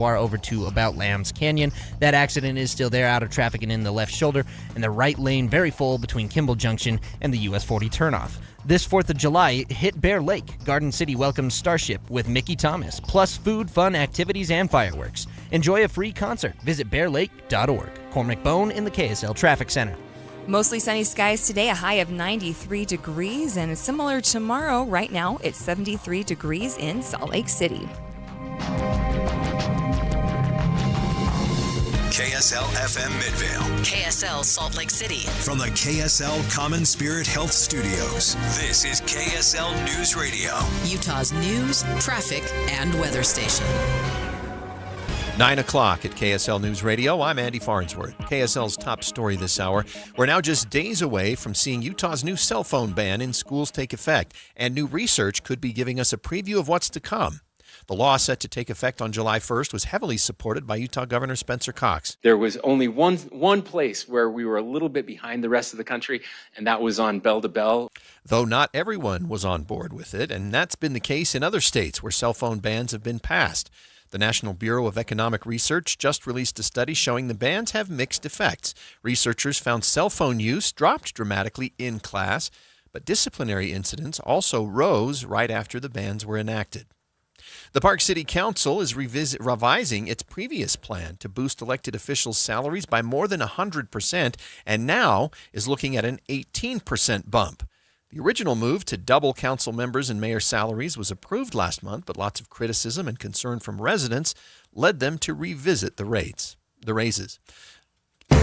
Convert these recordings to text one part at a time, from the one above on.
over to about Lambs Canyon. That accident is still there, out of traffic and in the left shoulder, and the right lane very full between Kimball Junction and the US 40 turnoff. This 4th of July, hit Bear Lake. Garden City welcomes Starship with Mickey Thomas, plus food, fun, activities, and fireworks. Enjoy a free concert. Visit bearlake.org. Cormac Bone in the KSL Traffic Center. Mostly sunny skies today, a high of 93 degrees, and similar tomorrow. Right now, it's 73 degrees in Salt Lake City. KSL FM Midvale. KSL Salt Lake City. From the KSL Common Spirit Health Studios, this is KSL News Radio. Utah's news, traffic, and weather station. 9 o'clock at KSL News Radio. I'm Andy Farnsworth. KSL's top story this hour. We're now just days away from seeing Utah's new cell phone ban in schools take effect, and new research could be giving us a preview of what's to come. The law set to take effect on July 1st was heavily supported by Utah Governor Spencer Cox. There was only one place where we were a little bit behind the rest of the country, and that was on bell to bell. Though not everyone was on board with it, and that's been the case in other states where cell phone bans have been passed. The National Bureau of Economic Research just released a study showing the bans have mixed effects. Researchers found cell phone use dropped dramatically in class, but disciplinary incidents also rose right after the bans were enacted. The Park City Council is revising its previous plan to boost elected officials' salaries by more than 100% and now is looking at an 18% bump. The original move to double council members and mayor salaries was approved last month, but lots of criticism and concern from residents led them to revisit the raises.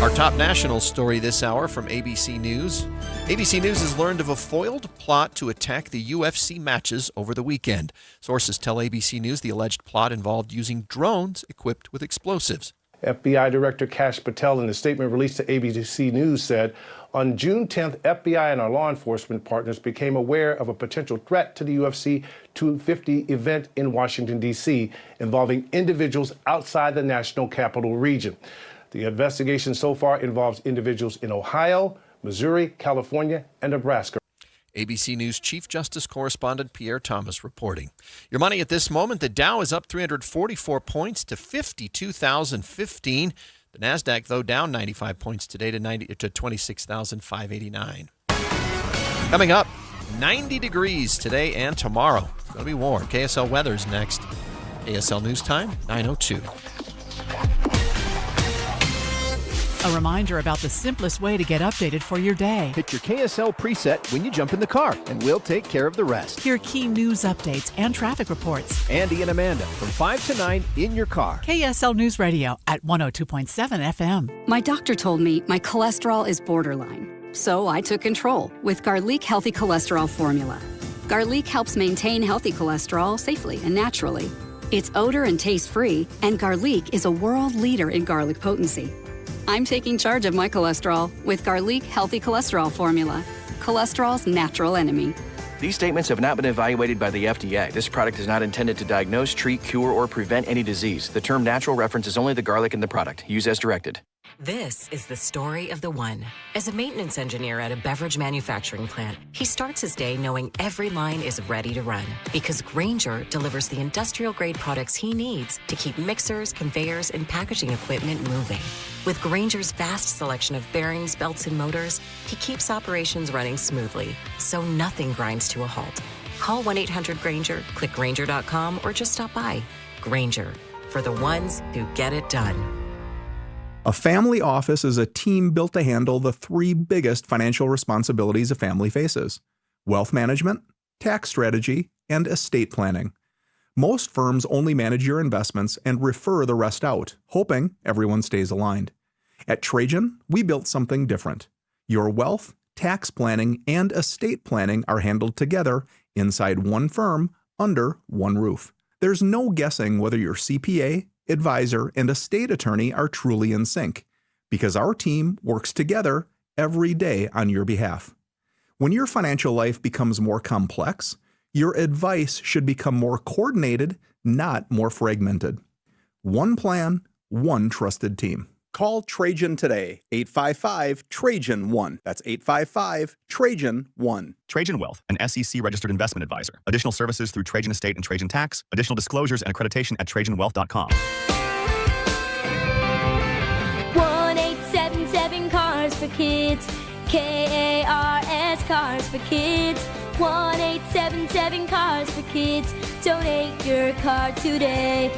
Our top national story this hour from ABC News. ABC News has learned of a foiled plot to attack the UFC matches over the weekend. Sources tell ABC News the alleged plot involved using drones equipped with explosives. FBI Director Kash Patel, in a statement released to ABC News, said, on June 10th, FBI and our law enforcement partners became aware of a potential threat to the UFC 250 event in Washington, D.C., involving individuals outside the national capital region. The investigation so far involves individuals in Ohio, Missouri, California, and Nebraska. ABC News Chief Justice Correspondent Pierre Thomas reporting. Your money at this moment, the Dow is up 344 points to 52,015. The NASDAQ, though, down 95 points today to 26,589. Coming up, 90 degrees today and tomorrow. It's going to be warm. KSL weather's next. KSL News Time, 9:02. A reminder about the simplest way to get updated for your day. Hit your KSL preset when you jump in the car, and we'll take care of the rest. Hear key news updates and traffic reports. Andy and Amanda from 5 to 9 in your car. KSL News Radio at 102.7 FM. My doctor told me my cholesterol is borderline, so I took control with Garlic Healthy Cholesterol Formula. Garlic helps maintain healthy cholesterol safely and naturally. It's odor and taste-free, and Garlic is a world leader in garlic potency. I'm taking charge of my cholesterol with Garlic Healthy Cholesterol Formula, cholesterol's natural enemy. These statements have not been evaluated by the FDA. This product is not intended to diagnose, treat, cure, or prevent any disease. The term natural references only the garlic in the product. Use as directed. This is the story of the one. As a maintenance engineer at a beverage manufacturing plant, he starts his day knowing every line is ready to run because Grainger delivers the industrial-grade products he needs to keep mixers, conveyors, and packaging equipment moving. With Grainger's vast selection of bearings, belts, and motors, he keeps operations running smoothly, so nothing grinds to a halt. Call 1-800-GRAINGER, click Grainger.com, or just stop by. Grainger, for the ones who get it done. A family office is a team built to handle the three biggest financial responsibilities a family faces: wealth management, tax strategy, and estate planning. Most firms only manage your investments and refer the rest out, hoping everyone stays aligned. At Trajan, we built something different. Your wealth, tax planning, and estate planning are handled together inside one firm under one roof. There's no guessing whether your CPA, advisor, and estate attorney are truly in sync, because our team works together every day on your behalf. When your financial life becomes more complex, your advice should become more coordinated, not more fragmented. One plan, one trusted team. Call Trajan today, 855-TRAJAN-1. That's 855-TRAJAN-1. Trajan Wealth, an SEC-registered investment advisor. Additional services through Trajan Estate and Trajan Tax. Additional disclosures and accreditation at TrajanWealth.com. Cars for Kids. K-A-R-S, Cars for Kids. 1-877 Cars for Kids. Donate your car today.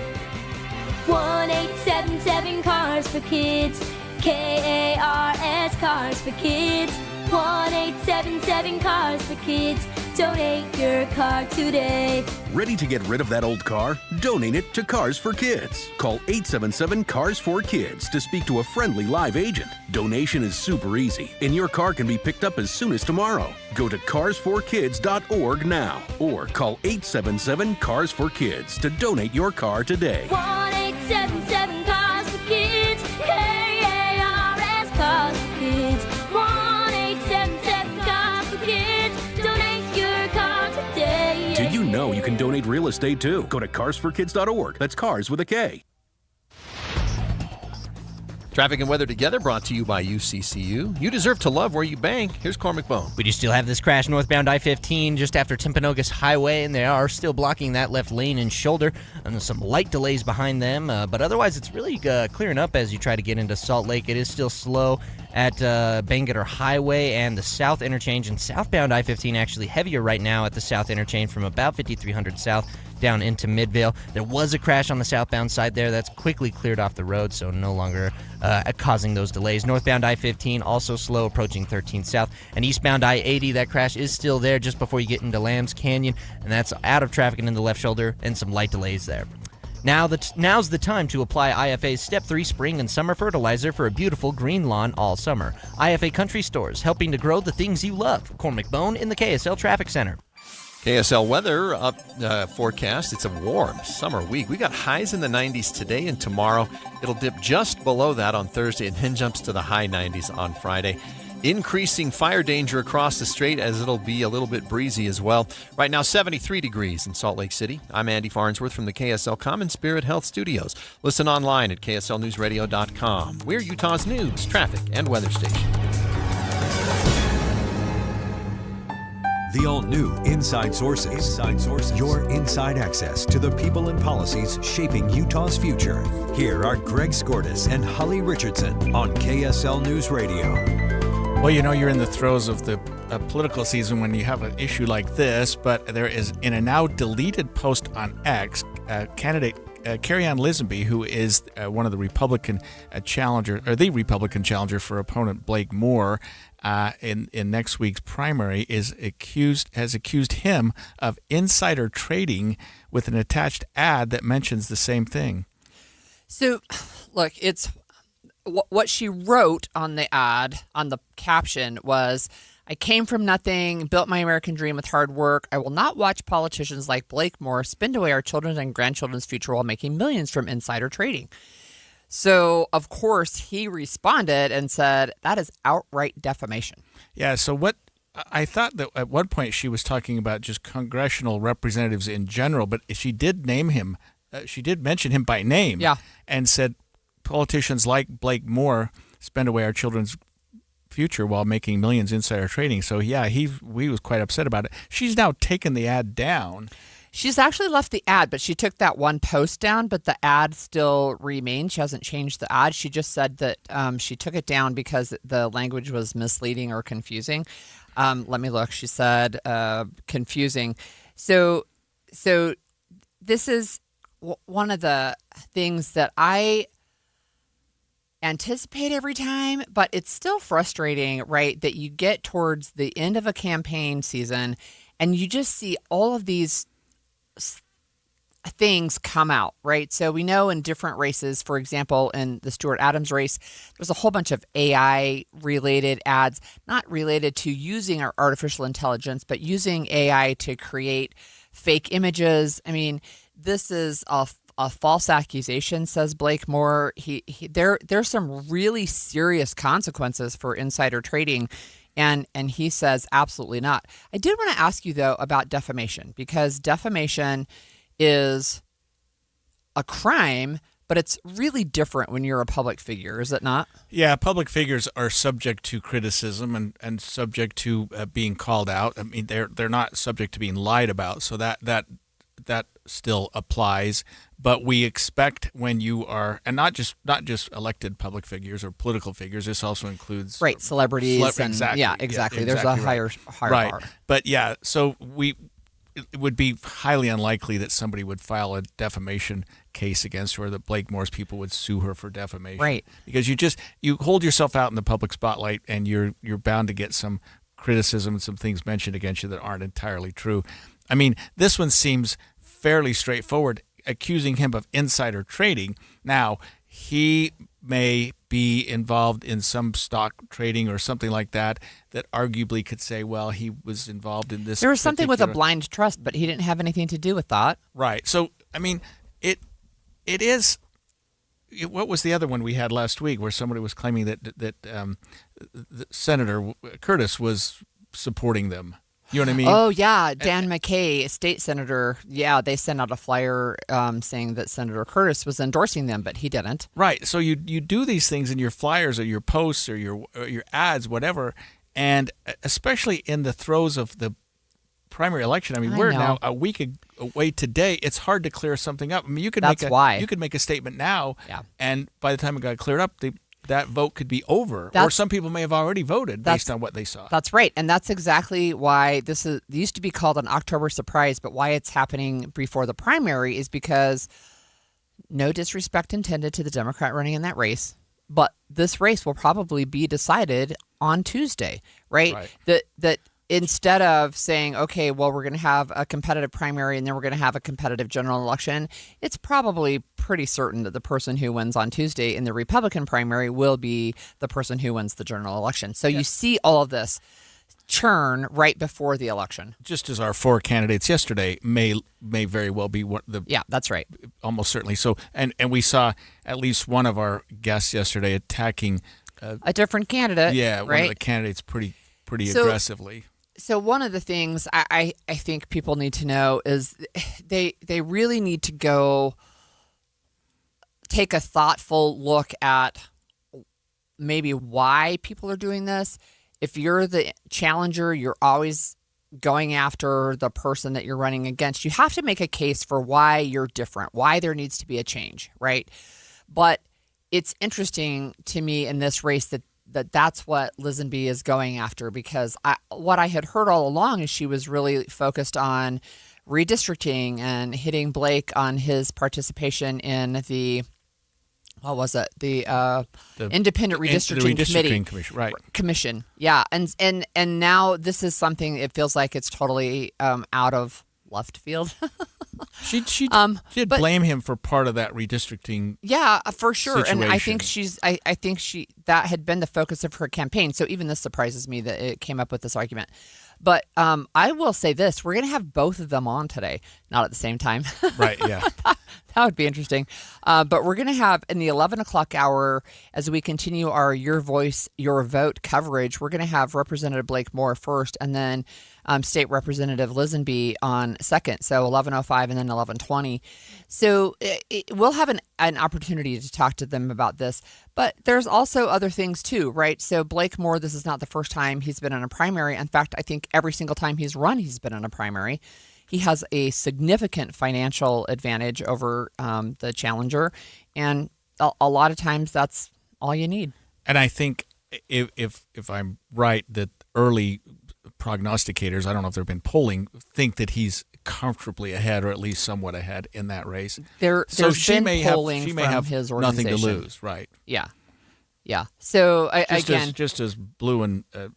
1-877 Cars for Kids. K-A-R-S, Cars for Kids. 1-877 Cars for Kids. Donate your car today. Ready to get rid of that old car? Donate it to Cars for Kids. Call 877 Cars for Kids to speak to a friendly live agent. Donation is super easy, and your car can be picked up as soon as tomorrow. Go to carsforkids.org now or call 877 Cars for Kids to donate your car today. 1-877 Cars for Kids. K-A-R-S, Cars for Kids. 1-877 Cars for Kids. Donate your car today. Did you know you can donate real estate too? Go to carsforkids.org. That's cars with a K. Traffic and weather together brought to you by UCCU. You deserve to love where you bank. Here's Cormac Bone. We do still have this crash northbound I-15 just after Timpanogos Highway, and they are still blocking that left lane and shoulder. And there's some light delays behind them, but otherwise it's really clearing up as you try to get into Salt Lake. It is still slow at Bangerter Highway and the South Interchange, and southbound I-15 actually heavier right now at the South Interchange from about 5300 South down into Midvale. There was a crash on the southbound side there. That's quickly cleared off the road, so no longer causing those delays. Northbound I-15 also slow approaching 13th South. And eastbound I-80, that crash is still there just before you get into Lambs Canyon, and that's out of traffic and in the left shoulder, and some light delays there. Now's the time to apply IFA's Step 3 Spring and Summer Fertilizer for a beautiful green lawn all summer. IFA Country Stores, helping to grow the things you love. Cormac Bone in the KSL Traffic Center. KSL weather forecast. It's a warm summer week. We got highs in the 90s today and tomorrow. It'll dip just below that on Thursday and then jumps to the high 90s on Friday. Increasing fire danger across the strait as it'll be a little bit breezy as well. Right now, 73 degrees in Salt Lake City. I'm Andy Farnsworth from the KSL Common Spirit Health Studios. Listen online at kslnewsradio.com. We're Utah's news, traffic, and weather station. The all-new Inside Sources. Your inside access to the people and policies shaping Utah's future. Here are Greg Skordas and Holly Richardson on KSL News Radio. Well, you know, you're in the throes of the political season when you have an issue like this, but there is, in a now deleted post on X, candidate Carrie-Ann Lisenby, who is one of the Republican the Republican challenger for opponent Blake Moore in next week's primary, has accused him of insider trading with an attached ad that mentions the same thing. So, look, it's what she wrote on the ad, on the caption was, "I came from nothing, built my American dream with hard work. I will not watch politicians like Blake Moore spend away our children's and grandchildren's future while making millions from insider trading." So, of course, he responded and said, that is outright defamation. Yeah, so what I thought that at one point she was talking about just congressional representatives in general, but she did name him. She did mention him by name. Yeah. And said politicians like Blake Moore spend away our children's future while making millions insider trading. So, yeah, he was quite upset about it. She's now taken the ad down. She's actually left the ad, but she took that one post down, but the ad still remains. She hasn't changed the ad. She just said that she took it down because the language was misleading or confusing. Let me look. She said confusing. So this is one of the things that I anticipate every time, but it's still frustrating, right, that you get towards the end of a campaign season and you just see all of these things come out, right? So we know in different races, for example, in the Stuart Adams race, there's a whole bunch of AI-related ads, not related to using our artificial intelligence, but using AI to create fake images. I mean, this is a false accusation, says Blake Moore. There's some really serious consequences for insider trading. And he says absolutely not. I did want to ask you, though, about defamation, because defamation is a crime, but it's really different when you're a public figure, is it not? Yeah, public figures are subject to criticism and subject to being called out. I mean, they're not subject to being lied about, so that that still applies. But we expect when you are, and not just elected public figures or political figures. This also includes celebrities and exactly. Yeah, exactly. There's a higher right. bar. But yeah, so it would be highly unlikely that somebody would file a defamation case against her, that Blakemor's people would sue her for defamation. Right. Because you hold yourself out in the public spotlight, and you're bound to get some criticism and some things mentioned against you that aren't entirely true. I mean, this one seems fairly straightforward, accusing him of insider trading. Now, he may be involved in some stock trading or something like that arguably could say, well, he was involved in this. There was something with a blind trust, but he didn't have anything to do with that. Right. So, I mean, it is. What was the other one we had last week where somebody was claiming that Senator Curtis was supporting them? You know what I mean? Oh, yeah. Dan McKay, state senator. Yeah, they sent out a flyer saying that Senator Curtis was endorsing them, but he didn't. Right. So you do these things in your flyers or your posts or your ads, whatever, and especially in the throes of the primary election. I mean, we're now a week away today. It's hard to clear something up. I mean, you could make a statement now, and by the time it got cleared up, that vote could be over, or some people may have already voted based on what they saw. That's right, and that's exactly why this used to be called an October surprise, but why it's happening before the primary is because, no disrespect intended to the Democrat running in that race, but this race will probably be decided on Tuesday, right? That instead of saying, okay, well, we're going to have a competitive primary and then we're going to have a competitive general election, it's probably pretty certain that the person who wins on Tuesday in the Republican primary will be the person who wins the general election. So you see all of this churn right before the election. Just as our 4 candidates yesterday may very well be that's right. Almost certainly. So, and we saw at least one of our guests yesterday attacking a different candidate. Yeah, right? One of the candidates pretty aggressively. So one of the things I think people need to know is they really need to go take a thoughtful look at maybe why people are doing this. If you're the challenger, you're always going after the person that you're running against. You have to make a case for why you're different, why there needs to be a change, right? But it's interesting to me in this race that's what Lisenby is going after, because what I had heard all along is she was really focused on redistricting and hitting Blake on his participation in the Independent Redistricting Commission, right? Commission, yeah, and now this is something. It feels like it's totally out of left field. She did blame him for part of that redistricting. Yeah, for sure. Situation. And I think that had been the focus of her campaign. So even this surprises me that it came up with this argument. But I will say this: we're going to have both of them on today, not at the same time. Right? Yeah. That would be interesting. But we're going to have in the 11 o'clock hour, as we continue our Your Voice, Your Vote coverage, we're going to have Representative Blakemore first, and then State Representative Lisenby on second. So 11:05 and then 11:20. So we'll have an opportunity to talk to them about this. But there's also other things too, right? So Blakemore, this is not the first time he's been in a primary. In fact, I think every single time he's run, he's been in a primary. He has a significant financial advantage over the challenger, and a lot of times that's all you need. And I think if I'm right, that early prognosticators, I don't know if there have been polling, think that he's comfortably ahead or at least somewhat ahead in that race. So she may have his organization. Nothing to lose, right? Yeah. So just as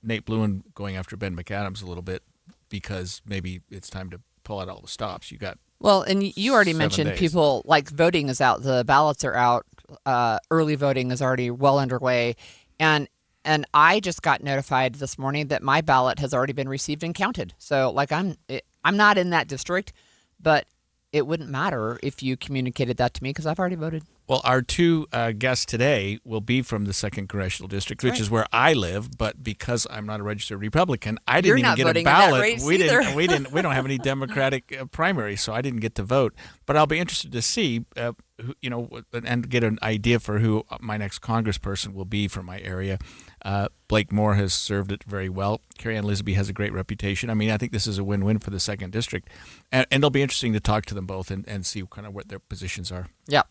Nate Bluin going after Ben McAdams a little bit, because maybe it's time to pull out all the stops. You got and you already mentioned 7 days. People like voting is out, the ballots are out, early voting is already well underway, and I just got notified this morning that my ballot has already been received and counted. So I'm not in that district, but it wouldn't matter if you communicated that to me because I've already voted. Well, our 2 guests today will be from the 2nd Congressional District, which is where I live. But because I'm not a registered Republican, I didn't even get a ballot. We don't have any Democratic primaries, so I didn't get to vote. But I'll be interested to see and get an idea for who my next congressperson will be for my area. Blake Moore has served it very well. Carrie-Ann Lisby has a great reputation. I mean, I think this is a win-win for the 2nd District. And it'll be interesting to talk to them both and see kind of what their positions are. Yeah.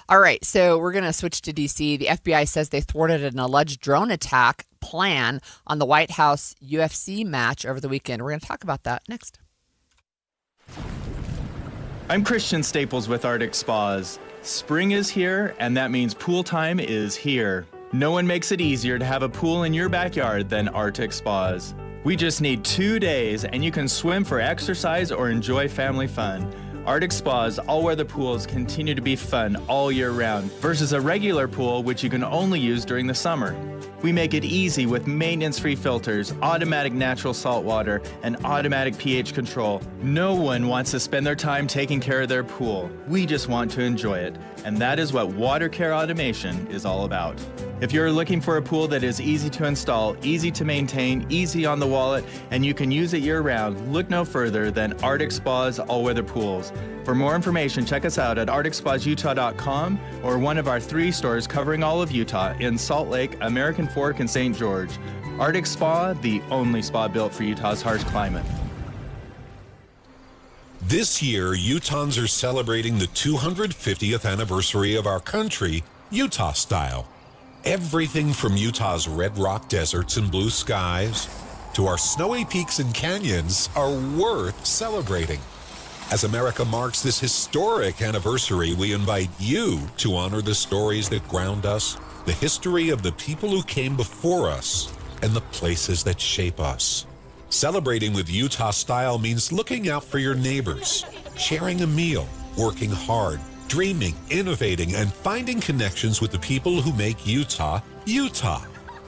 All right. So we're going to switch to D.C. The FBI says they thwarted an alleged drone attack plan on the White House UFC match over the weekend. We're going to talk about that next. I'm Christian Staples with Arctic Spas. Spring is here, and that means pool time is here. No one makes it easier to have a pool in your backyard than Arctic Spas. We just need 2 days, and you can swim for exercise or enjoy family fun. Arctic Spas all-weather pools continue to be fun all year round versus a regular pool which you can only use during the summer. We make it easy with maintenance-free filters, automatic natural salt water, and automatic pH control. No one wants to spend their time taking care of their pool. We just want to enjoy it. And that is what Water Care Automation is all about. If you're looking for a pool that is easy to install, easy to maintain, easy on the wallet, and you can use it year-round, look no further than Arctic Spas All-Weather Pools. For more information, check us out at arcticspasutah.com or one of our 3 stores covering all of Utah in Salt Lake, American Fork, and St. George. Arctic Spa, the only spa built for Utah's harsh climate. This year, Utahns are celebrating the 250th anniversary of our country, Utah style. Everything from Utah's red rock deserts and blue skies to our snowy peaks and canyons are worth celebrating. As America marks this historic anniversary, we invite you to honor the stories that ground us, the history of the people who came before us, and the places that shape us. Celebrating with Utah style means looking out for your neighbors, sharing a meal, working hard, dreaming, innovating, and finding connections with the people who make Utah, Utah.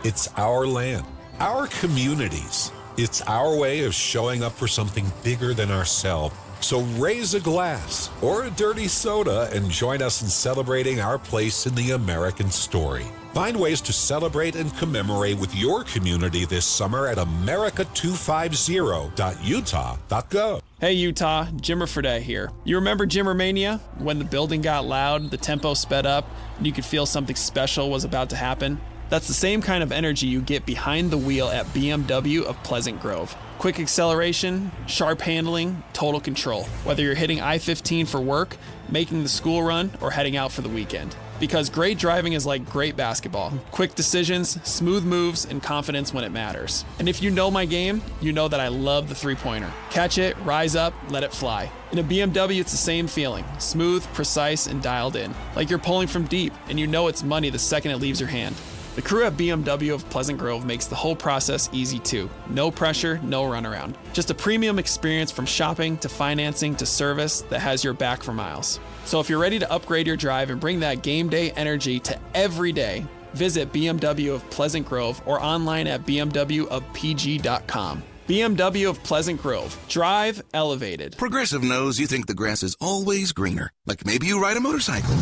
It's our land, our communities. It's our way of showing up for something bigger than ourselves. So raise a glass or a dirty soda and join us in celebrating our place in the American story. Find ways to celebrate and commemorate with your community this summer at america250.utah.gov. Hey Utah, Jimmer Fredette here. You remember Jimmermania? When the building got loud, the tempo sped up, and you could feel something special was about to happen? That's the same kind of energy you get behind the wheel at BMW of Pleasant Grove. Quick acceleration, sharp handling, total control. Whether you're hitting I-15 for work, making the school run, or heading out for the weekend. Because great driving is like great basketball. Quick decisions, smooth moves, and confidence when it matters. And if you know my game, you know that I love the three-pointer. Catch it, rise up, let it fly. In a BMW, it's the same feeling. Smooth, precise, and dialed in. Like you're pulling from deep, and you know it's money the second it leaves your hand. The crew at BMW of Pleasant Grove makes the whole process easy too. No pressure, no runaround. Just a premium experience from shopping to financing to service that has your back for miles. So if you're ready to upgrade your drive and bring that game day energy to every day, visit BMW of Pleasant Grove or online at bmwofpg.com. BMW of Pleasant Grove. Drive elevated. Progressive knows you think the grass is always greener. Like maybe you ride a motorcycle.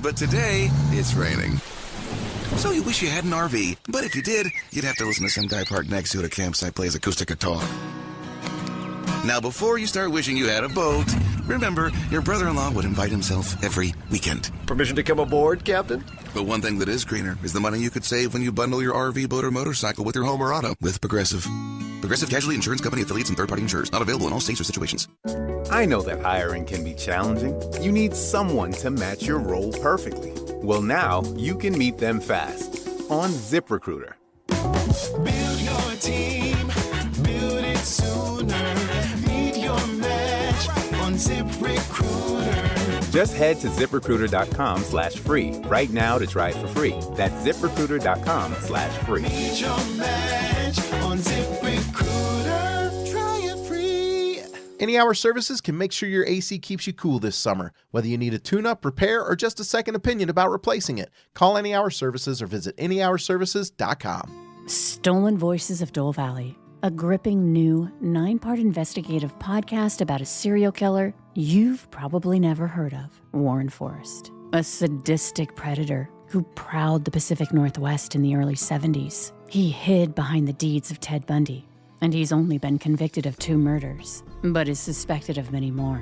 But today, it's raining. So you wish you had an RV, but if you did, you'd have to listen to some guy parked next to you at a campsite plays acoustic guitar. Now, before you start wishing you had a boat, remember, your brother-in-law would invite himself every weekend. Permission to come aboard, Captain? But one thing that is greener is the money you could save when you bundle your RV, boat, or motorcycle with your home or auto with Progressive. Progressive Casualty Insurance Company affiliates and third-party insurers. Not available in all states or situations. I know that hiring can be challenging. You need someone to match your role perfectly. Well, now you can meet them fast on ZipRecruiter. Build your team, build it sooner. Meet your match on ZipRecruiter. Just head to ZipRecruiter.com/free right now to try it for free. That's ZipRecruiter.com/free. Meet your match on ZipRecruiter. Try it free. Any Hour Services can make sure your AC keeps you cool this summer. Whether you need a tune-up, repair, or just a second opinion about replacing it, call Any Hour Services or visit anyhourservices.com. Stolen Voices of Dole Valley, a gripping new 9-part investigative podcast about a serial killer you've probably never heard of, Warren Forrest, a sadistic predator who prowled the Pacific Northwest in the early 70s. He hid behind the deeds of Ted Bundy, and he's only been convicted of 2 murders, but is suspected of many more.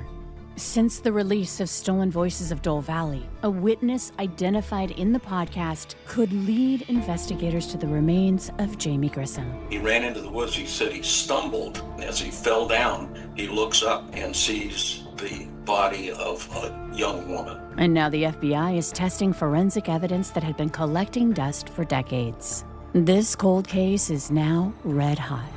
Since the release of Stolen Voices of Dole Valley, a witness identified in the podcast could lead investigators to the remains of Jamie Grissom. He ran into the woods. He said he stumbled. As he fell down, he looks up and sees the body of a young woman. And now the FBI is testing forensic evidence that had been collecting dust for decades. This cold case is now red hot.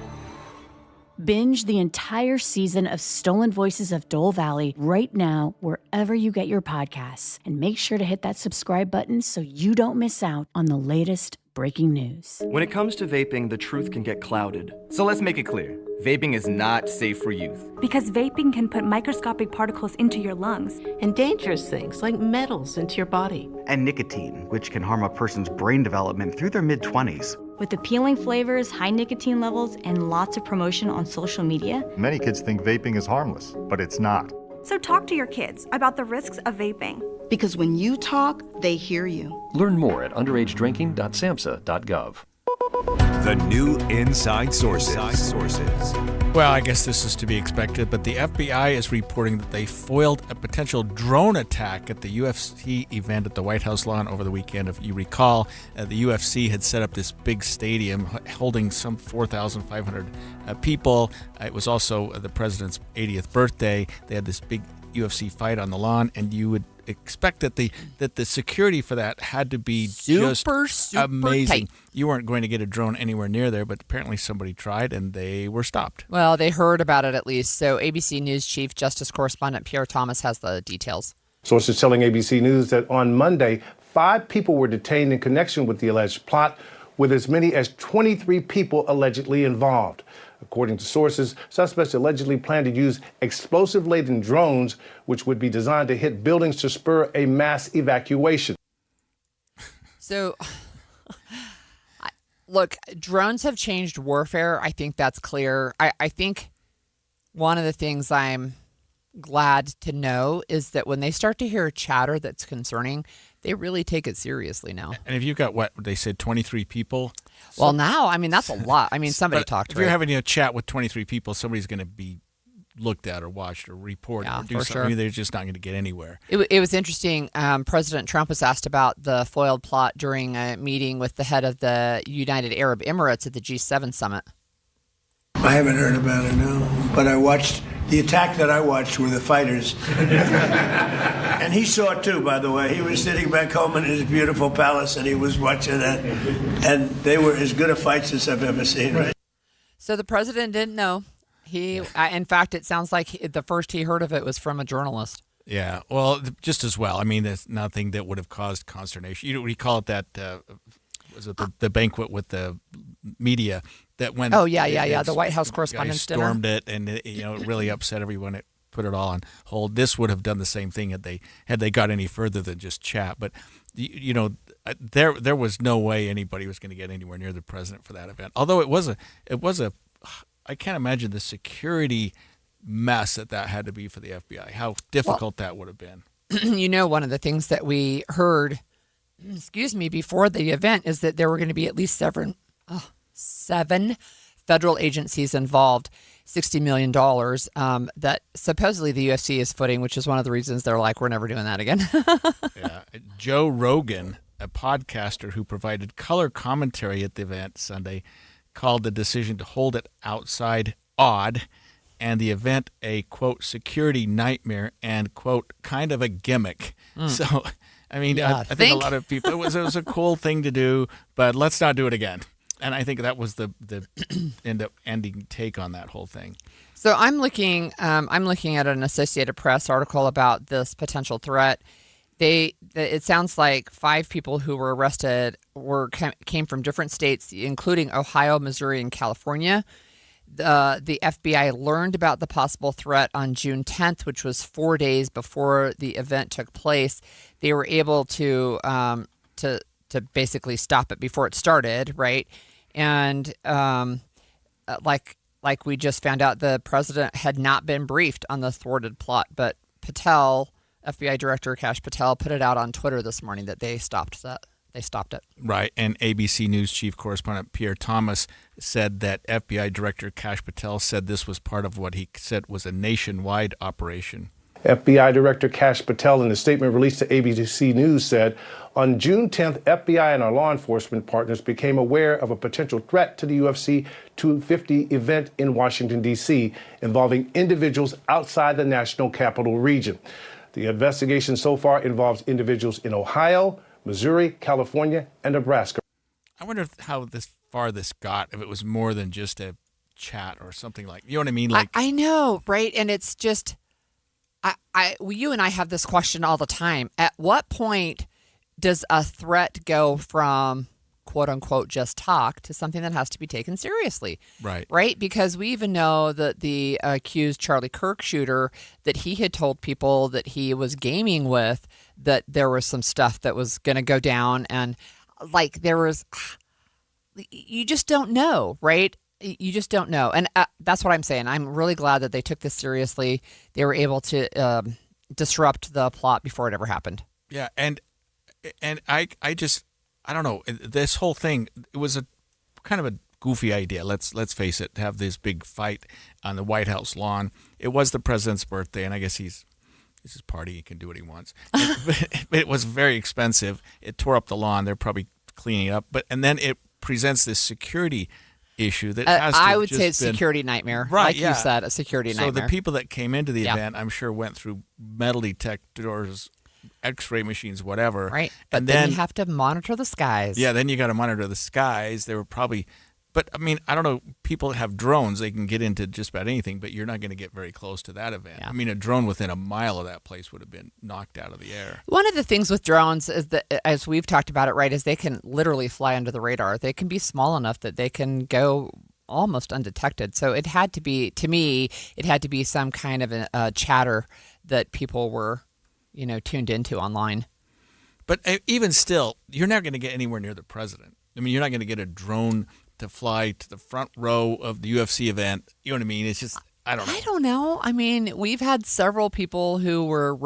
Binge the entire season of Stolen Voices of Dole Valley right now, wherever you get your podcasts. And make sure to hit that subscribe button so you don't miss out on the latest breaking news. When it comes to vaping, the truth can get clouded. So let's make it clear. Vaping is not safe for youth. Because vaping can put microscopic particles into your lungs. And dangerous things like metals into your body. And nicotine, which can harm a person's brain development through their mid-20s. With appealing flavors, high nicotine levels, and lots of promotion on social media. Many kids think vaping is harmless, but it's not. So talk to your kids about the risks of vaping. Because when you talk, they hear you. Learn more at underagedrinking.samhsa.gov. The new Inside Sources. Well, I guess this is to be expected, but the FBI is reporting that they foiled a potential drone attack at the UFC event at the White House lawn over the weekend. If you recall, the UFC had set up this big stadium holding some 4,500 people. It was also the president's 80th birthday. They had this big UFC fight on the lawn, and you would expect that the security for that had to be super amazing. tight. You weren't going to get a drone anywhere near there, but apparently somebody tried and they were stopped. Well, they heard about it at least. So ABC News Chief Justice Correspondent Pierre Thomas has the details. Sources telling ABC News that on Monday, 5 people were detained in connection with the alleged plot, with as many as 23 people allegedly involved. According to sources, suspects allegedly plan to use explosive-laden drones, which would be designed to hit buildings to spur a mass evacuation. So, look, drones have changed warfare. I think that's clear. I think one of the things I'm glad to know is that when they start to hear chatter that's concerning, they really take it seriously now. And if you've got, what, they said 23 people? Well, now, I mean, that's a lot. I mean, somebody talked to If you're having a chat with 23 people, somebody's going to be looked at or watched or reported or do something. Sure. I mean, they're just not going to get anywhere. It was interesting. President Trump was asked about the foiled plot during a meeting with the head of the United Arab Emirates at the G7 summit. I haven't heard about it, no. But I watched, the attack that I watched were the fighters. And he saw it too, by the way. He was sitting back home in his beautiful palace and he was watching that. And they were as good a fights as I've ever seen, right? So the president didn't know. In fact, it sounds like the first he heard of it was from a journalist. Yeah, well, just as well. I mean, there's nothing that would have caused consternation. You recall it that, was it the banquet with the media that went? Oh, yeah. The White House Correspondents' Dinner. Stormed it, and it really upset everyone. It put it all on hold. This would have done the same thing had they got any further than just chat. But there was no way anybody was going to get anywhere near the president for that event. Although it was a I can't imagine the security mess that had to be for the FBI. How difficult that would have been. One of the things that we heard, before the event is that there were going to be at least seven federal agencies involved, $60 million that supposedly the UFC is footing, which is one of the reasons they're like, we're never doing that again. Yeah. Joe Rogan, a podcaster who provided color commentary at the event Sunday, called the decision to hold it outside odd and the event a, quote, security nightmare and, quote, kind of a gimmick. So, I mean, I think a lot of people, it was a cool thing to do, but let's not do it again. And I think that was the ending take on that whole thing. So I'm looking at an Associated Press article about this potential threat. It sounds like 5 people who were arrested came from different states, including Ohio, Missouri, and California. The FBI learned about the possible threat on June 10th, which was 4 days before the event took place. They were able to basically stop it before it started, right? And like we just found out, the president had not been briefed on the thwarted plot, but FBI Director Kash Patel put it out on Twitter this morning that they stopped that. They stopped it. Right. And ABC News Chief Correspondent Pierre Thomas said that FBI Director Kash Patel said this was part of what he said was a nationwide operation. FBI Director Kash Patel, in a statement released to ABC News, said, on June 10th, FBI and our law enforcement partners became aware of a potential threat to the UFC 250 event in Washington, D.C., involving individuals outside the national capital region. The investigation so far involves individuals in Ohio, Missouri, California, and Nebraska. I wonder how far this got, if it was more than just a chat or something like, you know what I mean? Like, I know, right? And it's just, you and I have this question all the time. At what point does a threat go from quote unquote just talk to something that has to be taken seriously? Right? Because we even know that the accused Charlie Kirk shooter, that he had told people that he was gaming with, that there was some stuff that was going to go down, and like there was, you just don't know, right? You just don't know. And that's what I'm saying. I'm really glad that they took this seriously. They were able to disrupt the plot before it ever happened. Yeah, and I don't know, this whole thing, it was a kind of a goofy idea. Let's face it, to have this big fight on the White House lawn. It was the president's birthday, and I guess it's his party. He can do what he wants. But it was very expensive. It tore up the lawn. They're probably cleaning it up. And then it presents this security issue that has to I would just say it's a security nightmare. Right, like you said, a security nightmare. So the people that came into the event, I'm sure, went through metal detectors, X-ray machines, whatever. Right. But then you have to monitor the skies. Yeah, then you got to monitor the skies. They were probably, but I mean, I don't know, people have drones. They can get into just about anything, but you're not going to get very close to that event. Yeah. I mean, a drone within a mile of that place would have been knocked out of the air. One of the things with drones is that, as we've talked about it, right, is they can literally fly under the radar. They can be small enough that they can go almost undetected. So it had to be, to me, it had to be some kind of a chatter that people were, tuned into online. But even still, you're not going to get anywhere near the president. I mean, you're not going to get a drone to fly to the front row of the UFC event. You know what I mean? It's just, I don't know. I don't know. I mean, we've had several people who were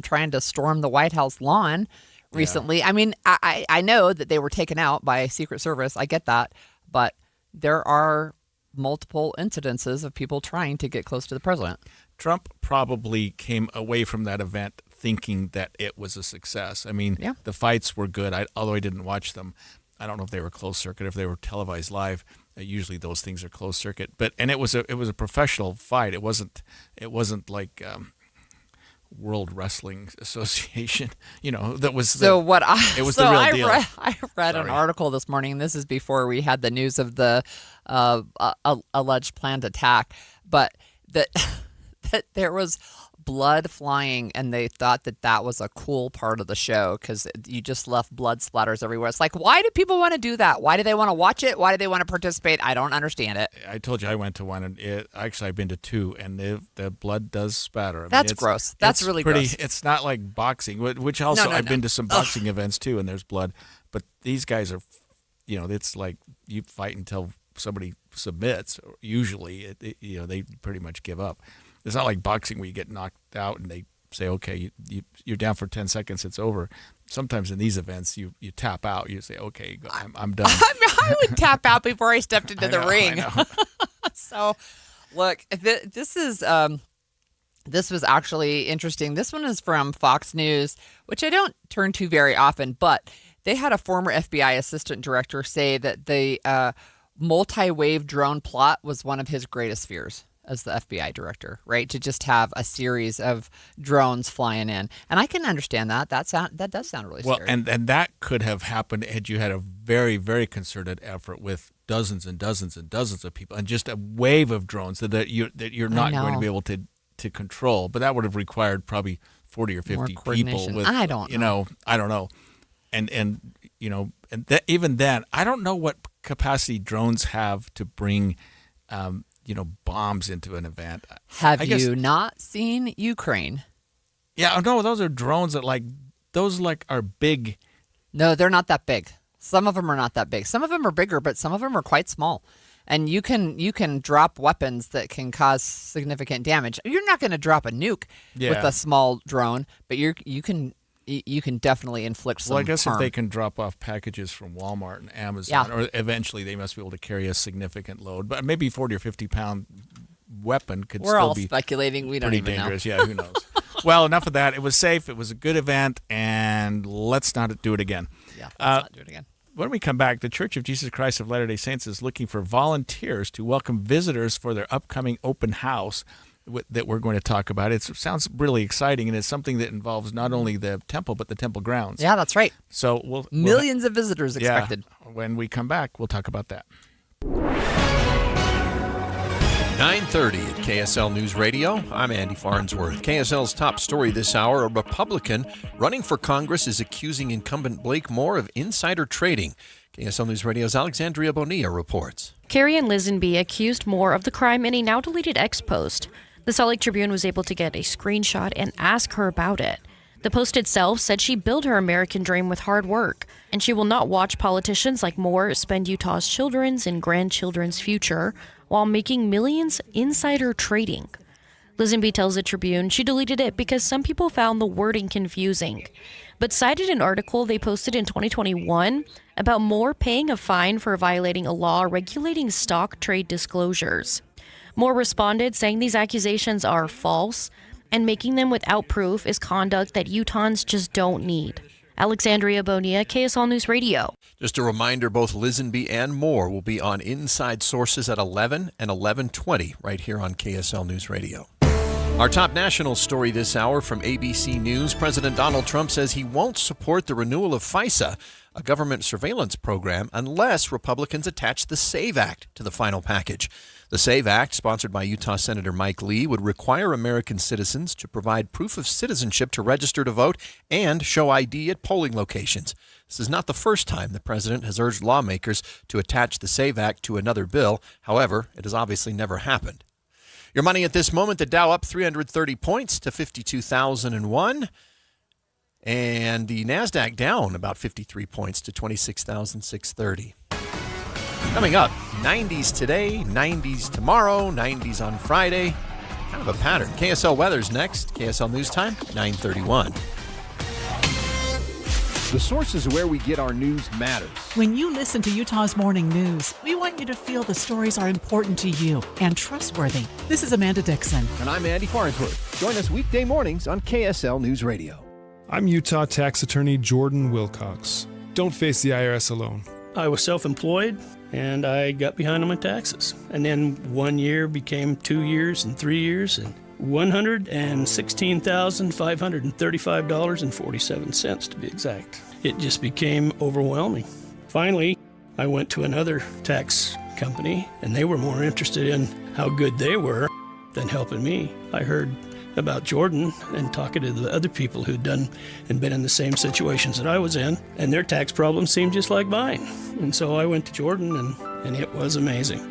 trying to storm the White House lawn recently. Yeah. I mean, I know that they were taken out by Secret Service. I get that. But there are multiple incidences of people trying to get close to the president. Trump probably came away from that event thinking that it was a success. I mean, the fights were good, although I didn't watch them. I don't know if they were closed circuit, if they were televised live. Usually those things are closed circuit. But it was a professional fight. It wasn't like World Wrestling Association. That was it was the real deal. I read an article this morning, and this is before we had the news of the alleged planned attack, but that there was blood flying, and they thought that was a cool part of the show because you just left blood splatters everywhere. It's like, why do people want to do that? Why do they want to watch it? Why do they want to participate? I don't understand it. I told you I went to one, and actually I've been to two, and the blood does spatter. I mean, that's gross. That's really gross. It's not like boxing, which also I've been to some boxing events too, and there's blood. But these guys are, it's like you fight until somebody submits. Usually, they pretty much give up. It's not like boxing where you get knocked out and they say, okay, you're down for 10 seconds, it's over. Sometimes in these events, you tap out. You say, okay, I'm done. I would tap out before I stepped into the ring. So, look, this was actually interesting. This one is from Fox News, which I don't turn to very often, but they had a former FBI assistant director say that the multi-wave drone plot was one of his greatest fears as the FBI director, right? To just have a series of drones flying in. And I can understand that. That does sound really scary. Well, and that could have happened had you had a very, very concerted effort with dozens and dozens and dozens of people and just a wave of drones that you're not going to be able to control. But that would have required probably 40 or 50 people with, I don't know. And even then, I don't know what capacity drones have to bring bombs into an event. Have you not seen Ukraine? Yeah, no, those are drones that are big. No, they're not that big. Some of them are not that big. Some of them are bigger, but some of them are quite small. And you can drop weapons that can cause significant damage. You're not going to drop a nuke with a small drone, but you can definitely inflict some harm. Well, I guess if they can drop off packages from Walmart and Amazon, or eventually they must be able to carry a significant load. But maybe 40 or 50 pound weapon could We're still all be speculating. We don't pretty even dangerous. know. Yeah, who knows? Well, enough of that. It was safe. It was a good event, and let's not do it again. Yeah, let's not do it again. When we come back, the Church of Jesus Christ of Latter-day Saints is looking for volunteers to welcome visitors for their upcoming open house that we're going to talk about. It sounds really exciting, and it's something that involves not only the temple, but the temple grounds. Yeah, that's right. So Millions of visitors expected. Yeah, when we come back, we'll talk about that. 9:30 at KSL News Radio. I'm Andy Farnsworth. KSL's top story this hour, a Republican running for Congress is accusing incumbent Blake Moore of insider trading. KSL News Radio's Alexandria Bonilla reports. Carrie Ann Lisenby accused Moore of the crime in a now-deleted X post. The Salt Lake Tribune was able to get a screenshot and ask her about it. The post itself said she built her American dream with hard work, and she will not watch politicians like Moore spend Utah's children's and grandchildren's future while making millions insider trading. Lisenby tells the Tribune she deleted it because some people found the wording confusing, but cited an article they posted in 2021 about Moore paying a fine for violating a law regulating stock trade disclosures. Moore responded saying these accusations are false, and making them without proof is conduct that Utahns just don't need. Alexandria Bonilla, KSL News Radio. Just a reminder, both Lisenby and Moore will be on Inside Sources at 11 and 11:20 right here on KSL News Radio. Our top national story this hour from ABC News. President Donald Trump says he won't support the renewal of FISA, a government surveillance program, unless Republicans attach the SAVE Act to the final package. The SAVE Act, sponsored by Utah Senator Mike Lee, would require American citizens to provide proof of citizenship to register to vote and show ID at polling locations. This is not the first time the president has urged lawmakers to attach the SAVE Act to another bill. However, it has obviously never happened. Your money at this moment, the Dow up 330 points to 52,001. And the NASDAQ down about 53 points to 26,630. Coming up, 90s today, 90s tomorrow, 90s on Friday. Kind of a pattern. KSL weather's next. KSL News Time, 9:31. The sources where we get our news matters. When you listen to Utah's Morning News, we want you to feel the stories are important to you and trustworthy. This is Amanda Dixon. And I'm Andy Farnsworth. Join us weekday mornings on KSL News Radio. I'm Utah tax attorney Jordan Wilcox. Don't face the IRS alone. I was self-employed, and I got behind on my taxes. And then 1 year became 2 years and 3 years, and $116,535.47 to be exact. It just became overwhelming. Finally, I went to another tax company, and they were more interested in how good they were than helping me. I heard about Jordan and talking to the other people who'd done and been in the same situations that I was in, and their tax problems seemed just like mine. And so I went to Jordan, and it was amazing.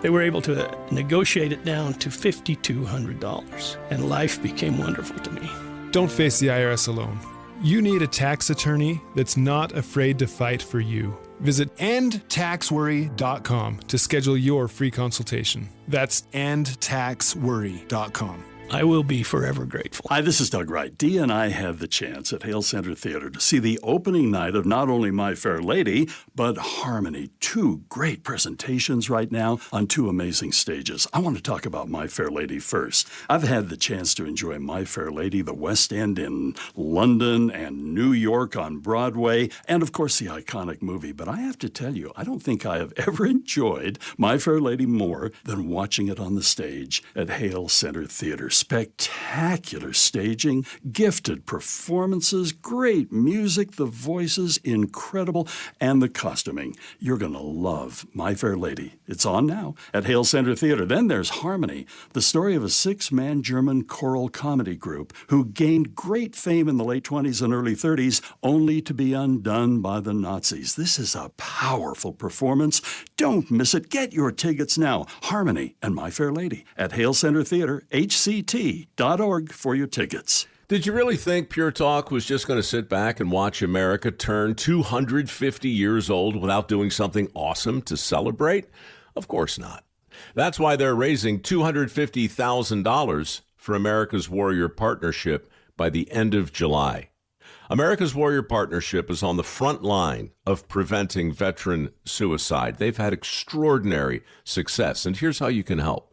They were able to negotiate it down to $5,200, and life became wonderful to me. Don't face the IRS alone. You need a tax attorney that's not afraid to fight for you. Visit endtaxworry.com to schedule your free consultation. That's endtaxworry.com. I will be forever grateful. Hi, this is Doug Wright. Dee and I had the chance at Hale Center Theater to see the opening night of not only My Fair Lady, but Harmony. Two great presentations right now on two amazing stages. I want to talk about My Fair Lady first. I've had the chance to enjoy My Fair Lady, the West End in London and New York on Broadway, and of course the iconic movie. But I have to tell you, I don't think I have ever enjoyed My Fair Lady more than watching it on the stage at Hale Center Theater. Spectacular staging, gifted performances, great music, the voices, incredible, and the costuming. You're going to love My Fair Lady. It's on now at Hale Center Theater. Then there's Harmony, the story of a 6-man German choral comedy group who gained great fame in the late 20s and early 30s, only to be undone by the Nazis. This is a powerful performance. Don't miss it. Get your tickets now. Harmony and My Fair Lady at Hale Center Theater, HCT.org for your tickets. Did you really think Pure Talk was just going to sit back and watch America turn 250 years old without doing something awesome to celebrate? Of course not. That's why they're raising $250,000 for America's Warrior Partnership by the end of July. America's Warrior Partnership is on the front line of preventing veteran suicide. They've had extraordinary success, and here's how you can help.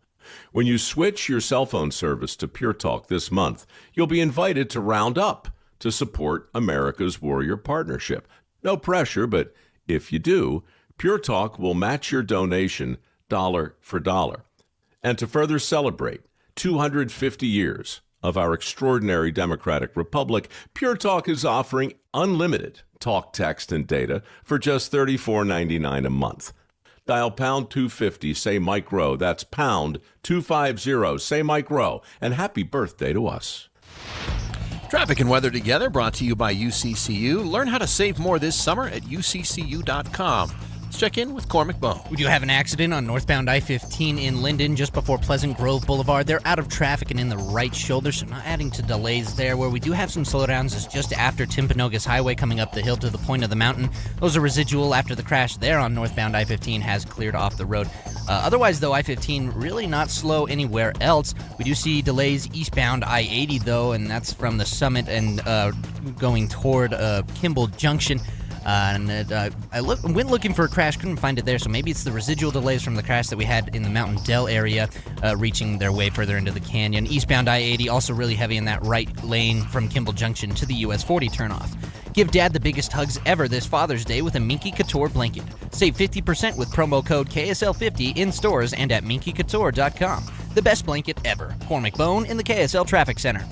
When you switch your cell phone service to Pure Talk this month, you'll be invited to round up to support America's Warrior Partnership. No pressure, but if you do, Pure Talk will match your donation dollar for dollar. And to further celebrate 250 years of our extraordinary democratic republic, Pure Talk is offering unlimited talk, text, and data for just $34.99 a month. Dial pound 250, say Mike Rowe. That's pound 250, say Mike Rowe. And happy birthday to us. Traffic and weather together, brought to you by UCCU. Learn how to save more this summer at uccu.com. Let's check in with Cormac Bowe. We do have an accident on northbound I-15 in Linden just before Pleasant Grove Boulevard. They're out of traffic and in the right shoulder, so not adding to delays there. Where we do have some slowdowns is just after Timpanogos Highway coming up the hill to the point of the mountain. Those are residual after the crash there on northbound I-15 has cleared off the road. Otherwise, though, I-15 really not slow anywhere else. We do see delays eastbound I-80, though, and that's from the Summit and going toward Kimball Junction. I went looking for a crash, couldn't find it there, so maybe it's the residual delays from the crash that we had in the Mountain Dell area reaching their way further into the canyon. Eastbound I-80 also really heavy in that right lane from Kimball Junction to the US 40 turnoff. Give Dad the biggest hugs ever this Father's Day with a Minky Couture blanket. Save 50% with promo code KSL50 in stores and at minkycouture.com. The best blanket ever. Cormac Bowe in the KSL Traffic Center.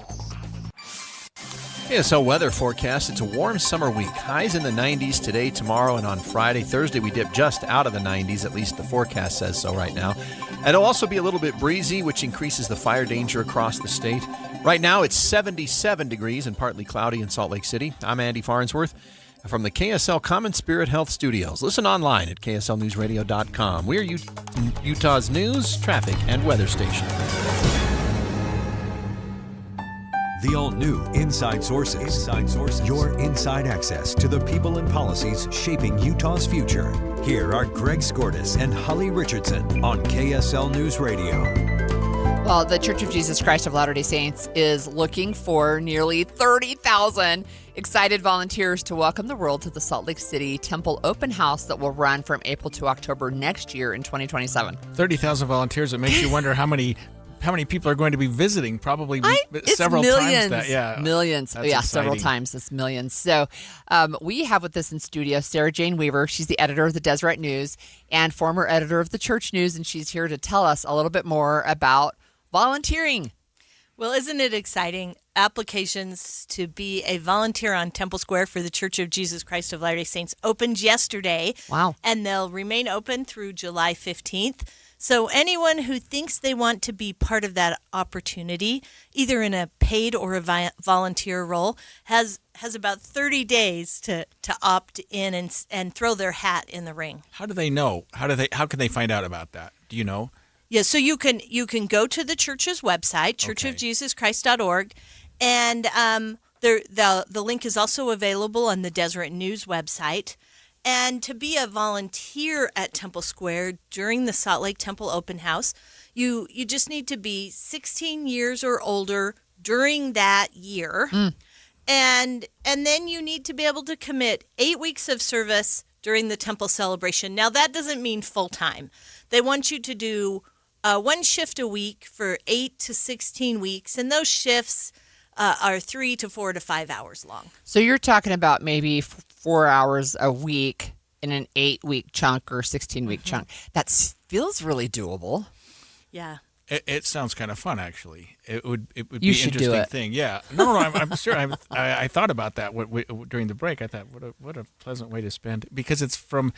KSL weather forecast. It's a warm summer week. Highs in the 90s today, tomorrow, and on Friday. Thursday, we dip just out of the 90s. At least the forecast says so right now. And it'll also be a little bit breezy, which increases the fire danger across the state. Right now, it's 77 degrees and partly cloudy in Salt Lake City. I'm Andy Farnsworth from the KSL Common Spirit Health Studios. Listen online at kslnewsradio.com. We're Utah's news, traffic, and weather station. The all-new Inside Sources. Your inside access to the people and policies shaping Utah's future. Here are Greg Skordas and Holly Richardson on KSL News Radio. Well, the Church of Jesus Christ of Latter-day Saints is looking for nearly 30,000 excited volunteers to welcome the world to the Salt Lake City Temple Open House that will run from April to October next year in 2027. 30,000 volunteers. It makes you wonder how many people are going to be visiting? Probably several millions, times that. Yeah. Millions. That's yeah, exciting. Several times. It's millions. So we have with us in studio Sarah Jane Weaver. She's the editor of the Deseret News and former editor of the Church News, and she's here to tell us a little bit more about volunteering. Well, isn't it exciting? Applications to be a volunteer on Temple Square for the Church of Jesus Christ of Latter-day Saints opened yesterday. Wow. And they'll remain open through July 15th. So anyone who thinks they want to be part of that opportunity, either in a paid or a volunteer role, has about 30 days to opt in and throw their hat in the ring. How do they know? How can they find out about that? Do you know? Yeah, so you can go to the church's website, churchofjesuschrist.org, and the link is also available on the Deseret News website. And to be a volunteer at Temple Square during the Salt Lake Temple Open House, you just need to be 16 years or older during that year. And then you need to be able to commit 8 weeks of service during the temple celebration. Now, that doesn't mean full-time. They want you to do one shift a week for 8 to 16 weeks, and those shifts are 3 to 4 to 5 hours long. So you're talking about maybe 4 hours a week in an 8-week chunk or 16-week chunk. That feels really doable. Yeah. It sounds kind of fun, actually. It would be an interesting thing. Yeah. No, I'm sure. I thought about that during the break. I thought, what a pleasant way to spend, because it's from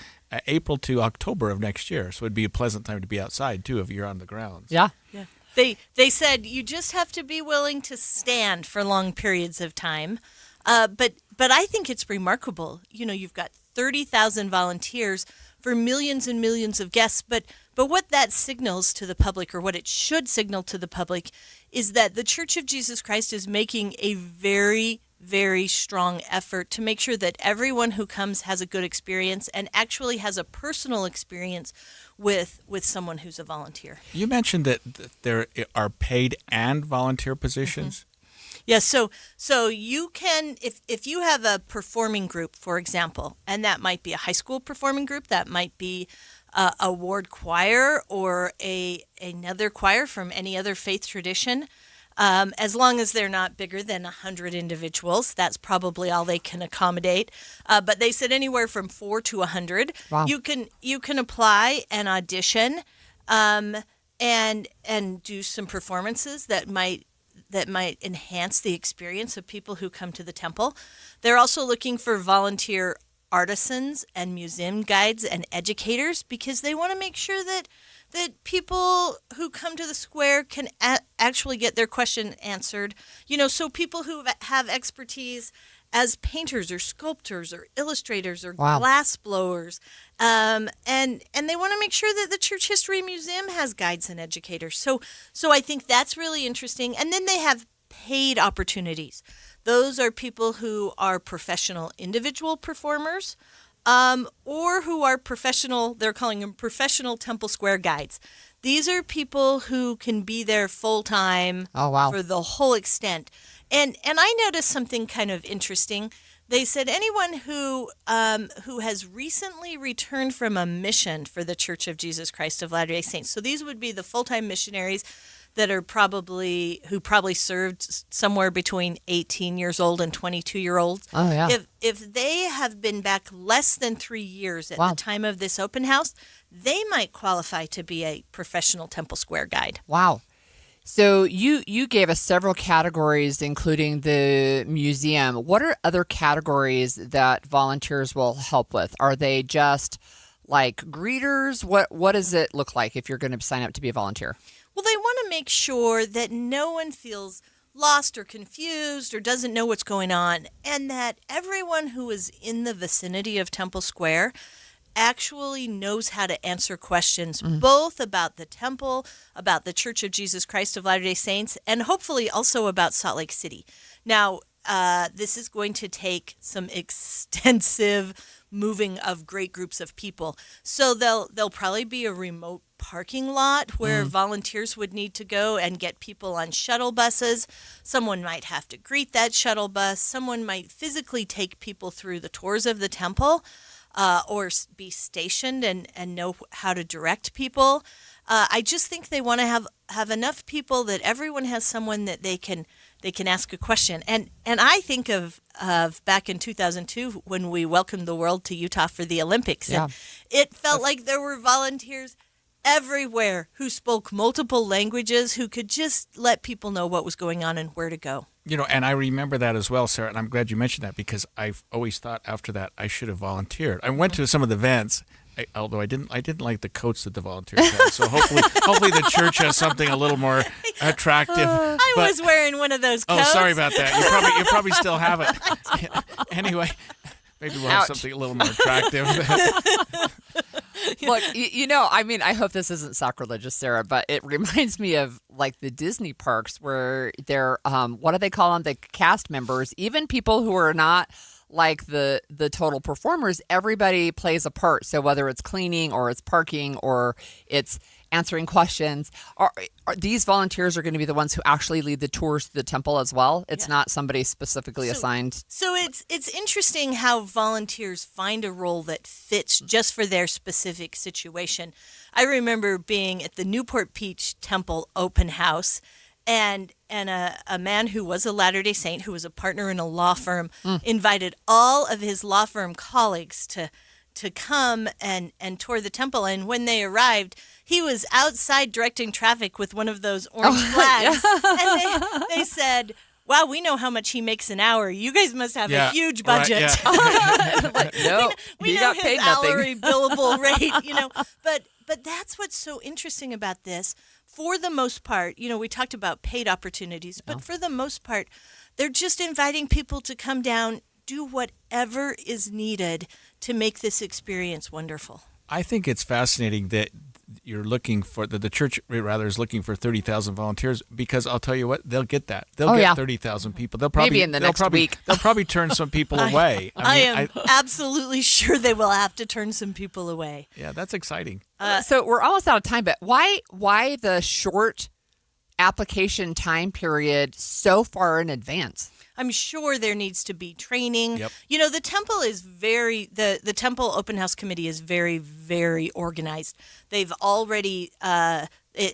April to October of next year, so it'd be a pleasant time to be outside too if you're on the grounds. Yeah. Yeah. They said you just have to be willing to stand for long periods of time. But I think it's remarkable. You know, you've got 30,000 volunteers for millions and millions of guests. But what that signals to the public, or what it should signal to the public, is that the Church of Jesus Christ is making a very, very strong effort to make sure that everyone who comes has a good experience and actually has a personal experience with someone who's a volunteer. You mentioned that there are paid and volunteer positions. Mm-hmm. Yeah, so you can, if you have a performing group, for example, and that might be a high school performing group, that might be a ward choir or another choir from any other faith tradition. As long as they're not bigger than 100 individuals, that's probably all they can accommodate. But they said anywhere from 4 to 100. Wow. You can apply and audition, and do some performances that might enhance the experience of people who come to the temple. They're also looking for volunteer artisans and museum guides and educators because they want to make sure that people who come to the square can actually get their question answered. So people who have expertise as painters or sculptors or illustrators or glass blowers, and they want to make sure that the Church History Museum has guides and educators. So I think that's really interesting. And then they have paid opportunities. Those are people who are professional individual performers, or who are professional, they're calling them professional Temple Square guides. These are people who can be there full-time for the whole extent. And I noticed something kind of interesting. They said anyone who has recently returned from a mission for the Church of Jesus Christ of Latter-day Saints. So these would be the full-time missionaries that are probably served somewhere between 18 years old and 22-year-olds. Oh, yeah. If they have been back less than 3 years at the time of this open house, they might qualify to be a professional Temple Square guide. Wow. So you gave us several categories, including the museum. What are other categories that volunteers will help with? Are they just like greeters? What does it look like if you're going to sign up to be a volunteer? Well, they want to make sure that no one feels lost or confused or doesn't know what's going on, and that everyone who is in the vicinity of Temple Square actually knows how to answer questions, both about the temple, about the Church of Jesus Christ of Latter-day Saints, and hopefully also about Salt Lake City. Now, this is going to take some extensive moving of great groups of people. So there'll probably be a remote parking lot where volunteers would need to go and get people on shuttle buses. Someone might have to greet that shuttle bus. Someone might physically take people through the tours of the temple, or be stationed and know how to direct people. I just think they want to have enough people that everyone has someone that they can ask a question. And I think of back in 2002 when we welcomed the world to Utah for the Olympics. Yeah. And it felt like there were volunteers everywhere who spoke multiple languages, who could just let people know what was going on and where to go. And I remember that as well, Sarah, and I'm glad you mentioned that because I've always thought after that I should have volunteered. I went to some of the events, although I didn't like the coats that the volunteers had. So hopefully the church has something a little more attractive. I was wearing one of those coats. Oh, sorry about that. You probably still have it. Anyway, maybe we'll have something a little more attractive. Look, I hope this isn't sacrilegious, Sarah, but it reminds me of like the Disney parks where they're, what do they call them? The cast members, even people who are not like the total performers, everybody plays a part. So whether it's cleaning or it's parking or it's answering questions, are these volunteers are going to be the ones who actually lead the tours to the temple as well? It's not somebody specifically assigned. So it's interesting how volunteers find a role that fits just for their specific situation. I remember being at the Newport Beach Temple open house, and a man who was a Latter-day Saint, who was a partner in a law firm, invited all of his law firm colleagues to come and tour the temple. And when they arrived, he was outside directing traffic with one of those orange flags. And they said, wow, we know how much he makes an hour. You guys must have a huge budget. Right, no, we know got his paid hourly nothing. billable rate, But that's what's so interesting about this. For the most part, we talked about paid opportunities, but for the most part, they're just inviting people to come down, do whatever is needed to make this experience wonderful. I think it's fascinating that you're looking for the church rather is looking for 30,000 volunteers, because I'll tell you what, they'll get that. They'll get 30,000 people. They'll probably maybe in the next week. They'll probably turn some people away. I am absolutely sure they will have to turn some people away. Yeah, that's exciting. So we're almost out of time, but why the short application time period so far in advance? I'm sure there needs to be training. Yep. You know, the temple is the Temple Open House Committee is very, very organized. They've already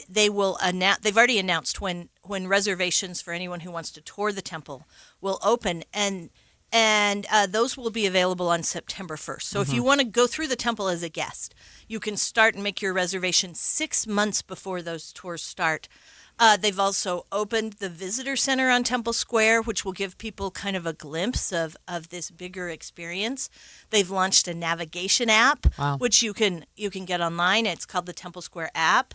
they've already announced when reservations for anyone who wants to tour the temple will open, and those will be available on September 1st. So if you want to go through the temple as a guest, you can start and make your reservation 6 months before those tours start. They've also opened the visitor center on Temple Square, which will give people kind of a glimpse of this bigger experience. They've launched a navigation app, which you can get online. It's called the Temple Square app.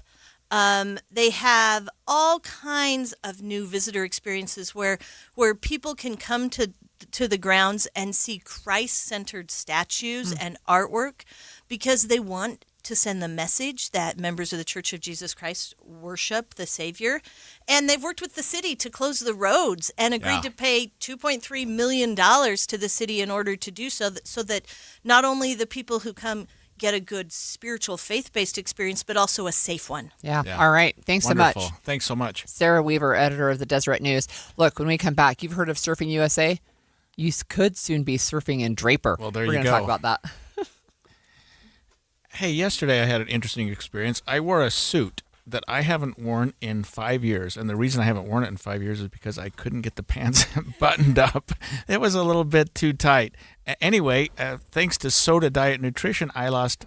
They have all kinds of new visitor experiences where people can come to the grounds and see Christ-centered statues and artwork, because they want to send the message that members of the Church of Jesus Christ worship the Savior. And they've worked with the city to close the roads and agreed to pay $2.3 million to the city in order to do so that not only the people who come get a good spiritual faith-based experience, but also a safe one. Yeah. All right. Thanks Wonderful. so much. Thanks so much. Sarah Weaver, editor of the Deseret News. Look, when we come back, you've heard of Surfing USA? You could soon be surfing in Draper. Well, there We're you going to talk about that. Hey, yesterday I had an interesting experience. I wore a suit that I haven't worn in 5 years. And the reason I haven't worn it in 5 years is because I couldn't get the pants buttoned up. It was a little bit too tight. Anyway, thanks to Soda Diet Nutrition, I lost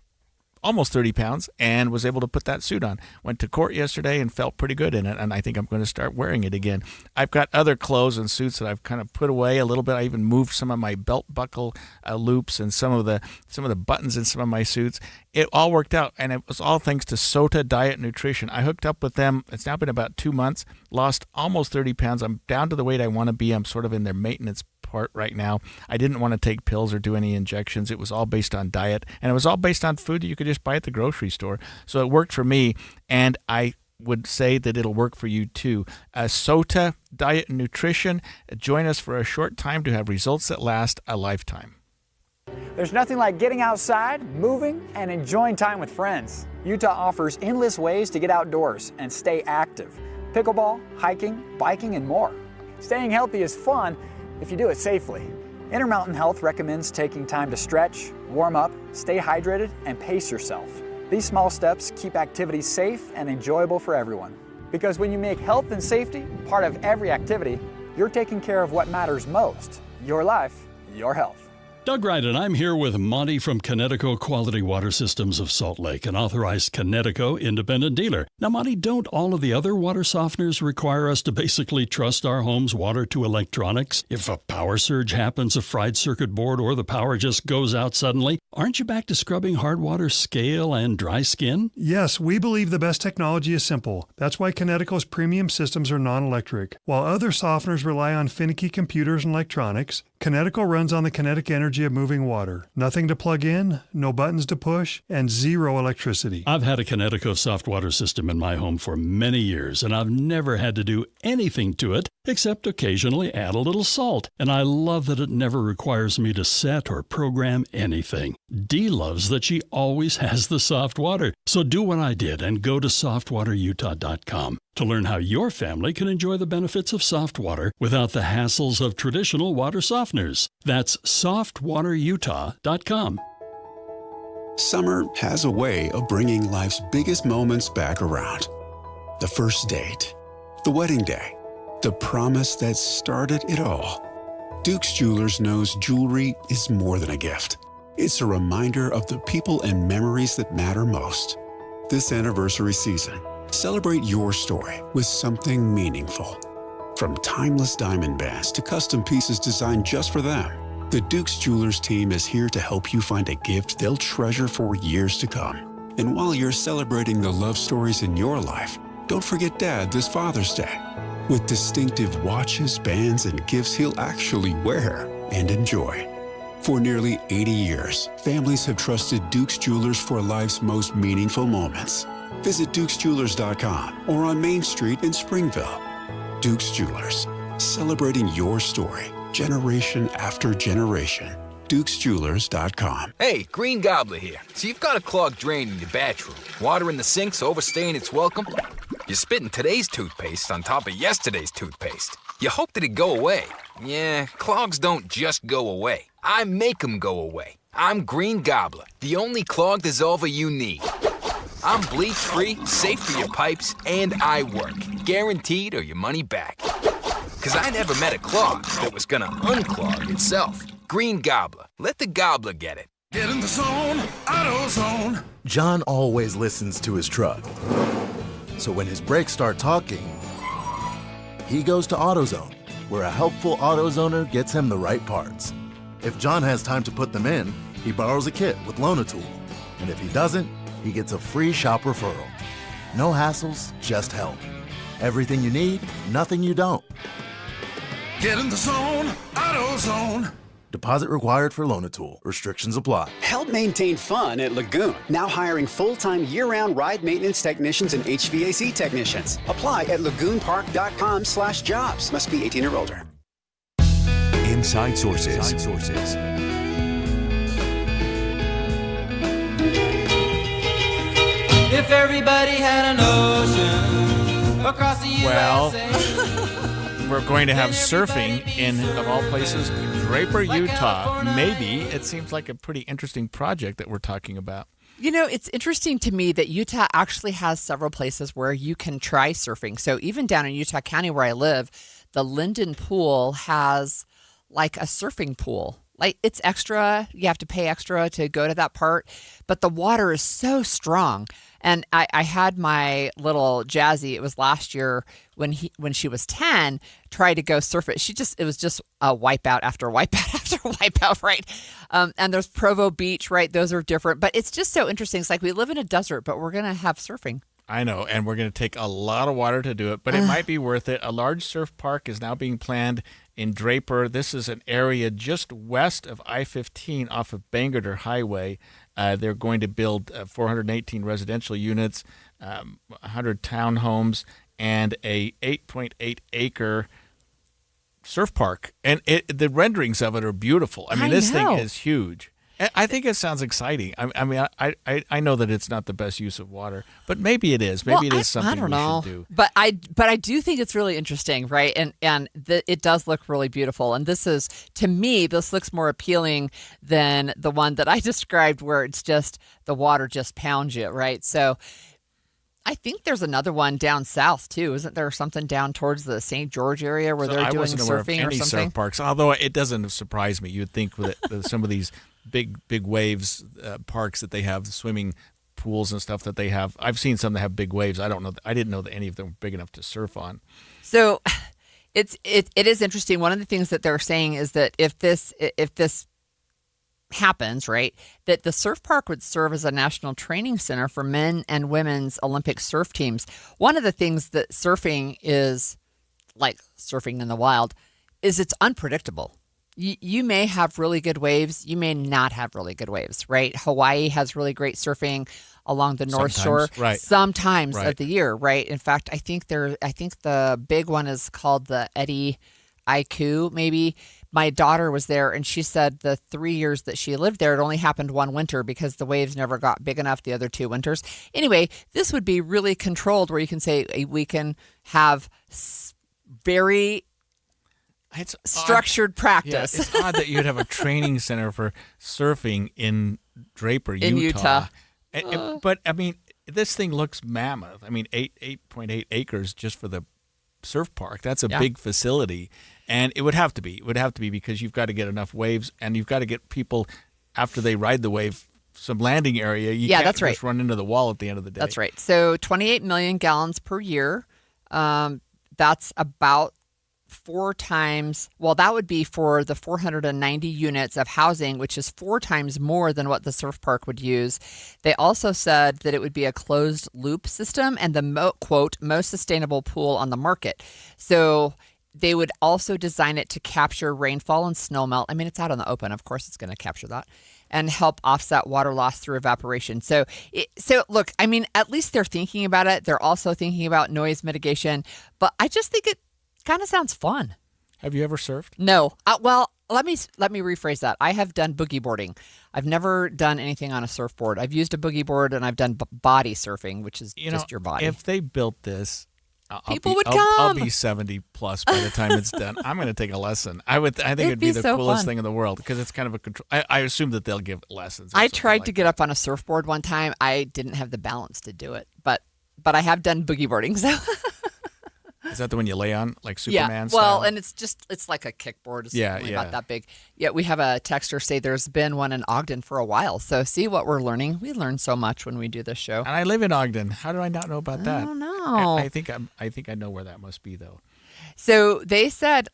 almost 30 pounds and was able to put that suit on. Went to court yesterday and felt pretty good in it, and I think I'm going to start wearing it again. I've got other clothes and suits that I've kind of put away a little bit. I even moved some of my belt buckle loops and some of the buttons in some of my suits. It all worked out, and it was all thanks to Sota Diet Nutrition. I hooked up with them. It's now been about 2 months, lost almost 30 pounds. I'm down to the weight I want to be. I'm sort of in their maintenance part right now. I didn't want to take pills or do any injections. It was all based on diet, and it was all based on food that you could just buy at the grocery store. So it worked for me, and I would say that it'll work for you too. Sota Diet Nutrition. Join us for a short time to have results that last a lifetime. There's nothing like getting outside, moving, and enjoying time with friends. Utah offers endless ways to get outdoors and stay active. Pickleball, hiking, biking, and more. Staying healthy is fun if you do it safely. Intermountain Health recommends taking time to stretch, warm up, stay hydrated, and pace yourself. These small steps keep activities safe and enjoyable for everyone. Because when you make health and safety part of every activity, you're taking care of what matters most: your life, your health. Doug Wright, and I'm here with Monty from Connecticut Quality Water Systems of Salt Lake, an authorized Connecticut independent dealer. Now, Monty, don't all of the other water softeners require us to basically trust our home's water to electronics? If a power surge happens, a fried circuit board, or the power just goes out suddenly, aren't you back to scrubbing hard water scale and dry skin? Yes, we believe the best technology is simple. That's why Connecticut's premium systems are non-electric. While other softeners rely on finicky computers and electronics, Connecticut runs on the kinetic energy of moving water. Nothing to plug in, no buttons to push, and zero electricity. I've had a Connecticut soft water system in my home for many years, and I've never had to do anything to it except occasionally add a little salt. And I love that it never requires me to set or program anything. Dee loves that she always has the soft water. So do what I did and go to softwaterutah.com to learn how your family can enjoy the benefits of soft water without the hassles of traditional water softeners. That's softwaterutah.com. Summer has a way of bringing life's biggest moments back around. The first date, the wedding day, the promise that started it all. Duke's Jewelers knows jewelry is more than a gift. It's a reminder of the people and memories that matter most. This anniversary season, celebrate your story with something meaningful. From timeless diamond bands to custom pieces designed just for them, the Duke's Jewelers team is here to help you find a gift they'll treasure for years to come. And while you're celebrating the love stories in your life, don't forget Dad this Father's Day. With distinctive watches, bands, and gifts he'll actually wear and enjoy. For nearly 80 years, families have trusted Duke's Jewelers for life's most meaningful moments. Visit dukesjewelers.com or on Main Street in Springville. Duke's Jewelers, celebrating your story, generation after generation. dukesjewelers.com. Hey, Green Gobbler here. So you've got a clogged drain in your bathroom. Water in the sink's overstaying its welcome. You're spitting today's toothpaste on top of yesterday's toothpaste. You hope that it go away. Yeah, clogs don't just go away. I make them go away. I'm Green Gobbler, the only clog dissolver you need. I'm bleach-free, safe for your pipes, and I work. Guaranteed or your money back. Because I never met a clog that was gonna unclog itself. Green Gobbler. Let the gobbler get it. Get in the zone, AutoZone. John always listens to his truck. So when his brakes start talking, he goes to AutoZone, where a helpful AutoZoner gets him the right parts. If John has time to put them in, he borrows a kit with Loan-A-Tool. And if he doesn't, he gets a free shop referral. No hassles, just help. Everything you need, nothing you don't. Get in the zone, AutoZone. Deposit required for Loan-A-Tool. Restrictions apply. Help maintain fun at Lagoon. Now hiring full-time year-round ride maintenance technicians and HVAC technicians. Apply at lagoonpark.com/jobs. Must be 18 or older. Inside Sources. If everybody had an ocean across the USA. We're going to have surfing in, of all places, Draper, Utah. Maybe. It seems like a pretty interesting project that we're talking about. You know, it's interesting to me that Utah actually has several places where you can try surfing. So even down in Utah County where I live, the Linden Pool has like a surfing pool. Like, it's extra. You have to pay extra to go to that part. But the water is so strong. And I had my little Jazzy, it was last year when she was 10, try to go surf it. It was just a wipeout after wipeout after wipeout, right? And there's Provo Beach, right? Those are different. But it's just so interesting. It's like we live in a desert, but we're going to have surfing. I know, and we're going to take a lot of water to do it, but it might be worth it. A large surf park is now being planned in Draper. This is an area just west of I-15 off of Bangerter Highway. They're going to build 418 residential units, 100 townhomes, and a 8.8-acre surf park. And the renderings of it are beautiful. I mean, this thing is huge. I think it sounds exciting. I mean, I know that it's not the best use of water, but maybe it is. Maybe it is something we should do. But I do think it's really interesting, right? And it does look really beautiful. And this is, to me, this looks more appealing than the one that I described, where it's just the water just pounds you, right? So I think there's another one down south too. Isn't there something down towards the St. George area where they're doing surfing or something? Surf parks, although it doesn't surprise me. You'd think that some of these big waves parks that they have, the swimming pools and stuff that they have. I've seen some that have big waves. I didn't know that any of them were big enough to surf on. So it is interesting. One of the things that they're saying is that if this happens, right, that the surf park would serve as a national training center for men and women's Olympic surf teams. One of the things that surfing is, like surfing in the wild, is it's unpredictable. You may have really good waves. You may not have really good waves, right? Hawaii has really great surfing along the North Shore sometimes of the year, right? In fact, I think the big one is called the Eddie Aiku, maybe. My daughter was there, and she said the 3 years that she lived there, it only happened one winter because the waves never got big enough the other 2 winters. Anyway, this would be really controlled, where you can say we can have very structured practice. Yeah, it's odd that you'd have a training center for surfing in Draper, Utah. But I mean, this thing looks mammoth. I mean, 8.8 acres just for the surf park. That's a big facility, and it would have to be. It would have to be because you've got to get enough waves, and you've got to get people after they ride the wave some landing area. You can't just run into the wall at the end of the day. That's right. So 28 million gallons per year. That's about 4 times, well, that would be for the 490 units of housing, which is 4 times more than what the surf park would use. They also said that it would be a closed loop system and the quote, most sustainable pool on the market. So they would also design it to capture rainfall and snowmelt. I mean, it's out in the open. Of course, it's going to capture that and help offset water loss through evaporation. So look, I mean, at least they're thinking about it. They're also thinking about noise mitigation, but I just think it kind of sounds fun. Have you ever surfed? No. Well, let me rephrase that. I have done boogie boarding. I've never done anything on a surfboard. I've used a boogie board, and I've done body surfing, which is just your body. If they built this, People would I'll come. be 70 plus by the time it's done. I'm going to take a lesson. I think it'd be the so coolest fun. thing in the world because it's kind of a control. I assume that they'll give lessons. I tried to get up on a surfboard one time. I didn't have the balance to do it, but I have done boogie boarding. So Is that the one you lay on, like Superman yeah. style? Well, and it's like a kickboard. It's Yeah, only yeah. about that big. Yeah, we have a texter say there's been one in Ogden for a while. So see what we're learning. We learn so much when we do this show. And I live in Ogden. How do I not know about that? I don't know. I think I know where that must be though. So they said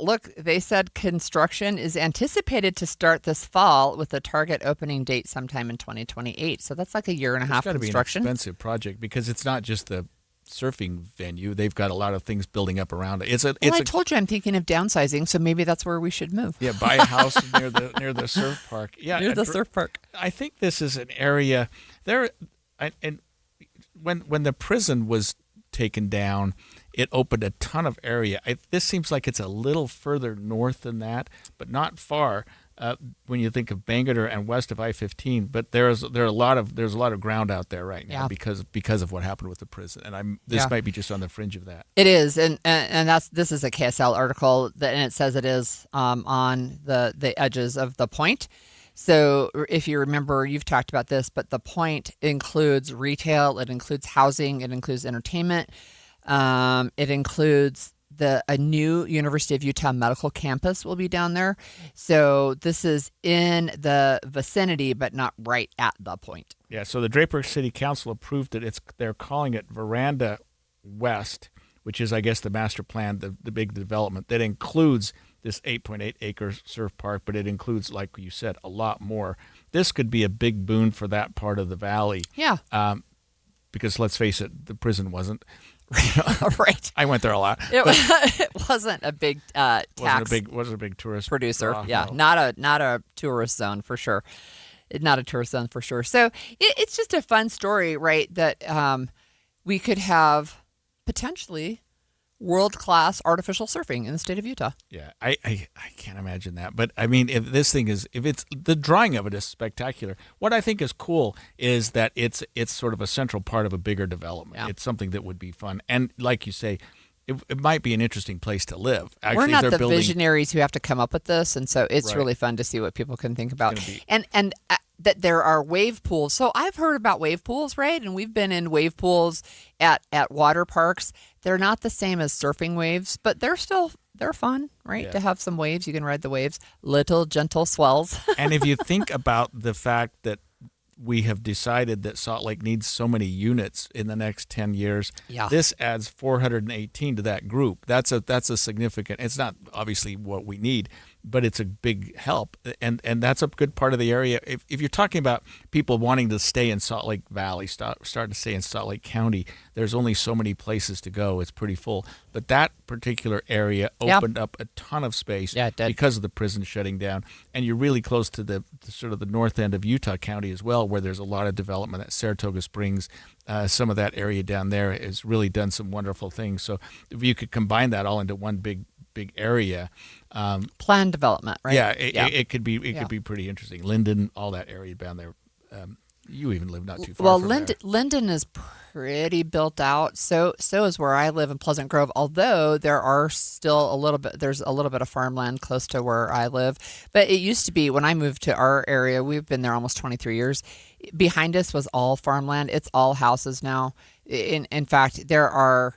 construction is anticipated to start this fall with a target opening date sometime in 2028. So that's like a year and a half It's got to be an construction. expensive project because it's not just the surfing venue. They've got a lot of things building up around it. I told you I'm thinking of downsizing, so maybe that's where we should move. Yeah, buy a house near the surf park. Yeah, Near the surf park. I think this is an area there, and when the prison was taken down, it opened a ton of area. This seems like it's a little further north than that, but not far. When you think of Bangor and west of I-15, but there's a lot of ground out there right now because of what happened with the prison, and this might be just on the fringe of that. It is, and this is a KSL article and it says it is on the edges of the point. So if you remember, you've talked about this, but the point includes retail, it includes housing, it includes entertainment, it includes a new University of Utah medical campus will be down there. So this is in the vicinity, but not right at the point. Yeah, so the Draper City Council approved it. They're calling it Veranda West, which is, I guess, the master plan, the big development that includes this 8.8 acre surf park, but it includes, like you said, a lot more. This could be a big boon for that part of the valley. Yeah. Because let's face it, the prison wasn't. Right. I went there a lot. It wasn't a big tax. Wasn't a big tourist producer. draw, Yeah, no. not a tourist zone for sure. Not a tourist zone for sure. So it's just a fun story, right? That we could have potentially world-class artificial surfing in the state of Utah. Yeah, I can't imagine that. But I mean, if it's the drawing of it is spectacular. What I think is cool is that it's sort of a central part of a bigger development. Yeah. It's something that would be fun, and like you say, it might be an interesting place to live. Actually, we're not the visionaries who have to come up with this, and so it's Right. really fun to see what people can think about. And that there are wave pools. So I've heard about wave pools, right? And we've been in wave pools at water parks. They're not the same as surfing waves, but they're fun, right? Yeah. To have some waves, you can ride the waves, little gentle swells. And if you think about the fact that we have decided that Salt Lake needs so many units in the next 10 years, this adds 418 to that group. That's a significant. It's not obviously what we need, but it's a big help, and that's a good part of the area. If you're talking about people wanting to stay in Salt Lake Valley, start to stay in Salt Lake County, there's only so many places to go. It's pretty full. But that particular area opened up a ton of space because of the prison shutting down, and you're really close to the sort of the north end of Utah County as well, where there's a lot of development at Saratoga Springs. Some of that area down there has really done some wonderful things. So if you could combine that all into one big area, planned development, right? Yeah, it could be could be pretty interesting. Linden, all that area down there. You even live not too far. Well, Linden is pretty built out. So is where I live in Pleasant Grove. Although there's a little bit of farmland close to where I live. But it used to be when I moved to our area. We've been there almost 23 years. Behind us was all farmland. It's all houses now. In fact, there are.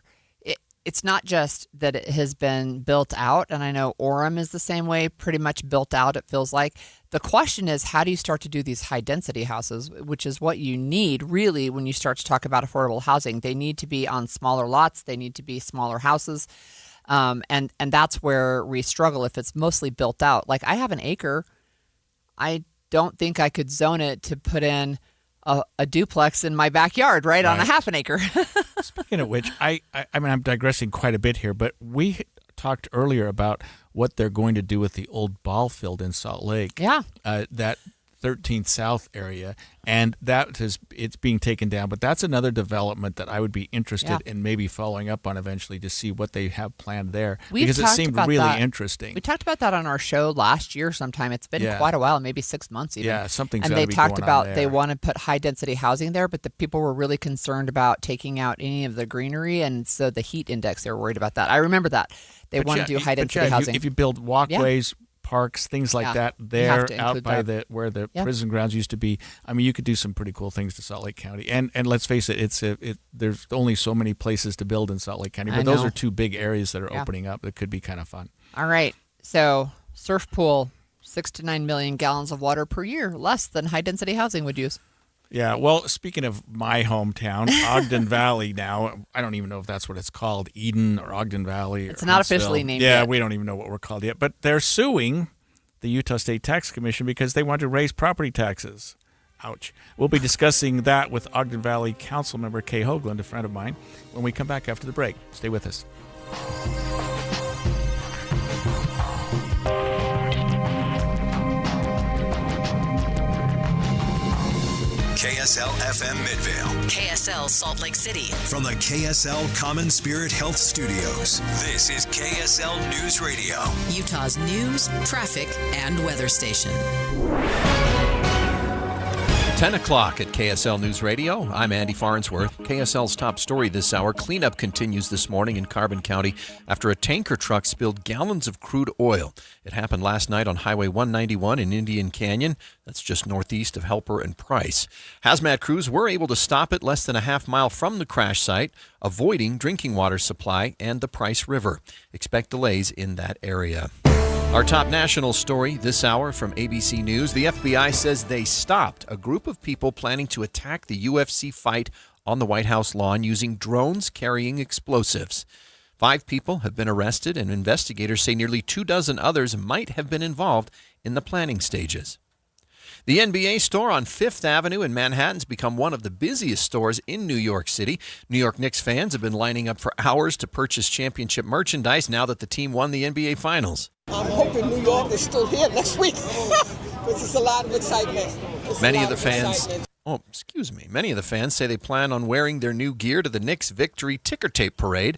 It's not just that it has been built out, and I know Orem is the same way, pretty much built out, it feels like. The question is, how do you start to do these high-density houses, which is what you need, really, when you start to talk about affordable housing. They need to be on smaller lots. They need to be smaller houses, and that's where we struggle if it's mostly built out. Like, I have an acre. I don't think I could zone it to put in a duplex in my backyard, right on a half an acre. Speaking of which, I mean, I'm digressing quite a bit here, but we talked earlier about what they're going to do with the old ball field in Salt Lake. Yeah. That 13th South area, and it's being taken down. But that's another development that I would be interested in maybe following up on eventually to see what they have planned there, because it seemed really interesting. We talked about that on our show last year sometime. It's been quite a while, maybe 6 months even. Yeah, something's and gotta they be talked going about on they there. want to put high density housing there, but the people were really concerned about taking out any of the greenery, and so the heat index, they were worried about that. I remember that. They want to do high density housing. If you build walkways, parks, things like that there out by where the prison grounds used to be, I mean, you could do some pretty cool things to Salt Lake County. And let's face it, there's only so many places to build in Salt Lake County, but those are two big areas that are opening up that could be kind of fun. All right. So surf pool, 6 to 9 million gallons of water per year, less than high density housing would use. Yeah, well, speaking of my hometown, Ogden Valley now, I don't even know if that's what it's called, Eden or Ogden Valley. It's not officially named yet. Yeah, yet. we don't even know what we're called yet. But they're suing the Utah State Tax Commission because they want to raise property taxes. Ouch. We'll be discussing that with Ogden Valley Council member Kay Hoagland, a friend of mine, when we come back after the break. Stay with us. KSL FM Midvale. KSL Salt Lake City. From the KSL Common Spirit Health Studios, this is KSL News Radio. Utah's news, traffic, and weather station. 10 o'clock at KSL News Radio. I'm Andy Farnsworth. KSL's top story this hour. Cleanup continues this morning in Carbon County after a tanker truck spilled gallons of crude oil. It happened last night on Highway 191 in Indian Canyon. That's just northeast of Helper and Price. Hazmat crews were able to stop it less than a half mile from the crash site, avoiding drinking water supply and the Price River. Expect delays in that area. Our top national story this hour from ABC News. The FBI says they stopped a group of people planning to attack the UFC fight on the White House lawn using drones carrying explosives. 5 people have been arrested, and investigators say nearly 24 others might have been involved in the planning stages. The NBA store on Fifth Avenue in Manhattan's become one of the busiest stores in New York City. New York Knicks fans have been lining up for hours to purchase championship merchandise now that the team won the NBA Finals. I'm hoping New York is still here next week because it's a lot of excitement. Many of the fans say they plan on wearing their new gear to the Knicks Victory Ticker Tape Parade.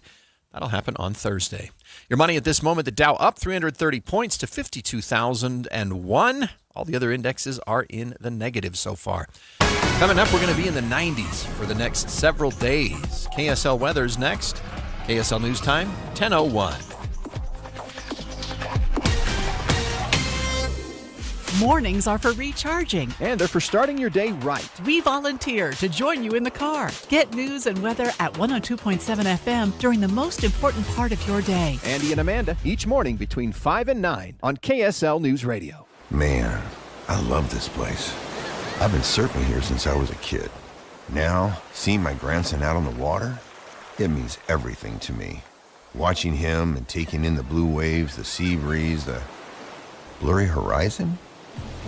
That'll happen on Thursday. Your money at this moment, the Dow up 330 points to 52,001. All the other indexes are in the negative so far. Coming up, we're going to be in the 90s for the next several days. KSL weather's next. KSL News Time, 10:01. Mornings are for recharging. And they're for starting your day right. We volunteer to join you in the car. Get news and weather at 102.7 FM during the most important part of your day. Andy and Amanda, each morning between 5 and 9 on KSL News Radio. Man, I love this place. I've been surfing here since I was a kid. Now, seeing my grandson out on the water, it means everything to me. Watching him and taking in the blue waves, the sea breeze, the blurry horizon.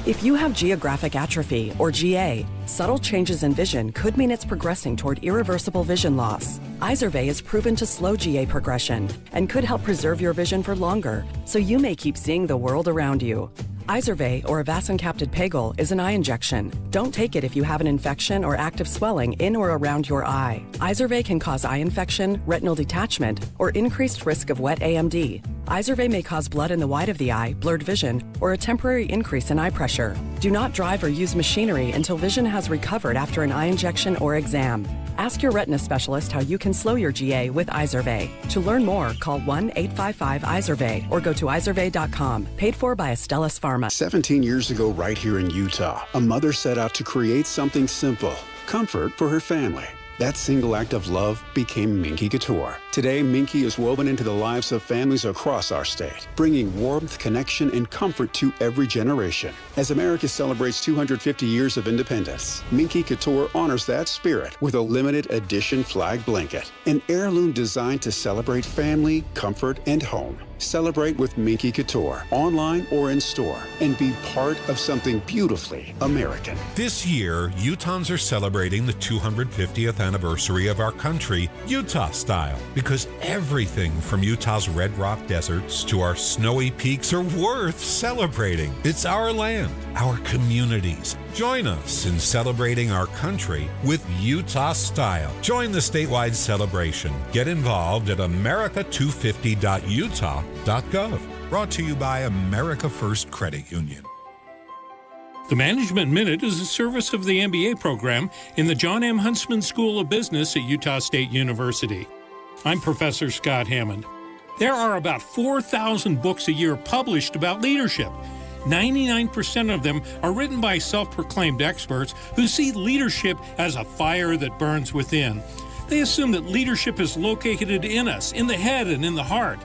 If you have geographic atrophy, or GA, subtle changes in vision could mean it's progressing toward irreversible vision loss. Izervay is proven to slow GA progression and could help preserve your vision for longer, so you may keep seeing the world around you. Izervay, or avacincaptad pegol, is an eye injection. Don't take it if you have an infection or active swelling in or around your eye. Izervay can cause eye infection, retinal detachment, or increased risk of wet AMD. Izervay may cause blood in the white of the eye, blurred vision, or a temporary increase in eye pressure. Do not drive or use machinery until vision has recovered after an eye injection or exam. Ask your retina specialist how you can slow your GA with Izervay. To learn more, call 1-855-IZERVAY or go to izervay.com. Paid for by Astellas Pharma. 17 years ago, right here in Utah, a mother set out to create something simple, comfort for her family. That single act of love became Minky Couture. Today, Minky is woven into the lives of families across our state, bringing warmth, connection, and comfort to every generation. As America celebrates 250 years of independence, Minky Couture honors that spirit with a limited edition flag blanket, an heirloom designed to celebrate family, comfort, and home. Celebrate with Minky Couture, online or in store, and be part of something beautifully American. This year, Utahns are celebrating the 250th anniversary of our country, Utah style, because everything from Utah's red rock deserts to our snowy peaks are worth celebrating. It's our land, our communities. Join us in celebrating our country with Utah style. Join the statewide celebration. Get involved at america250.utah.gov. Brought to you by America First Credit Union. The Management Minute is a service of the MBA program in the John M. Huntsman School of Business at Utah State University. I'm Professor Scott Hammond. There are about 4,000 books a year published about leadership. 99% of them are written by self-proclaimed experts who see leadership as a fire that burns within. They assume that leadership is located in us, in the head and in the heart.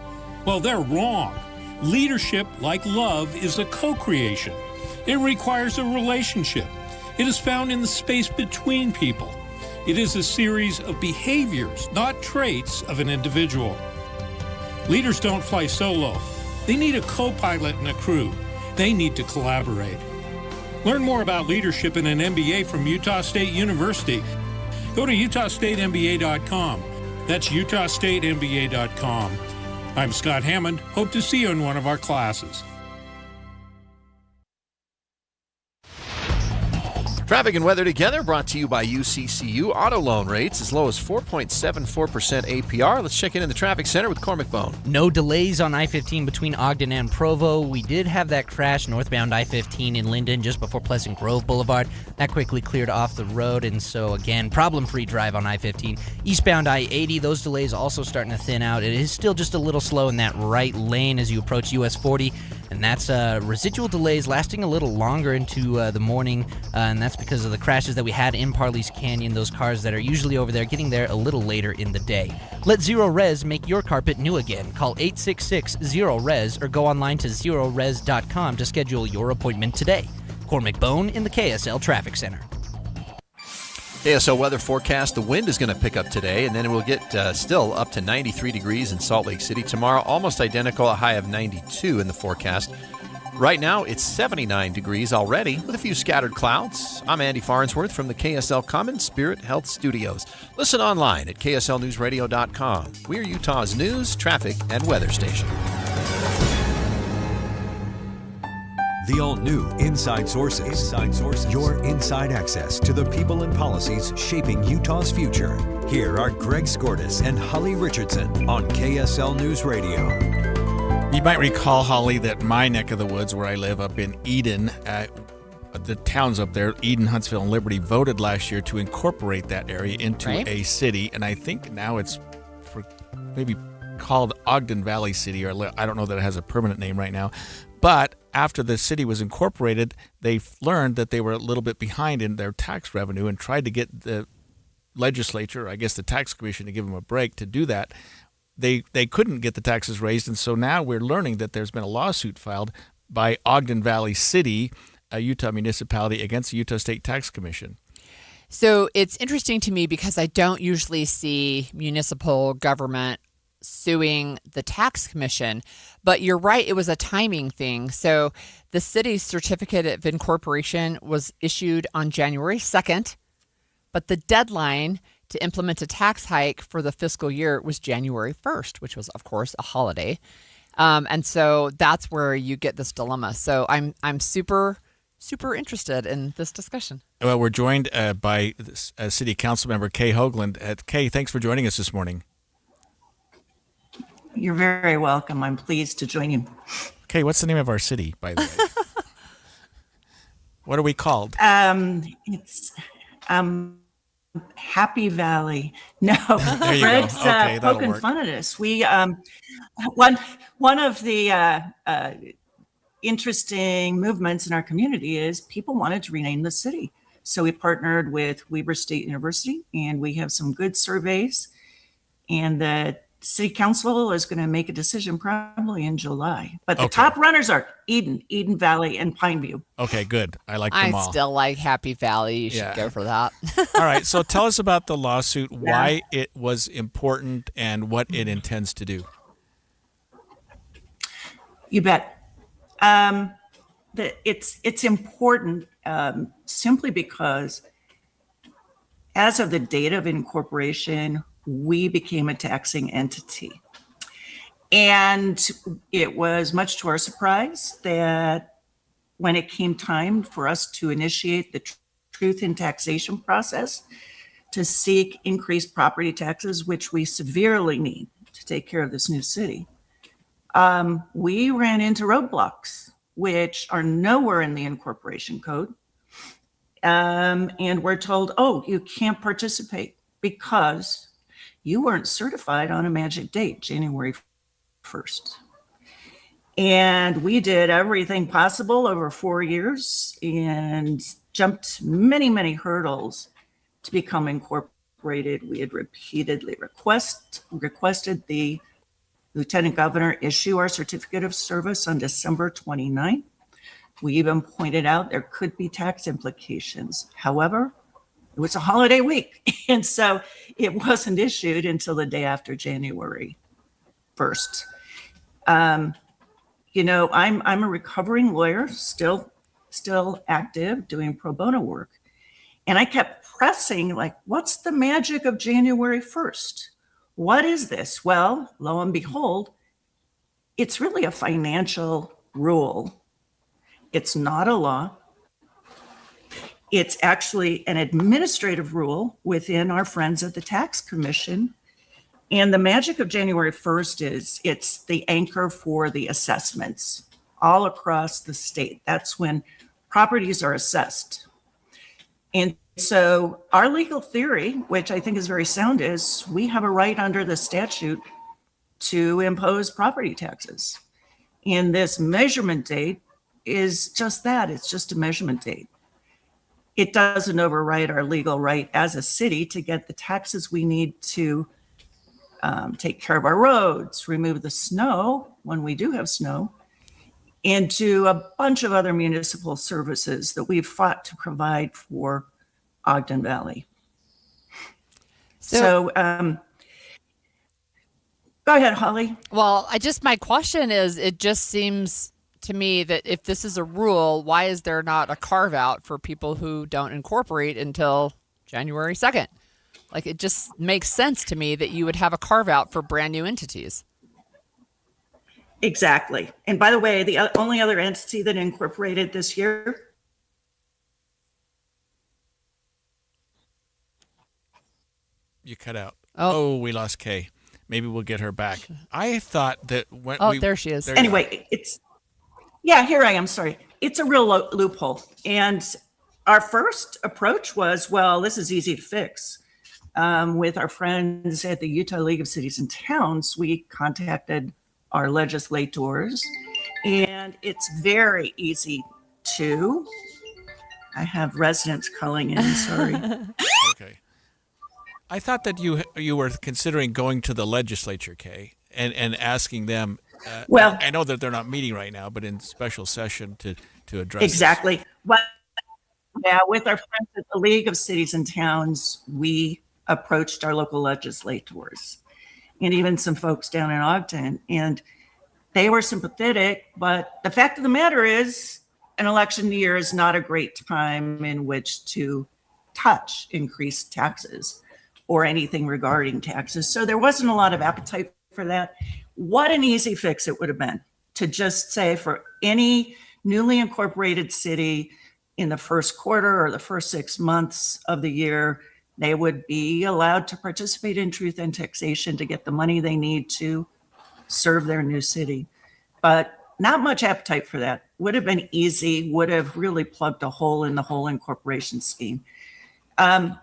Well, they're wrong. Leadership, like love, is a co-creation. It requires a relationship. It is found in the space between people. It is a series of behaviors, not traits of an individual. Leaders don't fly solo. They need a co-pilot and a crew. They need to collaborate. Learn more about leadership in an MBA from Utah State University. Go to utahstatemba.com. That's utahstatemba.com. I'm Scott Hammond. Hope to see you in one of our classes. Traffic and weather together brought to you by UCCU. Auto loan rates as low as 4.74% APR. Let's check in the traffic center with Cormac Bone. No delays on I-15 between Ogden and Provo. We did have that crash northbound I-15 in Linden just before Pleasant Grove Boulevard. That quickly cleared off the road, and so again, problem-free drive on I-15. Eastbound I-80, those delays also starting to thin out. It is still just a little slow in that right lane as you approach US 40. And that's residual delays lasting a little longer into the morning, and that's because of the crashes that we had in Parley's Canyon. Those cars that are usually over there getting there a little later in the day. Let Zero Res make your carpet new again. Call 866-ZERO-RES or go online to zerores.com to schedule your appointment today. Cormac Bone in the KSL Traffic Center. KSL weather forecast, the wind is going to pick up today, and then it will get still up to 93 degrees in Salt Lake City. Tomorrow, almost identical, a high of 92 in the forecast. Right now, it's 79 degrees already with a few scattered clouds. I'm Andy Farnsworth from the KSL Common Spirit Health Studios. Listen online at kslnewsradio.com. We're Utah's news, traffic, and weather station. The all-new Inside Sources. Inside Sources. Your inside access to the people and policies shaping Utah's future. Here are Greg Skordas and Holly Richardson on KSL News Radio. You might recall, Holly, that my neck of the woods where I live up in Eden, the towns up there, Eden, Huntsville, and Liberty, voted last year to incorporate that area into a city. And I think now it's maybe called Ogden Valley City, or I don't know that it has a permanent name right now. But after the city was incorporated, they learned that they were a little bit behind in their tax revenue and tried to get the legislature, I guess the tax commission, to give them a break to do that. They couldn't get the taxes raised, and so now we're learning that there's been a lawsuit filed by Ogden Valley City, a Utah municipality, against the Utah State Tax Commission. So it's interesting to me because I don't usually see municipal government suing the tax commission, but you're right, it was a timing thing. So the city's certificate of incorporation was issued on January 2nd, but the deadline to implement a tax hike for the fiscal year was January 1st, which was, of course, a holiday. And so that's where you get this dilemma. So I'm super interested in this discussion. Well, we're joined by City Council Member Kay Hoagland. Kay, thanks for joining us this morning. You're very welcome. I'm pleased to join you. Kay, what's the name of our city, by the way? What are we called? It's Happy Valley. No, there you Greg's go. Okay, poking fun at us. We one of the interesting movements in our community is people wanted to rename the city. So we partnered with Weber State University, and we have some good surveys. And the City Council is going to make a decision probably in July. But the top runners are Eden Valley, and Pineview. Okay, good. I like them all. I still like Happy Valley. You should go for that. All right. So tell us about the lawsuit, why it was important, and what it intends to do. You bet. It's important simply because as of the date of incorporation, we became a taxing entity. And it was much to our surprise that when it came time for us to initiate the truth in taxation process to seek increased property taxes, which we severely need to take care of this new city, we ran into roadblocks, which are nowhere in the incorporation code. And we're told, oh, you can't participate because you weren't certified on a magic date, January 1st. And we did everything possible over 4 years and jumped many, many hurdles to become incorporated. We had repeatedly requested the Lieutenant Governor issue our certificate of service on December 29th. We even pointed out there could be tax implications. However, it was a holiday week, and so it wasn't issued until the day after January 1st. You know, I'm a recovering lawyer, still active, doing pro bono work. And I kept pressing, like, what's the magic of January 1st? What is this? Well, lo and behold, it's really a financial rule. It's not a law. It's actually an administrative rule within our friends at the Tax Commission. And the magic of January 1st is it's the anchor for the assessments all across the state. That's when properties are assessed. And so our legal theory, which I think is very sound, is we have a right under the statute to impose property taxes. And this measurement date is just that. It's just a measurement date. It doesn't override our legal right as a city to get the taxes we need to take care of our roads, remove the snow when we do have snow, and do a bunch of other municipal services that we've fought to provide for Ogden Valley. So go ahead, Holly. Well, my question is, it just seems to me that if this is a rule, why is there not a carve out for people who don't incorporate until January 2nd? Like, it just makes sense to me that you would have a carve out for brand new entities. Exactly. And by the way, the only other entity that incorporated this year. You cut out. Oh, we lost Kay. Maybe we'll get her back. I thought that when there she is. Anyway, here I am. Sorry. It's a real loophole. And our first approach was, well, this is easy to fix. With our friends at the Utah League of Cities and Towns, we contacted our legislators, and it's very easy to. I have residents calling in. Sorry. Okay. I thought that you were considering going to the legislature, Kay, and asking them. Well, I know that they're not meeting right now, but in special session to address exactly. This. Well, yeah, with our friends at the League of Cities and Towns, we approached our local legislators and even some folks down in Ogden, and they were sympathetic. But the fact of the matter is, an election year is not a great time in which to touch increased taxes or anything regarding taxes. So there wasn't a lot of appetite for that. What an easy fix it would have been to just say for any newly incorporated city in the first quarter or the first 6 months of the year, they would be allowed to participate in truth and taxation to get the money they need to serve their new city. But not much appetite for that. Would have been easy, would have really plugged a hole in the whole incorporation scheme.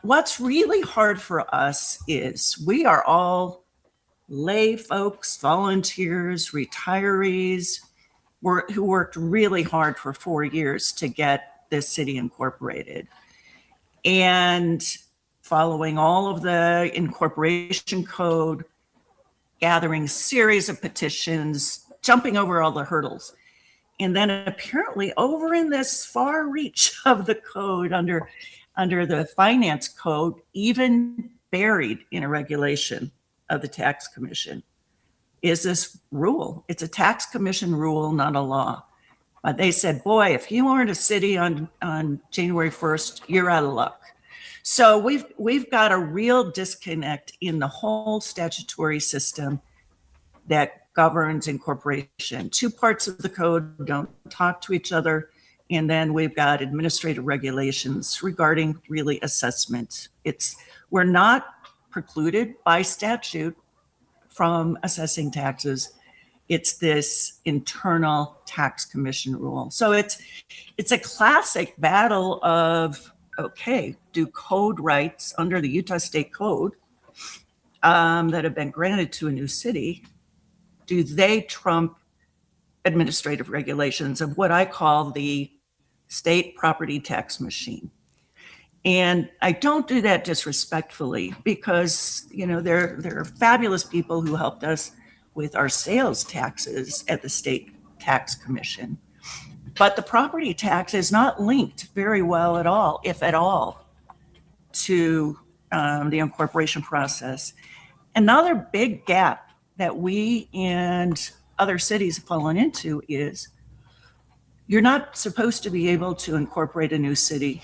What's really hard for us is we are all lay folks, volunteers, retirees, who worked really hard for 4 years to get this city incorporated. And following all of the incorporation code, gathering series of petitions, jumping over all the hurdles. And then apparently over in this far reach of the code under the finance code, even buried in a regulation of the Tax Commission, is this rule. It's a tax commission rule, not a law. But they said, boy, if you aren't a city on January 1st, you're out of luck. So we've got a real disconnect in the whole statutory system that governs incorporation. Two parts of the code don't talk to each other. And then we've got administrative regulations regarding really assessment. We're not precluded by statute from assessing taxes. It's this internal tax commission rule. So it's a classic battle of, okay, do code rights under the Utah State Code that have been granted to a new city, do they trump administrative regulations of what I call the state property tax machine? And I don't do that disrespectfully because, there are fabulous people who helped us with our sales taxes at the State Tax Commission. But the property tax is not linked very well at all, if at all, to the incorporation process. Another big gap that we and other cities have fallen into is you're not supposed to be able to incorporate a new city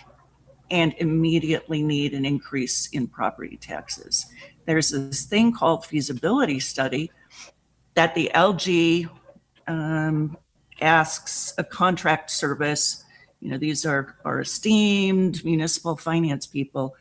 and immediately need an increase in property taxes. There's this thing called feasibility study that the LG asks a contract service. These are esteemed municipal finance people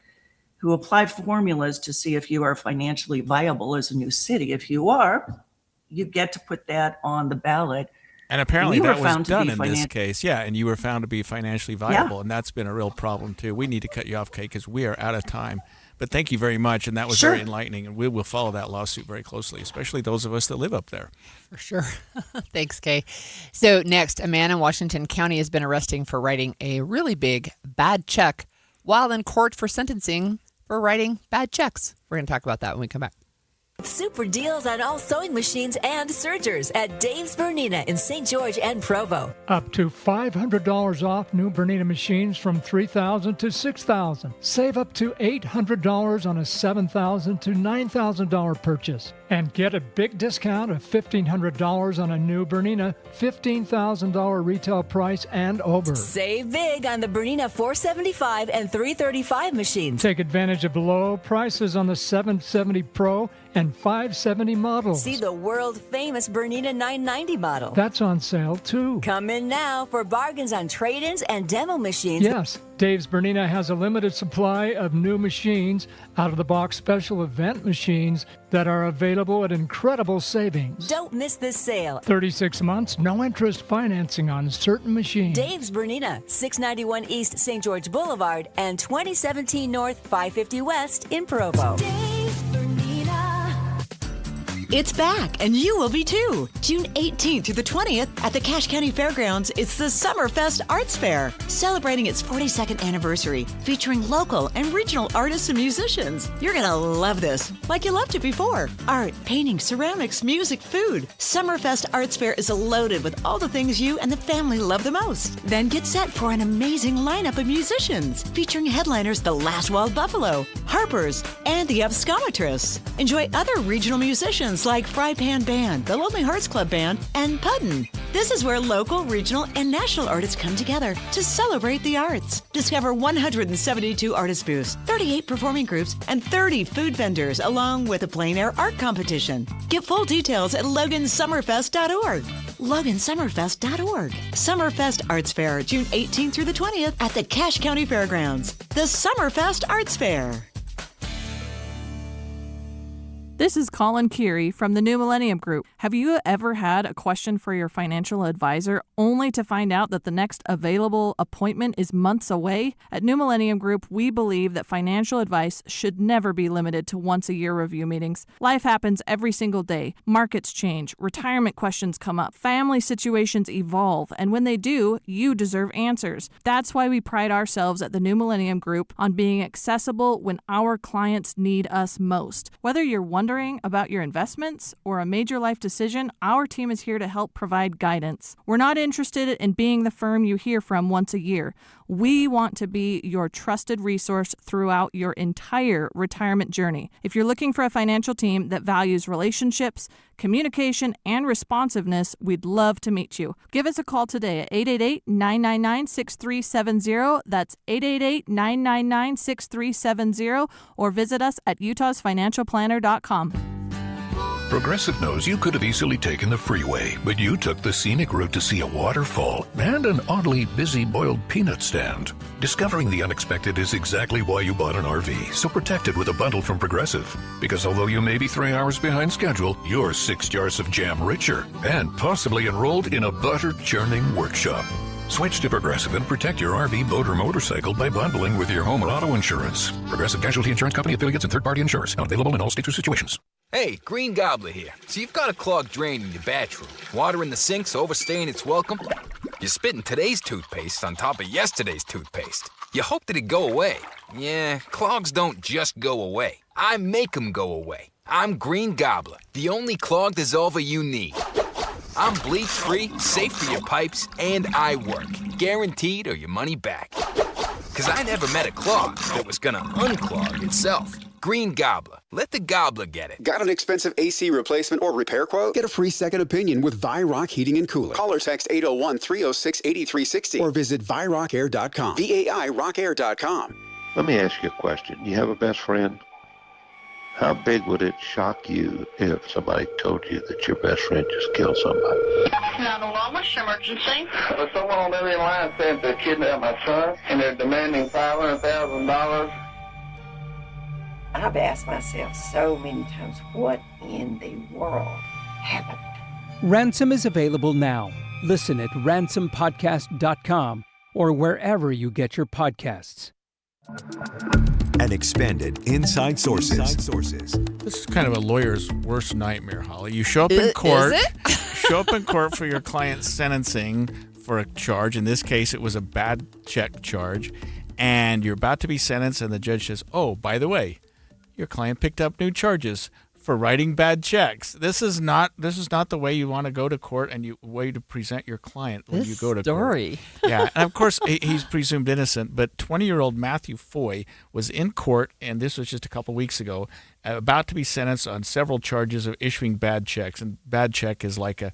who apply formulas to see if you are financially viable as a new city. If you are, you get to put that on the ballot. And apparently that was done in this case. Yeah, and you were found to be financially viable, and that's been a real problem too. We need to cut you off, Kay, because we are out of time. But thank you very much, and that was very enlightening, and we will follow that lawsuit very closely, especially those of us that live up there. For sure. Thanks, Kay. So next, a man in Washington County has been arrested for writing a really big bad check while in court for sentencing for writing bad checks. We're going to talk about that when we come back. Super deals on all sewing machines and sergers at Dave's Bernina in St. George and Provo. Up to $500 off new Bernina machines from $3,000 to $6,000. Save up to $800 on a $7,000 to $9,000 purchase. And get a big discount of $1,500 on a new Bernina, $15,000 retail price and over. Save big on the Bernina 475 and 335 machines. Take advantage of low prices on the 770 Pro and 570 models. See the world-famous Bernina 990 model. That's on sale, too. Come in now for bargains on trade-ins and demo machines. Yes, Dave's Bernina has a limited supply of new machines, out-of-the-box special event machines that are available at incredible savings. Don't miss this sale. 36 months, no interest financing on certain machines. Dave's Bernina, 691 East St. George Boulevard and 2017 North 550 West in Provo. Dave's Bernina. It's back, and you will be too. June 18th through the 20th at the Cache County Fairgrounds, it's the Summerfest Arts Fair, celebrating its 42nd anniversary, featuring local and regional artists and musicians. You're gonna love this, like you loved it before. Art, painting, ceramics, music, food. Summerfest Arts Fair is loaded with all the things you and the family love the most. Then get set for an amazing lineup of musicians, featuring headliners The Last Wild Buffalo, Harper's, and the Abscometrists. Enjoy other regional musicians like Fry Pan Band, the Lonely Hearts Club Band, and Puddin'. This is where local, regional, and national artists come together to celebrate the arts. Discover 172 artist booths, 38 performing groups, and 30 food vendors, along with a plein air art competition. Get full details at logansummerfest.org. logansummerfest.org. Summerfest Arts Fair, June 18th through the 20th at the Cache County Fairgrounds. The Summerfest Arts Fair. This is Colin Keary from the New Millennium Group. Have you ever had a question for your financial advisor only to find out that the next available appointment is months away? At New Millennium Group, we believe that financial advice should never be limited to once-a-year review meetings. Life happens every single day. Markets change, retirement questions come up, family situations evolve, and when they do, you deserve answers. That's why we pride ourselves at the New Millennium Group on being accessible when our clients need us most. Whether you're wondering wondering about your investments or a major life decision, our team is here to help provide guidance. We're not interested in being the firm you hear from once a year. We want to be your trusted resource throughout your entire retirement journey. If you're looking for a financial team that values relationships, communication, and responsiveness, we'd love to meet you. Give us a call today at 888-999-6370. That's 888-999-6370, or visit us at utahsfinancialplanner.com. Progressive knows you could have easily taken the freeway, but you took the scenic route to see a waterfall and an oddly busy boiled peanut stand. Discovering the unexpected is exactly why you bought an RV, so protect it with a bundle from Progressive. Because although you may be 3 hours behind schedule, you're 6 jars of jam richer and possibly enrolled in a butter churning workshop. Switch to Progressive and protect your RV, boat, or motorcycle by bundling with your home or auto insurance. Progressive Casualty Insurance Company affiliates and third-party insurers. Not available in all states or situations. Hey, Green Gobbler here. So you've got a clogged drain in your bathroom. Water in the sink's overstaying its welcome. You're spitting today's toothpaste on top of yesterday's toothpaste. You hope that it'd go away. Yeah, clogs don't just go away. I make them go away. I'm Green Gobbler, the only clog dissolver you need. I'm bleach-free, safe for your pipes, and I work. Guaranteed or your money back. Because I never met a clog that was gonna unclog itself. Green Gobbler. Let the gobbler get it. Got an expensive AC replacement or repair quote? Get a free second opinion with Vyrock Heating and Cooling. Call or text 801-306-8360 or visit VyrockAir.com. VAIRockair.com. Let me ask you a question. You have a best friend? How big would it shock you if somebody told you that your best friend just killed somebody? 911, what's your emergency? Someone on the other line said they kidnapped my son and they're demanding $500,000. I've asked myself so many times, what in the world happened? Ransom is available now. Listen at ransompodcast.com or wherever you get your podcasts. And expanded Inside Sources. This is kind of a lawyer's worst nightmare, Holly. You show up in court. Show up in court for your client's sentencing for a charge. In this case, it was a bad check charge. And you're about to be sentenced, and the judge says, oh, by the way, your client picked up new charges for writing bad checks. This is not the way you want to go to court and way to present your client when you go to court. Yeah, and of course he's presumed innocent, but 20-year-old Matthew Foy was in court, and this was just a couple weeks ago, about to be sentenced on several charges of issuing bad checks. And bad check is like a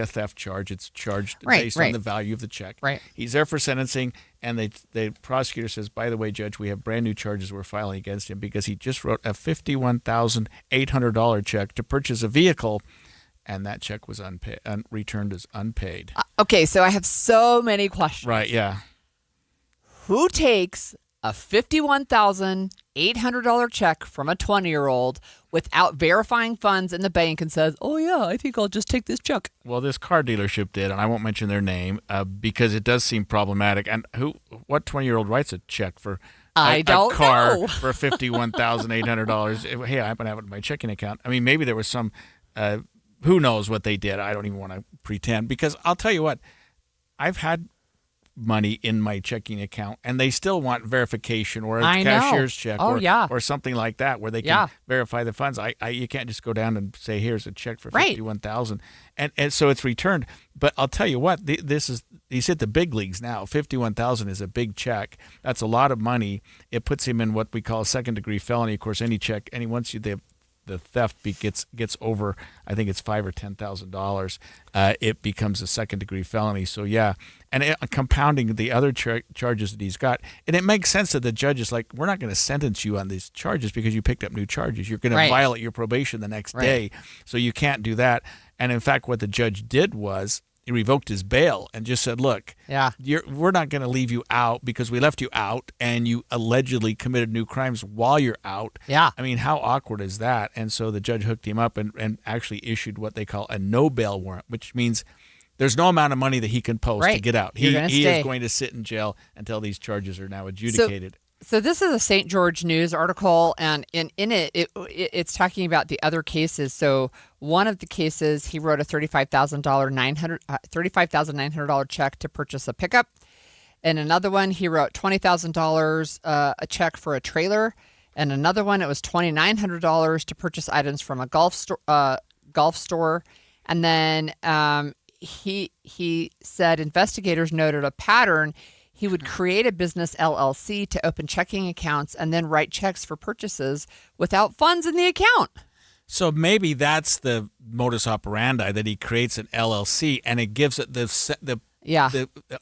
theft charge. It's charged based on the value of the check. Right. He's there for sentencing, and the prosecutor says, by the way, Judge, we have brand new charges we're filing against him because he just wrote a $51,800 check to purchase a vehicle, and that check was returned as unpaid. Okay, so I have so many questions. Right, yeah. Who takes a $51,800 check from a 20-year-old without verifying funds in the bank and says, oh, yeah, I think I'll just take this check? Well, this car dealership did, and I won't mention their name because it does seem problematic. And what 20-year-old writes a check for a car for $51,800? Hey, I happen to have it in my checking account. I mean, maybe there was some, who knows what they did. I don't even want to pretend because I'll tell you what, I've had money in my checking account and they still want verification or a cashier's check or something like that where they can verify the funds. You can't just go down and say, here's a check for $51,000 and so it's returned. But I'll tell you what, he's hit the big leagues now. $51,000 is a big check. That's a lot of money. It puts him in what we call a second-degree felony. Of course, any check, once the theft gets over, I think it's $5,000 or $10,000, it becomes a second-degree felony. So yeah, and compounding the other charges that he's got, and it makes sense that the judge is like, we're not going to sentence you on these charges because you picked up new charges. You're going to violate your probation the next day, so you can't do that. And in fact, what the judge did was he revoked his bail and just said, look, we're not going to leave you out because we left you out and you allegedly committed new crimes while you're out. Yeah. I mean, how awkward is that? And so the judge hooked him up and actually issued what they call a no bail warrant, which means there's no amount of money that he can post to get out. He is going to sit in jail until these charges are now adjudicated. So this is a St. George News article, and in it, it's talking about the other cases. So one of the cases, he wrote a $35,900 check to purchase a pickup. And another one, he wrote $20,000 a check for a trailer. And another one, it was $2,900 to purchase items from a golf store. And then he said investigators noted a pattern. He would create a business LLC to open checking accounts and then write checks for purchases without funds in the account. So maybe that's the modus operandi, that he creates an LLC and it gives it the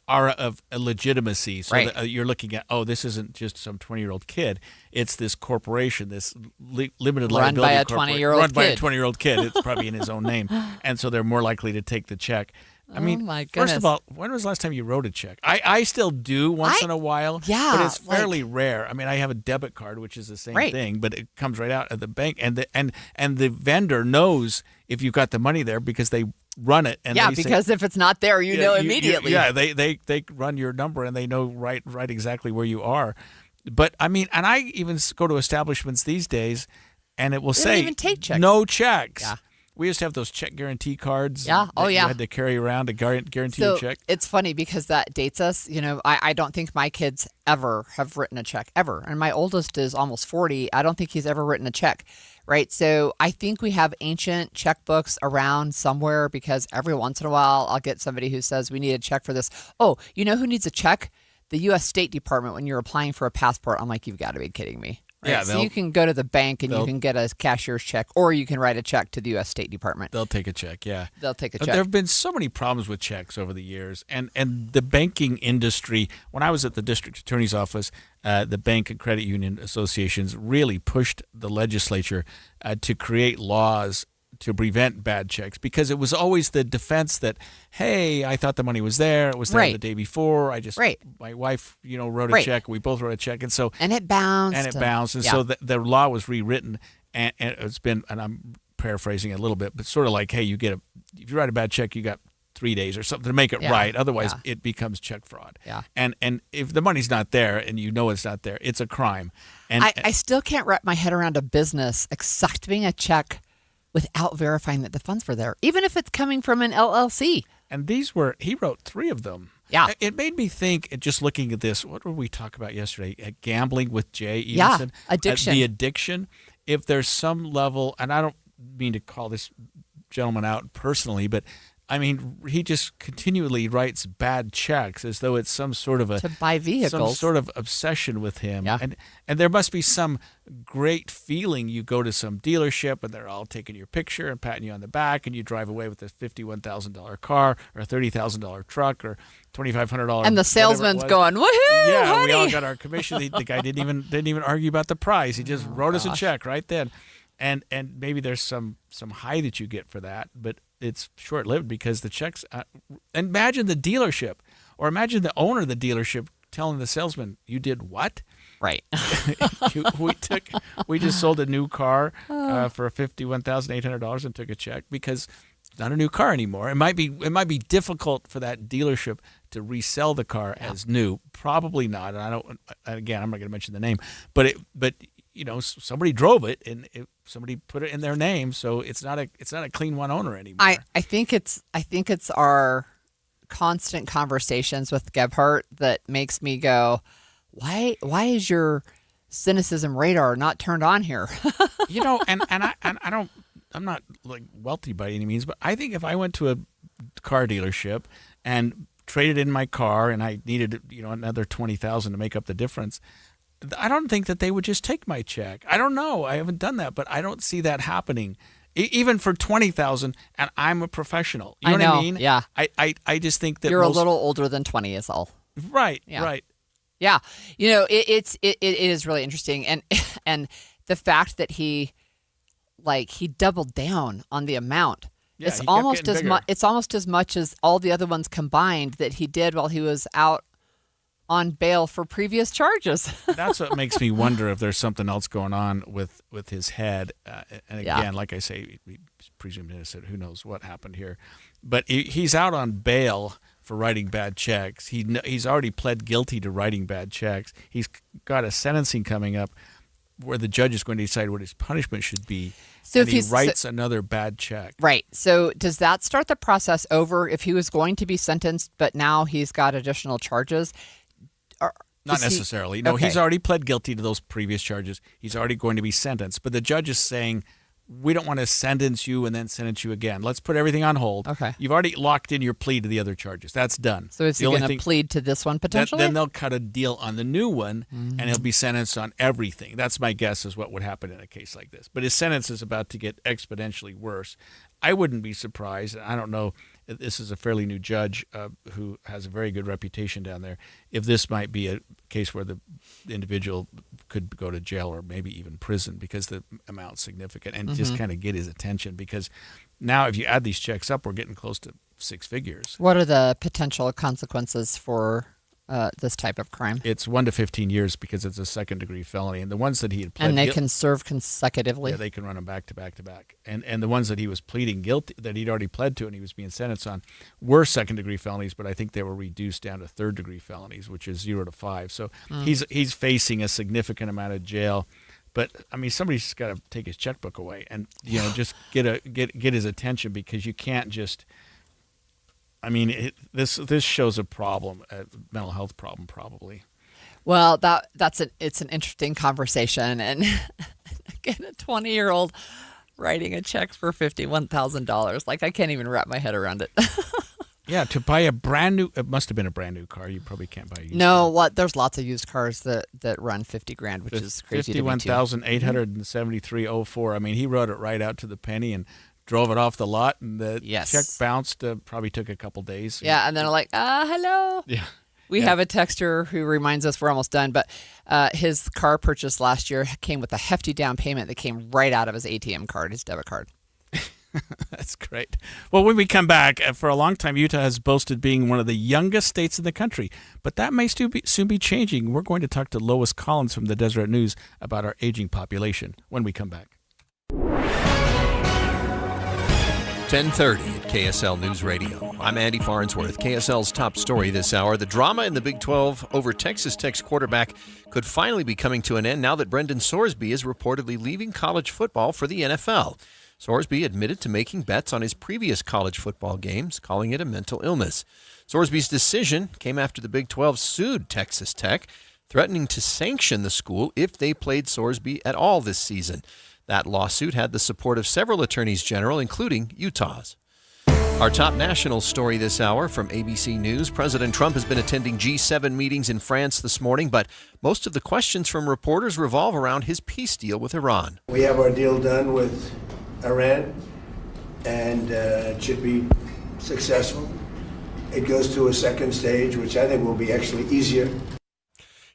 aura of legitimacy. So Right. that, you're looking at, this isn't just some 20-year-old kid. It's this corporation, this limited Run liability by a corporation. 20-year-old Run by a kid. 20-year-old kid. It's probably in his own name. And so they're more likely to take the check. I mean, my first goodness. of all, when was the last time you wrote a check? I still do once in a while, yeah, but it's fairly rare. I mean, I have a debit card, which is the same Right. thing, but it comes right out at the bank, and the vendor knows if you've got the money there because they run it. And Yeah, they say- because if it's not there, you know immediately. they run your number and they know right exactly where you are. But I mean, and I even go to establishments these days, and it will They say don't even take checks. no checks. Yeah. We used to have those check guarantee cards. Yeah. Oh, that yeah. You had to carry around to guarantee So a check. it's funny because that dates us. You know, I don't think my kids ever have written a check, ever. And my oldest is almost 40. I don't think he's ever written a check, right? So I think we have ancient checkbooks around somewhere because every once in a while I'll get somebody who says we need a check for this. Oh, you know who needs a check? The U.S. State Department when you're applying for a passport. I'm like, you've got to be kidding me. Right? Yeah, so you can go to the bank and you can get a cashier's check, or you can write a check to the U.S. State Department. They'll take a check, yeah. They'll take a But check. there have been so many problems with checks over the years. And the banking industry, when I was at the district attorney's office, the bank and credit union associations really pushed the legislature to create laws to prevent bad checks, because it was always the defense that, hey, I thought the money was there. It was there the day before. My wife, wrote a check. We both wrote a check. And so, and it bounced. And so the law was rewritten, and it's been, and I'm paraphrasing it a little bit, but sort of like, hey, if you write a bad check, you got 3 days or something to make it right. Otherwise, it becomes check fraud. Yeah. And if the money's not there and you know it's not there, it's a crime. And I still can't wrap my head around a business accepting a check without verifying that the funds were there, even if it's coming from an LLC. And he wrote 3 of them. Yeah. It made me think, just looking at this, what did we talk about yesterday? Gambling with Jay Evenson. Yeah, addiction. The addiction. If there's some level, and I don't mean to call this gentleman out personally, but I mean, he just continually writes bad checks as though it's some sort of to buy vehicles, some sort of obsession with him. Yeah. And there must be some great feeling. You go to some dealership and they're all taking your picture and patting you on the back, and you drive away with a $51,000 car or a $30,000 truck or $2,500. And the salesman's going, woohoo! Yeah, honey. we all got our commission. The guy didn't even argue about the price. He just wrote us a check right then. And maybe there's some high that you get for that, but it's short-lived because the checks. Imagine the dealership, or imagine the owner of the dealership telling the salesman, "You did what?" Right. we just sold a new car for $51,800 and took a check because it's not a new car anymore. It might be difficult for that dealership to resell the car as new. Probably not. And I'm not going to mention the name, but somebody drove it and somebody put it in their name, so it's not a clean one owner anymore. I think it's our constant conversations with Gebhardt that makes me go, why is your cynicism radar not turned on here? I'm not like wealthy by any means, but I think if I went to a car dealership and traded in my car and I needed another $20,000 to make up the difference, I don't think that they would just take my check. I don't know. I haven't done that, but I don't see that happening. Even for $20,000, and I'm a professional. You know what I mean? Yeah. I just think that you're a little older than 20 is all. Right. Yeah. Right. Yeah. It is really interesting, and the fact that he doubled down on the amount. Yeah, it's he kept almost getting as bigger. much. It's almost as much as all the other ones combined that he did while he was out on bail for previous charges. That's what makes me wonder if there's something else going on with his head. And again, like I say, we presumed innocent. Who knows what happened here? But he's out on bail for writing bad checks. He's already pled guilty to writing bad checks. He's got a sentencing coming up where the judge is going to decide what his punishment should be. So and if he writes another bad check. Right. So does that start the process over if he was going to be sentenced, but now he's got additional charges? Not necessarily. No, he's already pled guilty to those previous charges. He's already going to be sentenced. But the judge is saying, we don't want to sentence you and then sentence you again. Let's put everything on hold. Okay. You've already locked in your plea to the other charges. That's done. So is he going to plead to this one potentially? Then they'll cut a deal on the new one, and he'll be sentenced on everything. That's my guess is what would happen in a case like this. But his sentence is about to get exponentially worse. I wouldn't be surprised. I don't know. This is a fairly new judge who has a very good reputation down there. If this might be a case where the individual could go to jail or maybe even prison because the amount's significant, and just kind of get his attention, because now if you add these checks up, we're getting close to six figures. What are the potential consequences for this type of crime? It's 1 to 15 years because it's a second-degree felony, and the ones that he had pled and they can serve consecutively. Yeah, they can run them back to back to back. And the ones that he was pleading guilty, that he'd already pled to and he was being sentenced on, were second-degree felonies, but I think they were reduced down to third-degree felonies, which is 0 to 5. So he's facing a significant amount of jail. But I mean, somebody's just got to take his checkbook away and just get his attention, because you can't just. I mean, this shows a problem, a mental health problem, probably. Well, it's an interesting conversation, and again, a 20-year-old writing a check for $51,000, like I can't even wrap my head around it. Yeah, to buy it must have been a brand new car. You probably can't buy a used car. There's lots of used cars that run $50,000, which is crazy. $51,873.04. I mean, he wrote it right out to the penny and drove it off the lot, and the check bounced. Probably took a couple days. Yeah, and then like, hello. Yeah. We have a texter who reminds us we're almost done, but his car purchase last year came with a hefty down payment that came right out of his ATM card, his debit card. That's great. Well, when we come back, for a long time, Utah has boasted being one of the youngest states in the country, but that may soon be changing. We're going to talk to Lois Collins from the Deseret News about our aging population when we come back. 10:30 at KSL News Radio. I'm Andy Farnsworth. KSL's top story this hour. The drama in the Big 12 over Texas Tech's quarterback could finally be coming to an end now that Brendan Sorsby is reportedly leaving college football for the NFL. Sorsby admitted to making bets on his previous college football games, calling it a mental illness. Sorsby's decision came after the Big 12 sued Texas Tech, threatening to sanction the school if they played Sorsby at all this season. That lawsuit had the support of several attorneys general, including Utah's. Our top national story this hour from ABC News. President Trump has been attending G7 meetings in France this morning, but most of the questions from reporters revolve around his peace deal with Iran. We have our deal done with Iran, and it should be successful. It goes to a second stage, which I think will be actually easier.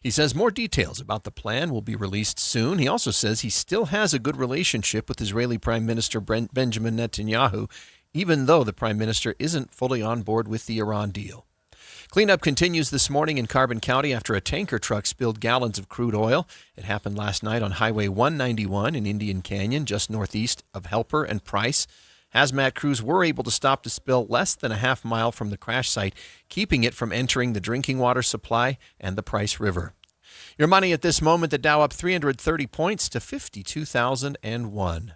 He says more details about the plan will be released soon. He also says he still has a good relationship with Israeli Prime Minister Benjamin Netanyahu, even though the Prime Minister isn't fully on board with the Iran deal. Cleanup continues this morning in Carbon County after a tanker truck spilled gallons of crude oil. It happened last night on Highway 191 in Indian Canyon, just northeast of Helper and Price. Hazmat crews were able to stop the spill less than a half mile from the crash site, keeping it from entering the drinking water supply and the Price River. Your money at this moment, the Dow up 330 points to 52,001.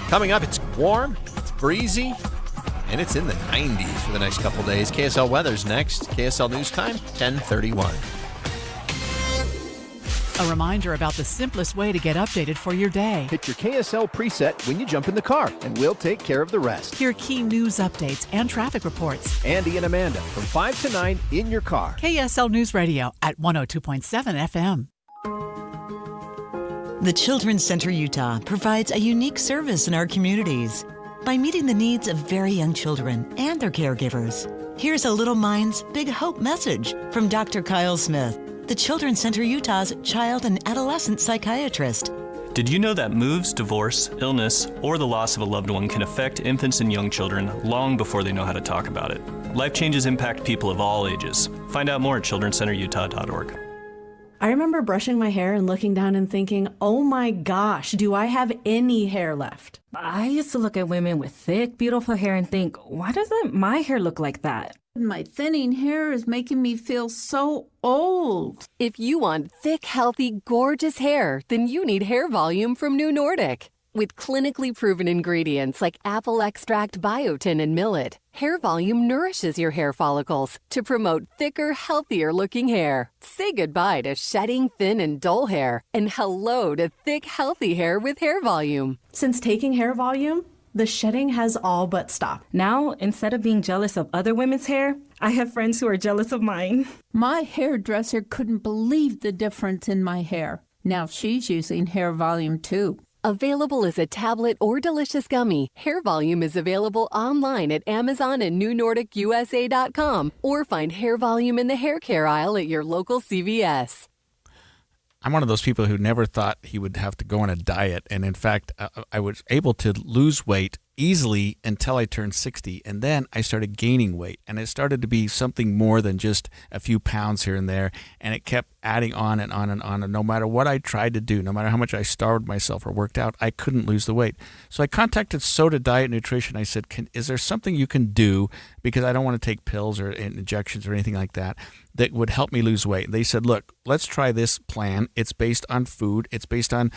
Coming up, it's warm, it's breezy, and it's in the 90s for the next couple days. KSL weather's next. KSL News Time, 10:31. A reminder about the simplest way to get updated for your day. Hit your KSL preset when you jump in the car, and we'll take care of the rest. Hear key news updates and traffic reports. Andy and Amanda from 5 to 9 in your car. KSL News Radio at 102.7 FM. The Children's Center Utah provides a unique service in our communities by meeting the needs of very young children and their caregivers. Here's a Little Minds, Big Hope message from Dr. Kyle Smith, the Children's Center Utah's child and adolescent psychiatrist. Did you know that moves, divorce, illness, or the loss of a loved one can affect infants and young children long before they know how to talk about it? Life changes impact people of all ages. Find out more at childrencenterutah.org. I remember brushing my hair and looking down and thinking, oh my gosh, do I have any hair left? I used to look at women with thick, beautiful hair and think, why doesn't my hair look like that? My thinning hair is making me feel so old. If you want thick, healthy, gorgeous hair, then you need Hair Volume from New Nordic. With clinically proven ingredients like apple extract, biotin, and millet, Hair Volume nourishes your hair follicles to promote thicker, healthier-looking hair. Say goodbye to shedding thin and dull hair and hello to thick, healthy hair with Hair Volume. Since taking Hair Volume, the shedding has all but stopped. Now, instead of being jealous of other women's hair, I have friends who are jealous of mine. My hairdresser couldn't believe the difference in my hair. Now she's using Hair Volume too. Available as a tablet or delicious gummy, Hair Volume is available online at Amazon and NewNordicUSA.com or find Hair Volume in the hair care aisle at your local CVS. I'm one of those people who never thought he would have to go on a diet. And in fact, I was able to lose weight easily until I turned 60. And then I started gaining weight. And it started to be something more than just a few pounds here and there. And it kept adding on and on and on. And no matter what I tried to do, no matter how much I starved myself or worked out, I couldn't lose the weight. So I contacted Soda Diet Nutrition. I said, is there something you can do? Because I don't want to take pills or injections or anything like that would help me lose weight. They said, look, let's try this plan. It's based on food. It's based on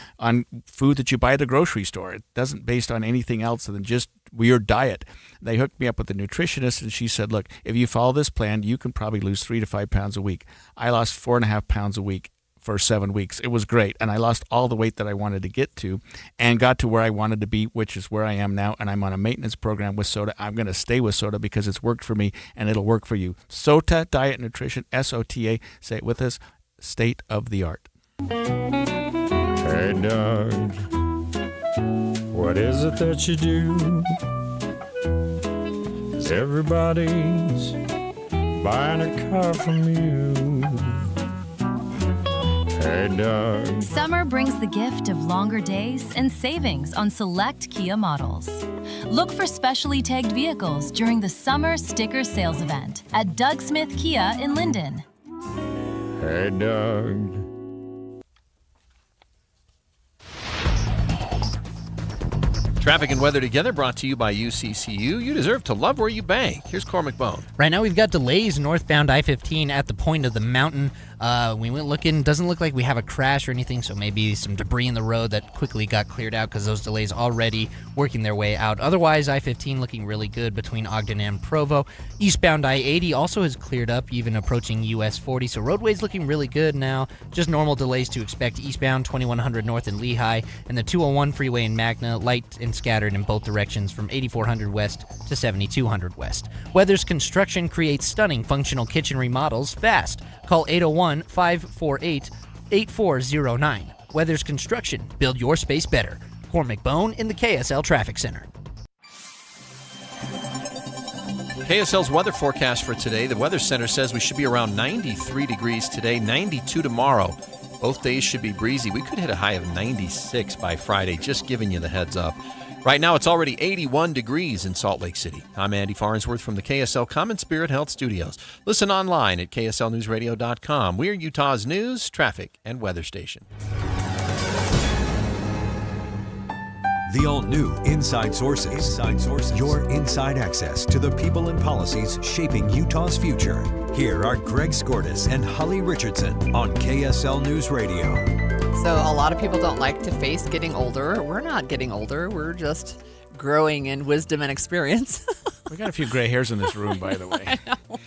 food that you buy at the grocery store. It doesn't based on anything else than just your diet. They hooked me up with a nutritionist, and she said, look, if you follow this plan, you can probably lose 3 to 5 pounds a week. I lost 4.5 pounds a week for 7 weeks. It was great. And I lost all the weight that I wanted to get to and got to where I wanted to be, which is where I am now. And I'm on a maintenance program with Soda. I'm going to stay with Soda because it's worked for me and it'll work for you. Soda Diet Nutrition, SOTA. Say it with us. State of the art. Hey, Doug, what is it that you do? Everybody's buying a car from you. Hey, Doug. Summer brings the gift of longer days and savings on select Kia models. Look for specially tagged vehicles during the Summer Sticker Sales event at Doug Smith Kia in Linden. Hey, Doug. Traffic and weather together brought to you by UCCU. You deserve to love where you bank. Here's Cormac Bone. Right now we've got delays northbound I-15 at the point of the mountain. We went looking. Doesn't look like we have a crash or anything, so maybe some debris in the road that quickly got cleared out because those delays already working their way out. Otherwise, I-15 looking really good between Ogden and Provo. Eastbound I-80 also has cleared up, even approaching US 40, so roadways looking really good now. Just normal delays to expect eastbound 2100 north in Lehigh, and the 201 freeway in Magna, light and scattered in both directions from 8400 west to 7200 west. Weathers Construction creates stunning functional kitchen remodels fast. Call 801-548-8409. Weathers Construction. Build your space better. Cormac Bone in the KSL Traffic Center. KSL's weather forecast for today. The Weather Center says we should be around 93 degrees today, 92 tomorrow. Both days should be breezy. We could hit a high of 96 by Friday, just giving you the heads up. Right now, it's already 81 degrees in Salt Lake City. I'm Andy Farnsworth from the KSL Common Spirit Health Studios. Listen online at KSLNewsRadio.com. We're Utah's news, traffic, and weather station. The all-new Inside Sources. Inside Sources. Your inside access to the people and policies shaping Utah's future. Here are Greg Skordas and Holly Richardson on KSL News Radio. So a lot of people don't like to face getting older. We're not getting older. We're just growing in wisdom and experience. We got a few gray hairs in this room, by the way. I know.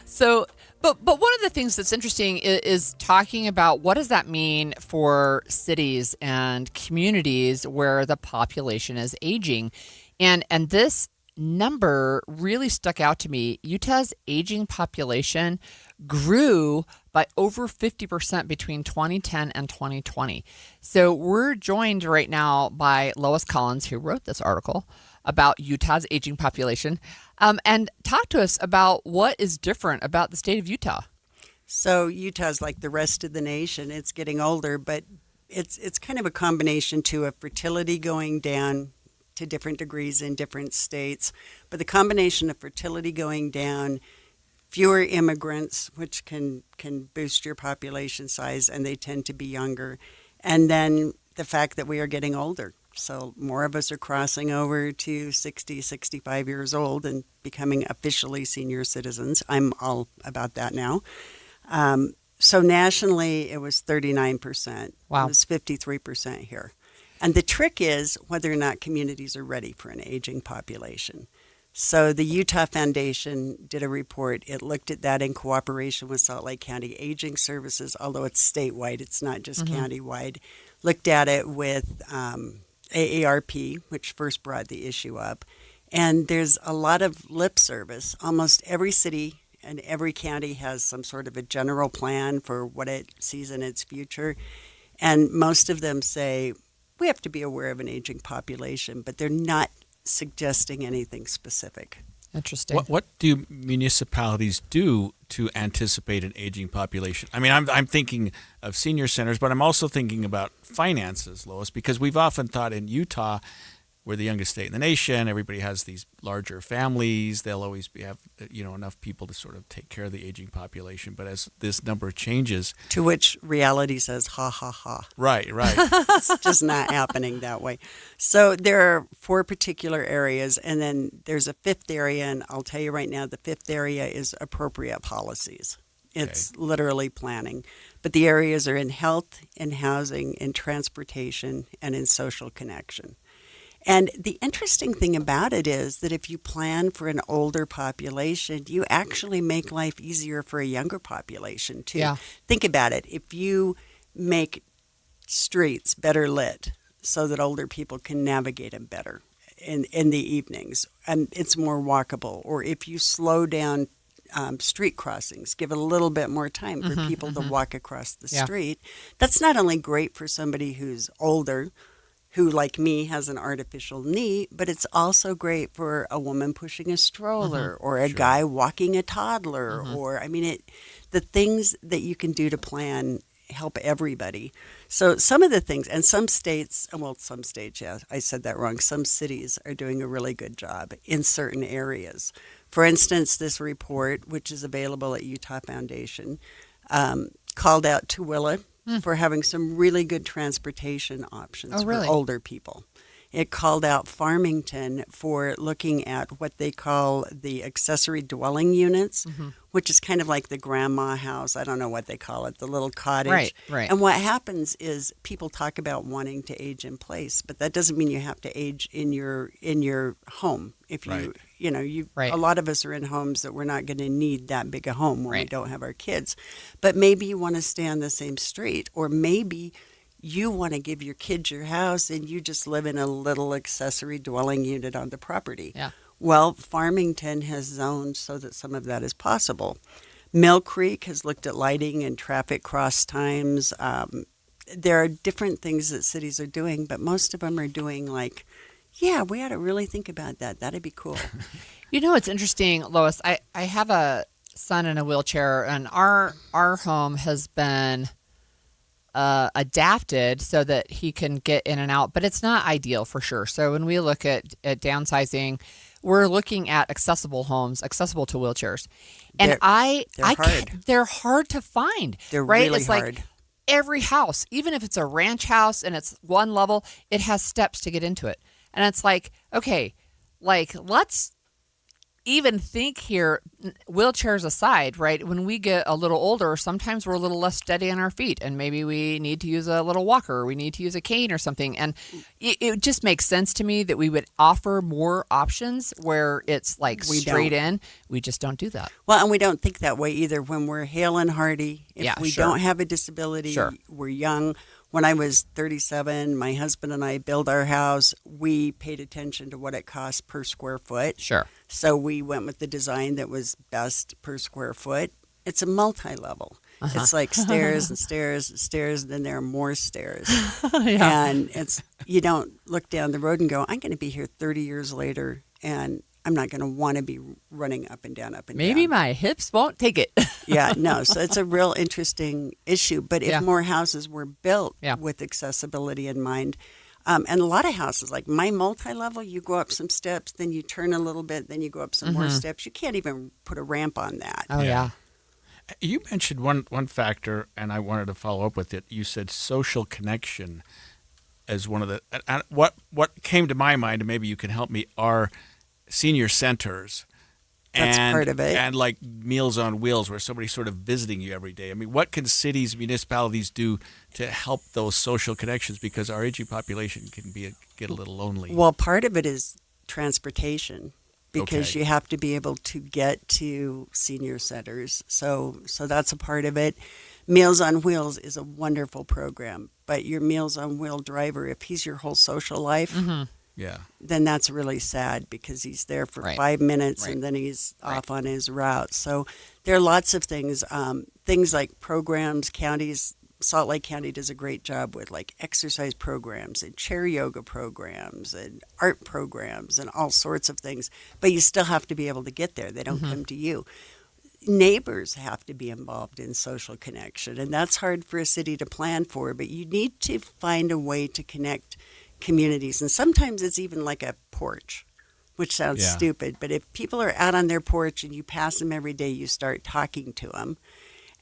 So, but one of the things that's interesting is talking about what does that mean for cities and communities where the population is aging. And this number really stuck out to me. Utah's aging population grew by over 50% between 2010 and 2020. So we're joined right now by Lois Collins, who wrote this article about Utah's aging population, and talk to us about what is different about the state of Utah. So Utah's like the rest of the nation. It's getting older, but it's kind of a combination too of fertility going down to different degrees in different states. But the combination of fertility going down, fewer immigrants, which can boost your population size, and they tend to be younger. And then the fact that we are getting older. So more of us are crossing over to 60, 65 years old and becoming officially senior citizens. I'm all about that now. So nationally, it was 39%. Wow. It was 53% here. And the trick is whether or not communities are ready for an aging population. So the Utah Foundation did a report. It looked at that in cooperation with Salt Lake County Aging Services, although it's statewide, it's not just countywide. Looked at it with AARP, which first brought the issue up. And there's a lot of lip service. Almost every city and every county has some sort of a general plan for what it sees in its future. And most of them say, we have to be aware of an aging population, but they're not suggesting anything specific. Interesting. What do municipalities do to anticipate an aging population? I mean, I'm thinking of senior centers, but I'm also thinking about finances, Lois, because we've often thought in Utah, we're the youngest state in the nation. Everybody has these larger families. They'll always have enough people to sort of take care of the aging population. But as this number changes, to which reality says, ha ha ha. Right. It's just not happening that way. So there are 4 particular areas, and then there's a 5th area. And I'll tell you right now, the 5th area is appropriate policies. It's literally planning. But the areas are in health, in housing, in transportation, and in social connection. And the interesting thing about it is that if you plan for an older population, you actually make life easier for a younger population, too. Yeah. Think about it. If you make streets better lit so that older people can navigate them better in the evenings, and it's more walkable, or if you slow down street crossings, give it a little bit more time for people to walk across the street, that's not only great for somebody who's older, who, like me, has an artificial knee, but it's also great for a woman pushing a stroller or a guy walking a toddler. Or, I mean, the things that you can do to plan help everybody. So some of the things, and some states, I said that wrong, some cities are doing a really good job in certain areas. For instance, this report, which is available at Utah Foundation, called out Tooele for having some really good transportation options for older people. It called out Farmington for looking at what they call the accessory dwelling units, which is kind of like the grandma house. I don't know what they call it, the little cottage. Right. And what happens is people talk about wanting to age in place, but that doesn't mean you have to age in your home. If a lot of us are in homes that we're not going to need that big a home when we don't have our kids. But maybe you want to stay on the same street, or maybe you want to give your kids your house and you just live in a little accessory dwelling unit on the property. Yeah. Well, Farmington has zoned so that some of that is possible. Mill Creek has looked at lighting and traffic cross times. There are different things that cities are doing, but most of them are doing like, yeah, we ought to really think about that. That'd be cool. You know, it's interesting, Lois. I have a son in a wheelchair, and our home has been adapted so that he can get in and out, but it's not ideal for sure. So when we look at downsizing, we're looking at accessible homes, accessible to wheelchairs. And they're hard to find. They're right? really it's hard. Like every house, even if it's a ranch house and it's one level, it has steps to get into it. And it's like, okay, like let's even think here, wheelchairs aside, right? When we get a little older, sometimes we're a little less steady on our feet, and maybe we need to use a little walker, or we need to use a cane or something. And it just makes sense to me that we would offer more options where it's like straight in. We just don't do that. Well, and we don't think that way either when we're hale and hearty. If we don't have a disability, we're young. When I was 37, my husband and I built our house. We paid attention to what it cost per square foot. Sure. So we went with the design that was best per square foot. It's a multi-level. It's like stairs and stairs and stairs, and then there are more stairs. And you don't look down the road and go, I'm going to be here 30 years later, and I'm not going to want to be running up and down, Maybe my hips won't take it. No. So it's a real interesting issue. But if more houses were built with accessibility in mind, and a lot of houses, like my multi-level, you go up some steps, then you turn a little bit, then you go up some more steps. You can't even put a ramp on that. Oh, yeah. You mentioned one factor, and I wanted to follow up with it. You said social connection as one of the what came to my mind, and maybe you can help me, are senior centers. That's part of it. And like Meals on Wheels, where somebody's sort of visiting you every day. I mean, what can cities, municipalities do to help those social connections? Because our aging population can get a little lonely. Well, part of it is transportation, because Okay. you have to be able to get to senior centers. So that's a part of it. Meals on Wheels is a wonderful program, but your Meals on Wheel driver, if he's your whole social life, Yeah. then that's really sad, because he's there for 5 minutes and then he's off on his route. So there are lots of things, things like programs, counties. Salt Lake County does a great job with like exercise programs and chair yoga programs and art programs and all sorts of things. But you still have to be able to get there. They don't come to you. Neighbors have to be involved in social connection, and that's hard for a city to plan for, but you need to find a way to connect communities. And sometimes it's even like a porch, which sounds stupid, but if people are out on their porch and you pass them every day, you start talking to them.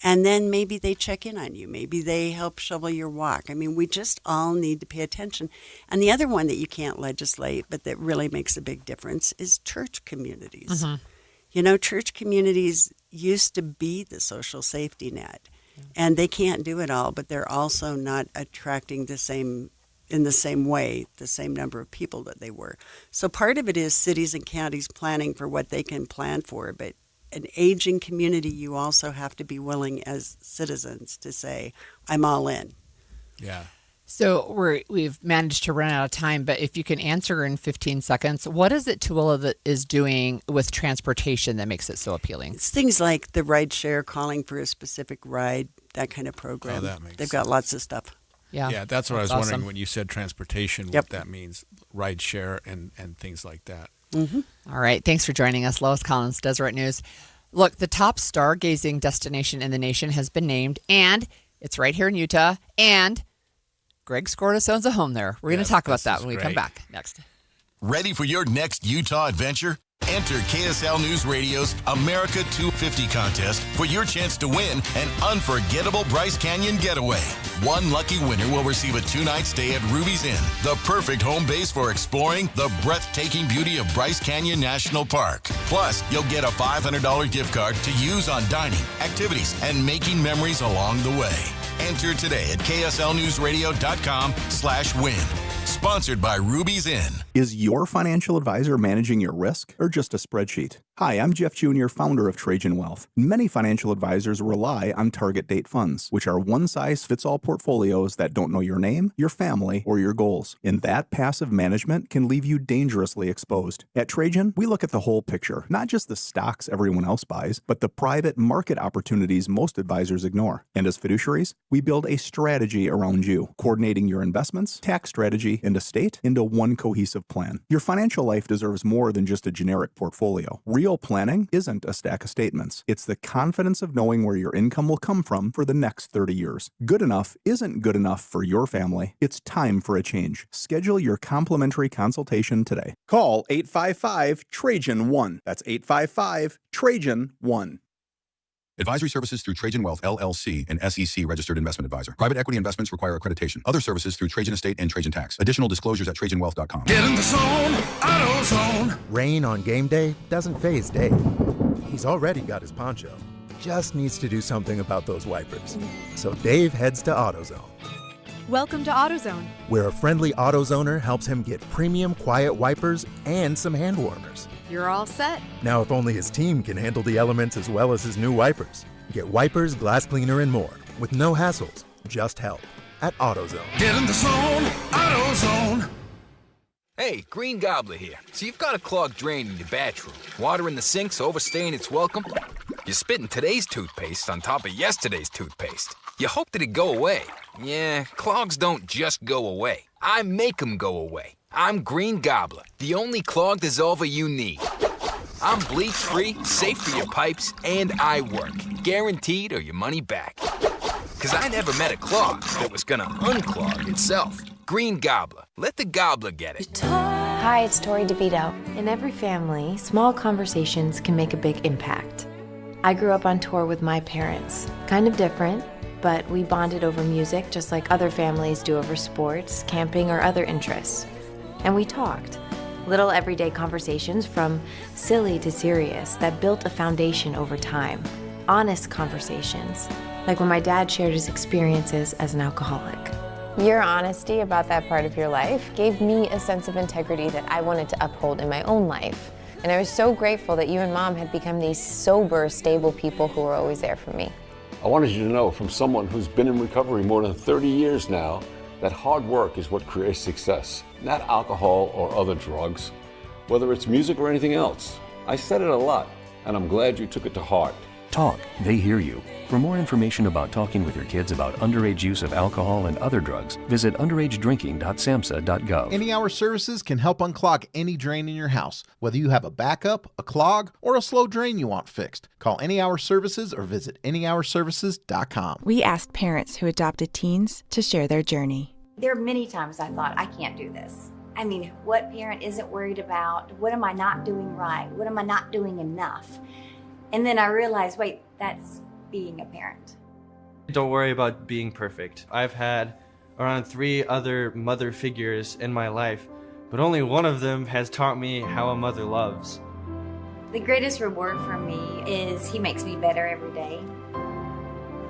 And then maybe they check in on you. Maybe they help shovel your walk. I mean, we just all need to pay attention. And the other one that you can't legislate, but that really makes a big difference, is church communities. You know, church communities used to be the social safety net, and they can't do it all, but they're also not attracting in the same way, the same number of people that they were. So part of it is cities and counties planning for what they can plan for, but an aging community, you also have to be willing as citizens to say, I'm all in. Yeah. So we've managed to run out of time, but if you can answer in 15 seconds, what is it Tooele that is doing with transportation that makes it so appealing? It's things like the ride share, calling for a specific ride, that kind of program. Oh, that makes They've got lots of stuff. Yeah, that's what I was That's wondering awesome. when you said transportation, what that means, ride share and things like that. All right. Thanks for joining us, Lois Collins, Deseret News. Look, the top stargazing destination in the nation has been named, and it's right here in Utah, and Greg Skordas owns a home there. We're going to talk about that when we come back next. Ready for your next Utah adventure? Enter KSL News Radio's America 250 contest for your chance to win an unforgettable Bryce Canyon getaway. One lucky winner will receive a 2-night stay at Ruby's Inn, the perfect home base for exploring the breathtaking beauty of Bryce Canyon National Park. Plus, you'll get a $500 gift card to use on dining, activities, and making memories along the way. Enter today at kslnewsradio.com/win. Sponsored by Ruby's Inn. Is your financial advisor managing your risk or just a spreadsheet? Hi, I'm Jeff Jr., founder of Trajan Wealth. Many financial advisors rely on target date funds, which are one-size-fits-all portfolios that don't know your name, your family, or your goals. And that passive management can leave you dangerously exposed. At Trajan, we look at the whole picture, not just the stocks everyone else buys, but the private market opportunities most advisors ignore. And as fiduciaries, we build a strategy around you, coordinating your investments, tax strategy, and estate into one cohesive plan. Your financial life deserves more than just a generic portfolio. Real planning isn't a stack of statements. It's the confidence of knowing where your income will come from for the next 30 years. Good enough isn't good enough for your family. It's time for a change. Schedule your complimentary consultation today. Call 855-TRAJAN-1. That's 855-TRAJAN-1. Advisory services through Trajan Wealth, LLC, an SEC registered investment advisor. Private equity investments require accreditation. Other services through Trajan Estate and Trajan Tax. Additional disclosures at TrajanWealth.com. Get in the zone, AutoZone. Rain on game day doesn't faze Dave. He's already got his poncho. Just needs to do something about those wipers. So Dave heads to AutoZone, Welcome to AutoZone. where a friendly AutoZoner helps him get premium quiet wipers and some hand warmers. You're all set. Now, if only his team can handle the elements as well as his new wipers. Get wipers, glass cleaner, and more with no hassles, just help at AutoZone. Get in the zone, AutoZone. Hey, Green Gobbler here. So you've got a clogged drain in your bathroom. Water in the sink's overstaying its welcome. You're spitting today's toothpaste on top of yesterday's toothpaste. You hoped it'd go away. Yeah, clogs don't just go away. I make them go away. I'm Green Gobbler, the only clog dissolver you need. I'm bleach-free, safe for your pipes, and I work. Guaranteed or your money back. Because I never met a clog that was gonna unclog itself. Green Gobbler. Let the gobbler get it. Hi, it's Tori DeVito. In every family, small conversations can make a big impact. I grew up on tour with my parents. Kind of different, but we bonded over music just like other families do over sports, camping, or other interests. And we talked. Little everyday conversations from silly to serious that built a foundation over time. Honest conversations, like when my dad shared his experiences as an alcoholic. Your honesty about that part of your life gave me a sense of integrity that I wanted to uphold in my own life. And I was so grateful that you and Mom had become these sober, stable people who were always there for me. I wanted you to know, from someone who's been in recovery more than 30 years now, that hard work is what creates success, not alcohol or other drugs, whether it's music or anything else. I said it a lot, and I'm glad you took it to heart. Talk, they hear you. For more information about talking with your kids about underage use of alcohol and other drugs, visit underagedrinking.samhsa.gov. Any Hour Services can help unclog any drain in your house, whether you have a backup, a clog, or a slow drain you want fixed. Call Any Hour Services or visit anyhourservices.com. We asked parents who adopted teens to share their journey. There are many times I thought, I can't do this. I mean, what parent isn't worried about? What am I not doing right? What am I not doing enough? And then I realized, wait, that's being a parent. Don't worry about being perfect. I've had around 3 other mother figures in my life, but only one of them has taught me how a mother loves. The greatest reward for me is he makes me better every day.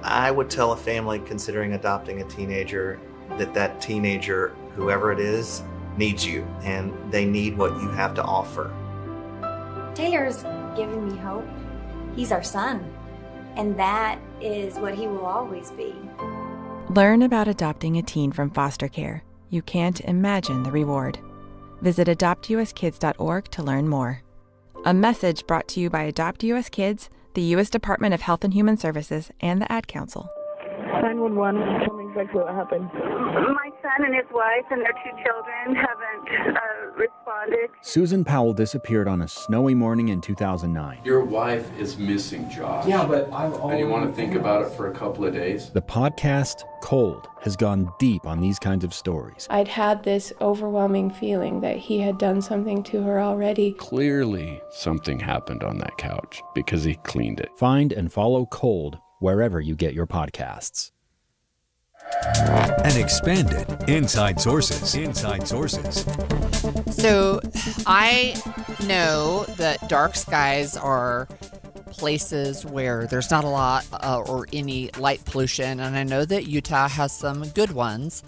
I would tell a family considering adopting a teenager that teenager, whoever it is, needs you, and they need what you have to offer. Taylor's given me hope. He's our son, and that is what he will always be. Learn about adopting a teen from foster care. You can't imagine the reward. Visit adoptuskids.org to learn more. A message brought to you by Adopt US Kids, the U.S. Department of Health and Human Services, and the Ad Council. 911, tell me exactly what happened. My son and his wife and their 2 children haven't responded. Susan Powell disappeared on a snowy morning in 2009. Your wife is missing, Josh. Yeah, but and you want to think about it for a couple of days? The podcast, Cold, has gone deep on these kinds of stories. I'd had this overwhelming feeling that he had done something to her already. Clearly, something happened on that couch because he cleaned it. Find and follow Cold wherever you get your podcasts. And expanded Inside Sources. Inside Sources. So I know that dark skies are places where there's not a lot or any light pollution, and I know that Utah has some good ones.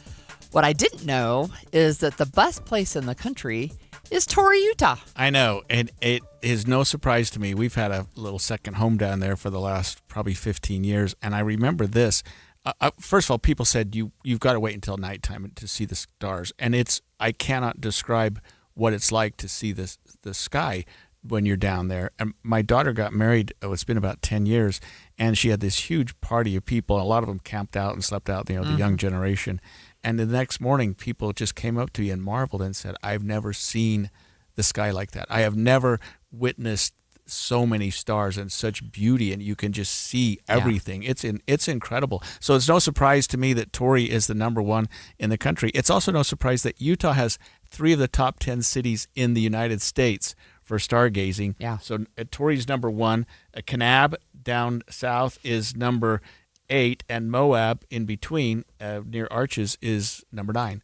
What I didn't know is that the best place in the country is Torrey, Utah. I know, and it is no surprise to me. We've had a little second home down there for the last probably 15 years, and I remember this. First of all, people said you've got to wait until nighttime to see the stars, and I cannot describe what it's like to see the sky when you're down there. And my daughter got married, it's been about 10 years, and she had this huge party of people. A lot of them camped out and slept out, the young generation. And the next morning, people just came up to me and marveled and said, I've never seen the sky like that. I have never witnessed so many stars and such beauty, and you can just see everything. Yeah. It's incredible. So it's no surprise to me that Torrey is the number one in the country. It's also no surprise that Utah has 3 of the top 10 cities in the United States for stargazing. Yeah. So Torrey's number 1. Kanab down south is number 8, and Moab in between near Arches is number 9.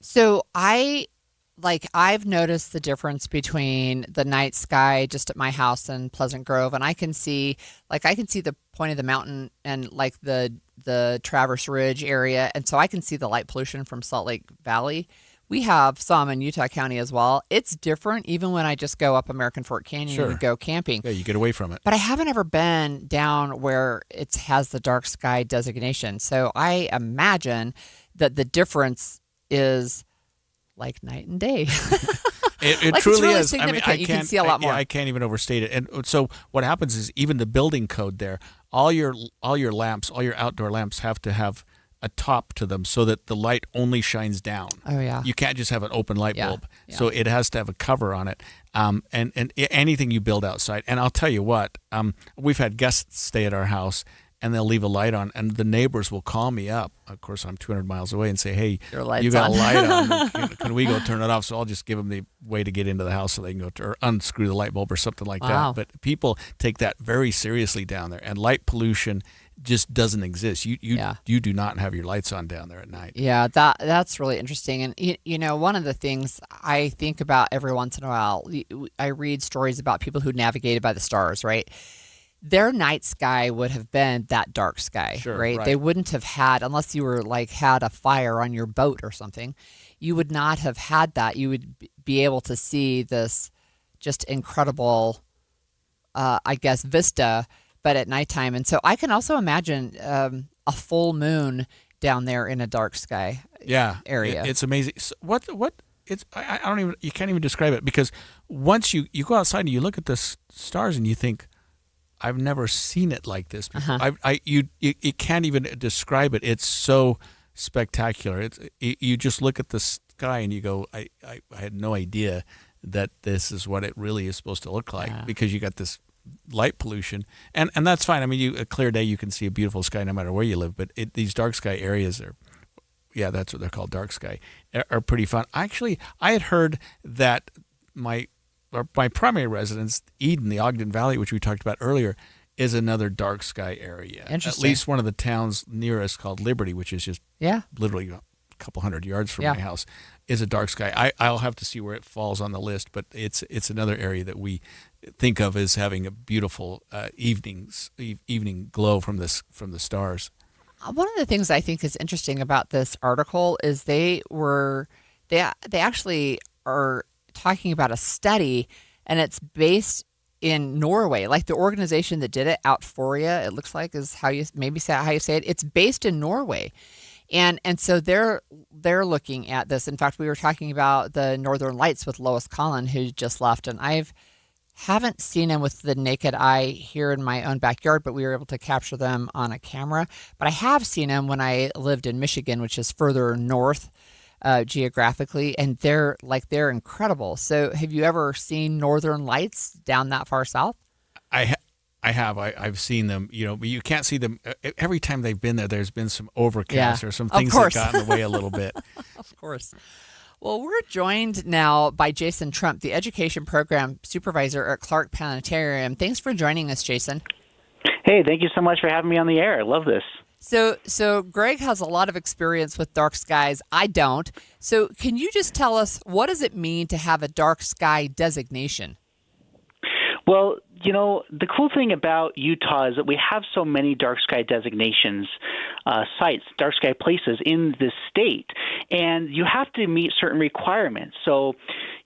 So I've noticed the difference between the night sky just at my house in Pleasant Grove, and I can see the point of the mountain and like the Traverse Ridge area, and so I can see the light pollution from Salt Lake Valley. We have some in Utah County as well. It's different even when I just go up American Fork Canyon and go camping. Yeah, you get away from it. But I haven't ever been down where it has the dark sky designation. So I imagine that the difference is like night and day. It like truly it's really is. significant. I You can see a lot more. I can't even overstate it. And so what happens is even the building code there, all your lamps, all your outdoor lamps have to have a top to them so that the light only shines down. Oh yeah. You can't just have an open light bulb. Yeah. So it has to have a cover on it. And anything you build outside. And I'll tell you what, we've had guests stay at our house and they'll leave a light on, and the neighbors will call me up. Of course, I'm 200 miles away and say, hey, you got a light on. Can we go turn it off? So I'll just give them the way to get into the house so they can go or unscrew the light bulb or something like that. But people take that very seriously down there. And light pollution just doesn't exist. You do not have your lights on down there at night. Yeah, that's really interesting. And you know, one of the things I think about every once in a while, I read stories about people who navigated by the stars, right? Their night sky would have been that dark sky, Sure, right? They wouldn't have had, unless you were like had a fire on your boat or something, you would not have had that. You would be able to see this just incredible, I guess, vista, but at nighttime. And so I can also imagine a full moon down there in a dark sky area. It's amazing. So what it's I don't even, you can't even describe it, because once you go outside and you look at the stars and you think, I've never seen it like this before. You can't even describe it. It's so spectacular. You just look at the sky and you go, I had no idea that this is what it really is supposed to look like, because you got this light pollution, and that's fine. I mean, a clear day you can see a beautiful sky no matter where you live. But these dark sky areas are, that's what they're called, dark sky, are pretty fun. Actually, I had heard that my primary residence, Eden, the Ogden Valley, which we talked about earlier, is another dark sky area. Interesting. At least one of the towns near us, called Liberty, which is just literally a couple hundred yards from my house, is a dark sky. I'll have to see where it falls on the list, but it's another area that we think of as having a beautiful evening glow from the stars. One of the things I think is interesting about this article is they actually are talking about a study, and it's based in Norway. Like the organization that did it, Outforia, it looks like is how you say it. It's based in Norway. And so they're looking at this. In fact, we were talking about the Northern Lights with Lois Collin, who just left, and haven't seen them with the naked eye here in my own backyard, but we were able to capture them on a camera. But I have seen them when I lived in Michigan, which is further north geographically, and they're incredible. So have you ever seen Northern Lights down that far south? I have. I've seen them, but you can't see them. Every time they've been there, there's been some overcast or some things that got in the way a little bit. Of course. Well, we're joined now by Jason Trump, the Education Program Supervisor at Clark Planetarium. Thanks for joining us, Jason. Hey, thank you so much for having me on the air. I love this. So Greg has a lot of experience with dark skies. I don't. So can you just tell us, what does it mean to have a dark sky designation? Well, the cool thing about Utah is that we have so many dark sky designations, sites, dark sky places in this state, and you have to meet certain requirements. So,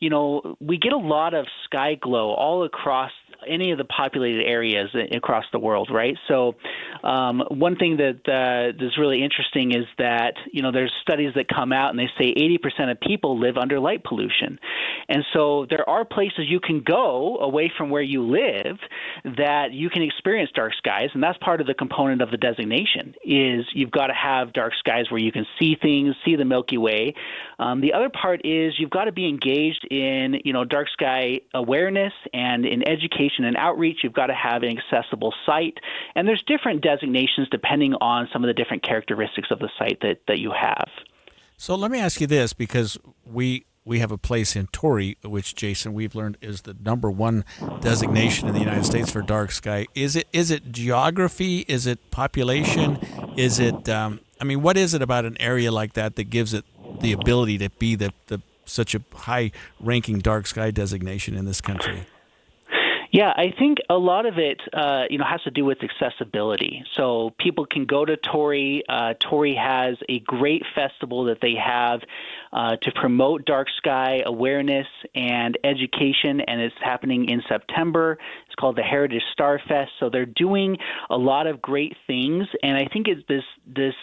we get a lot of sky glow all across any of the populated areas across the world, right? So one thing that is really interesting is that, there's studies that come out and they say 80% of people live under light pollution. And so there are places you can go away from where you live that you can experience dark skies, and that's part of the component of the designation, is you've got to have dark skies where you can see things, see the Milky Way. The other part is you've got to be engaged in, dark sky awareness and in education and outreach. You've got to have an accessible site, and there's different designations depending on some of the different characteristics of the site that you have. So let me ask you this, because we have a place in Torrey, which, Jason, we've learned is the #1 designation in the United States for dark sky. Is it geography? Is it population? Is it what is it about an area like that gives it the ability to be such a high-ranking dark sky designation in this country? Yeah, I think a lot of it, has to do with accessibility. So people can go to Torrey. Torrey has a great festival that they have to promote dark sky awareness and education, and it's happening in September. It's called the Heritage Star Fest. So they're doing a lot of great things, and I think it's this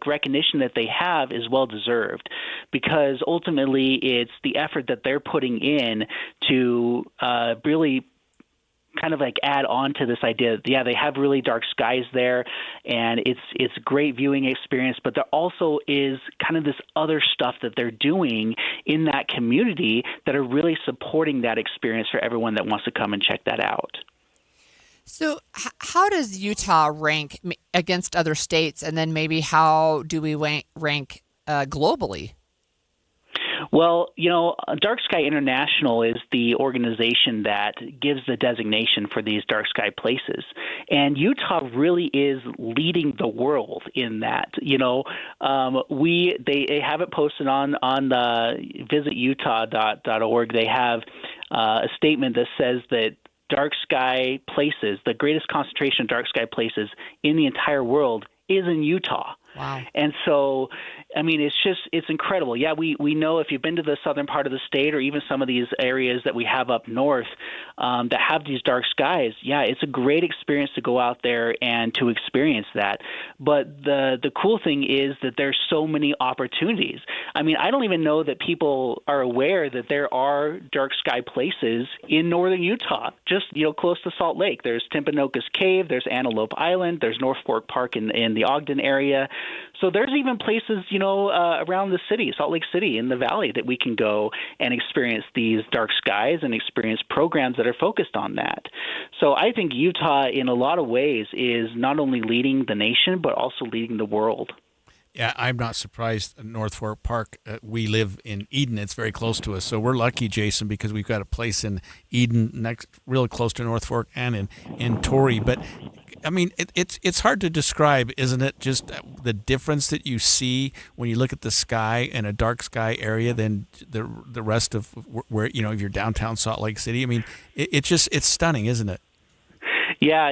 recognition that they have is well deserved, because ultimately it's the effort that they're putting in to really kind of add on to this idea that, they have really dark skies there, and it's a great viewing experience, but there also is kind of this other stuff that they're doing in that community that are really supporting that experience for everyone that wants to come and check that out. So how does Utah rank against other states, and then maybe how do we rank globally? Well, Dark Sky International is the organization that gives the designation for these dark sky places. And Utah really is leading the world in that. They have it posted on visitutah.org. They have a statement that says that dark sky places, the greatest concentration of dark sky places in the entire world, is in Utah. Wow. And so, it's incredible. Yeah, we know if you've been to the southern part of the state or even some of these areas that we have up north that have these dark skies, yeah, it's a great experience to go out there and to experience that. But the cool thing is that there's so many opportunities. I don't even know that people are aware that there are dark sky places in northern Utah, just, close to Salt Lake. There's Timpanogos Cave, there's Antelope Island, there's North Fork Park in the Ogden area. So there's even places, around the city, Salt Lake City in the valley, that we can go and experience these dark skies and experience programs that are focused on that. So I think Utah, in a lot of ways, is not only leading the nation, but also leading the world. Yeah, I'm not surprised. North Fork Park, we live in Eden. It's very close to us. So we're lucky, Jason, because we've got a place in Eden, really close to North Fork, and in Torrey. But it's hard to describe, isn't it? Just the difference that you see when you look at the sky in a dark sky area than the rest of where if you're downtown Salt Lake City. It's stunning, isn't it? Yeah,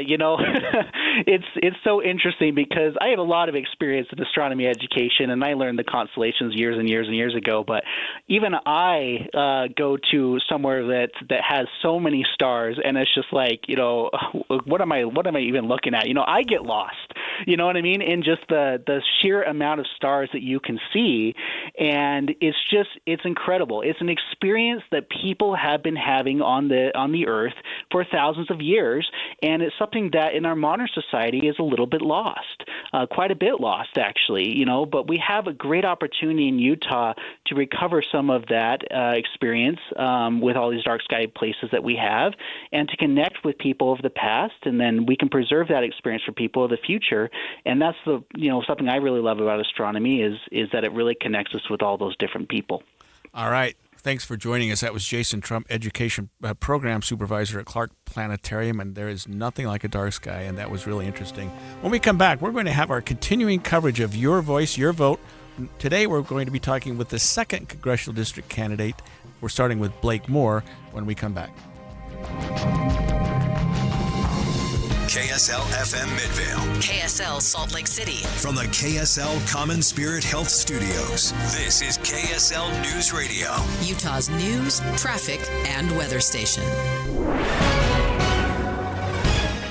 it's so interesting because I have a lot of experience in astronomy education, and I learned the constellations years and years and years ago. But even I go to somewhere that has so many stars, and it's just like, what am I even looking at? I get lost. You know what I mean? In just the sheer amount of stars that you can see, and it's incredible. It's an experience that people have been having on the Earth for thousands of years. And it's something that in our modern society is a little bit lost, quite a bit lost, actually, but we have a great opportunity in Utah to recover some of that experience with all these dark sky places that we have, and to connect with people of the past, and then we can preserve that experience for people of the future. And that's something I really love about astronomy is that it really connects us with all those different people. All right. Thanks for joining us. That was Jason Trump, Education Program Supervisor at Clark Planetarium, and there is nothing like a dark sky, and that was really interesting. When we come back, we're going to have our continuing coverage of Your Voice, Your Vote. Today, we're going to be talking with the 2nd Congressional District candidate. We're starting with Blake Moore when we come back. KSL FM Midvale. KSL Salt Lake City. From the KSL Common Spirit Health Studios, this is KSL News Radio. Utah's news, traffic, and weather station.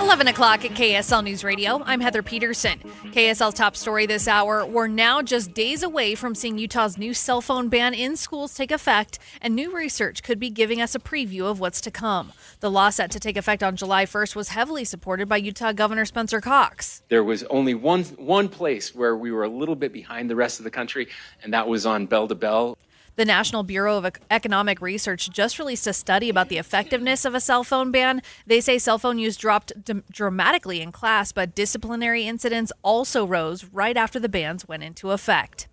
11 o'clock at KSL News Radio. I'm Heather Peterson. KSL's top story this hour. We're now just days away from seeing Utah's new cell phone ban in schools take effect, and new research could be giving us a preview of what's to come. The law set to take effect on July 1st was heavily supported by Utah Governor Spencer Cox. There was only one place where we were a little bit behind the rest of the country, and that was on bell to bell. The National Bureau of Economic Research just released a study about the effectiveness of a cell phone ban. They say cell phone use dropped dramatically in class, but disciplinary incidents also rose right after the bans went into effect.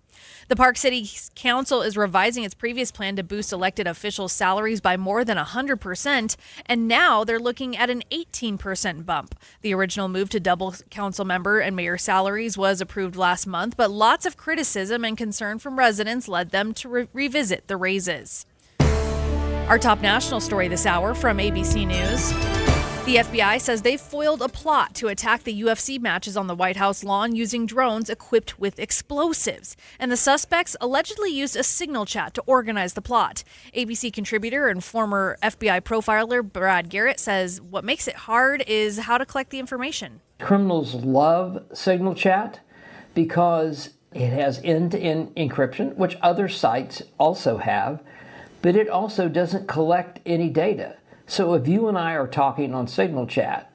The Park City Council is revising its previous plan to boost elected officials' salaries by more than 100%, and now they're looking at an 18% bump. The original move to double council member and mayor salaries was approved last month, but lots of criticism and concern from residents led them to revisit the raises. Our top national story this hour from ABC News. The FBI says they've foiled a plot to attack the UFC matches on the White House lawn using drones equipped with explosives. And the suspects allegedly used a signal chat to organize the plot. ABC contributor and former FBI profiler Brad Garrett says what makes it hard is how to collect the information. Criminals love signal chat because it has end-to-end encryption, which other sites also have, but it also doesn't collect any data. So if you and I are talking on Signal Chat,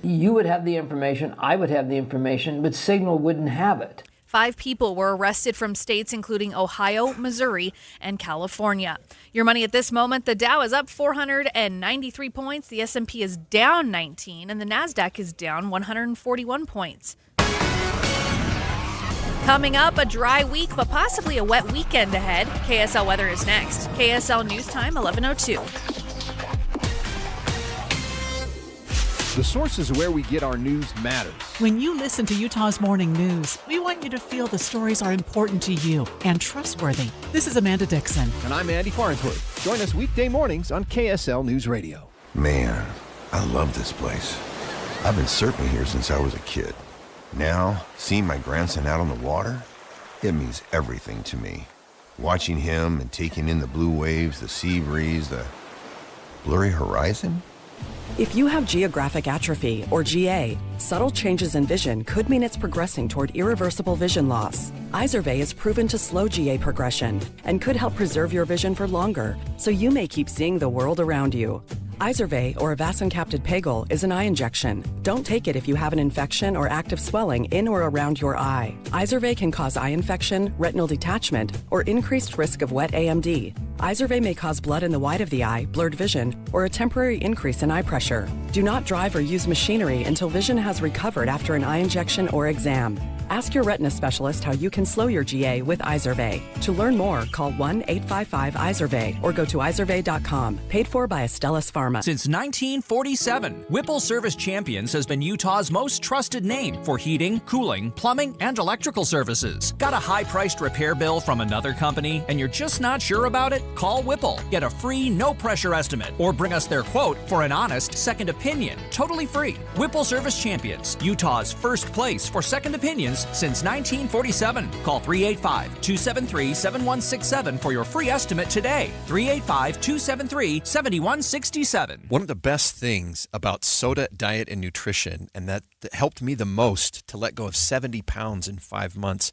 you would have the information, I would have the information, but Signal wouldn't have it. 5 people were arrested from states including Ohio, Missouri, and California. Your money at this moment, the Dow is up 493 points, the S&P is down 19, and the NASDAQ is down 141 points. Coming up, a dry week, but possibly a wet weekend ahead. KSL weather is next. KSL News Time, 11:02. The sources where we get our news matters. When you listen to Utah's Morning News, we want you to feel the stories are important to you and trustworthy. This is Amanda Dixon. And I'm Andy Farnsworth. Join us weekday mornings on KSL News Radio. Man, I love this place. I've been surfing here since I was a kid. Now, seeing my grandson out on the water, it means everything to me. Watching him and taking in the blue waves, the sea breeze, the blurry horizon. If you have geographic atrophy, or GA, subtle changes in vision could mean it's progressing toward irreversible vision loss. Izervay is proven to slow GA progression and could help preserve your vision for longer, so you may keep seeing the world around you. Izervay, or avacincaptad pegol, is an eye injection. Don't take it if you have an infection or active swelling in or around your eye. Izervay can cause eye infection, retinal detachment, or increased risk of wet AMD. Izervay may cause blood in the white of the eye, blurred vision, or a temporary increase in eye pressure. Do not drive or use machinery until vision has recovered after an eye injection or exam. Ask your retina specialist how you can slow your GA with Izervay. To learn more, call 1-855-IZERVAY or go to izervay.com. Paid for by Astellas Pharma. Since 1947, Whipple Service Champions has been Utah's most trusted name for heating, cooling, plumbing, and electrical services. Got a high-priced repair bill from another company and you're just not sure about it? Call Whipple. Get a free, no-pressure estimate or bring us their quote for an honest second opinion. Totally free. Whipple Service Champions, Utah's first place for second opinions since 1947. Call 385-273-7167 for your free estimate today. 385-273-7167. One of the best things about Soda Diet and Nutrition, and that helped me the most to let go of 70 pounds in 5 months,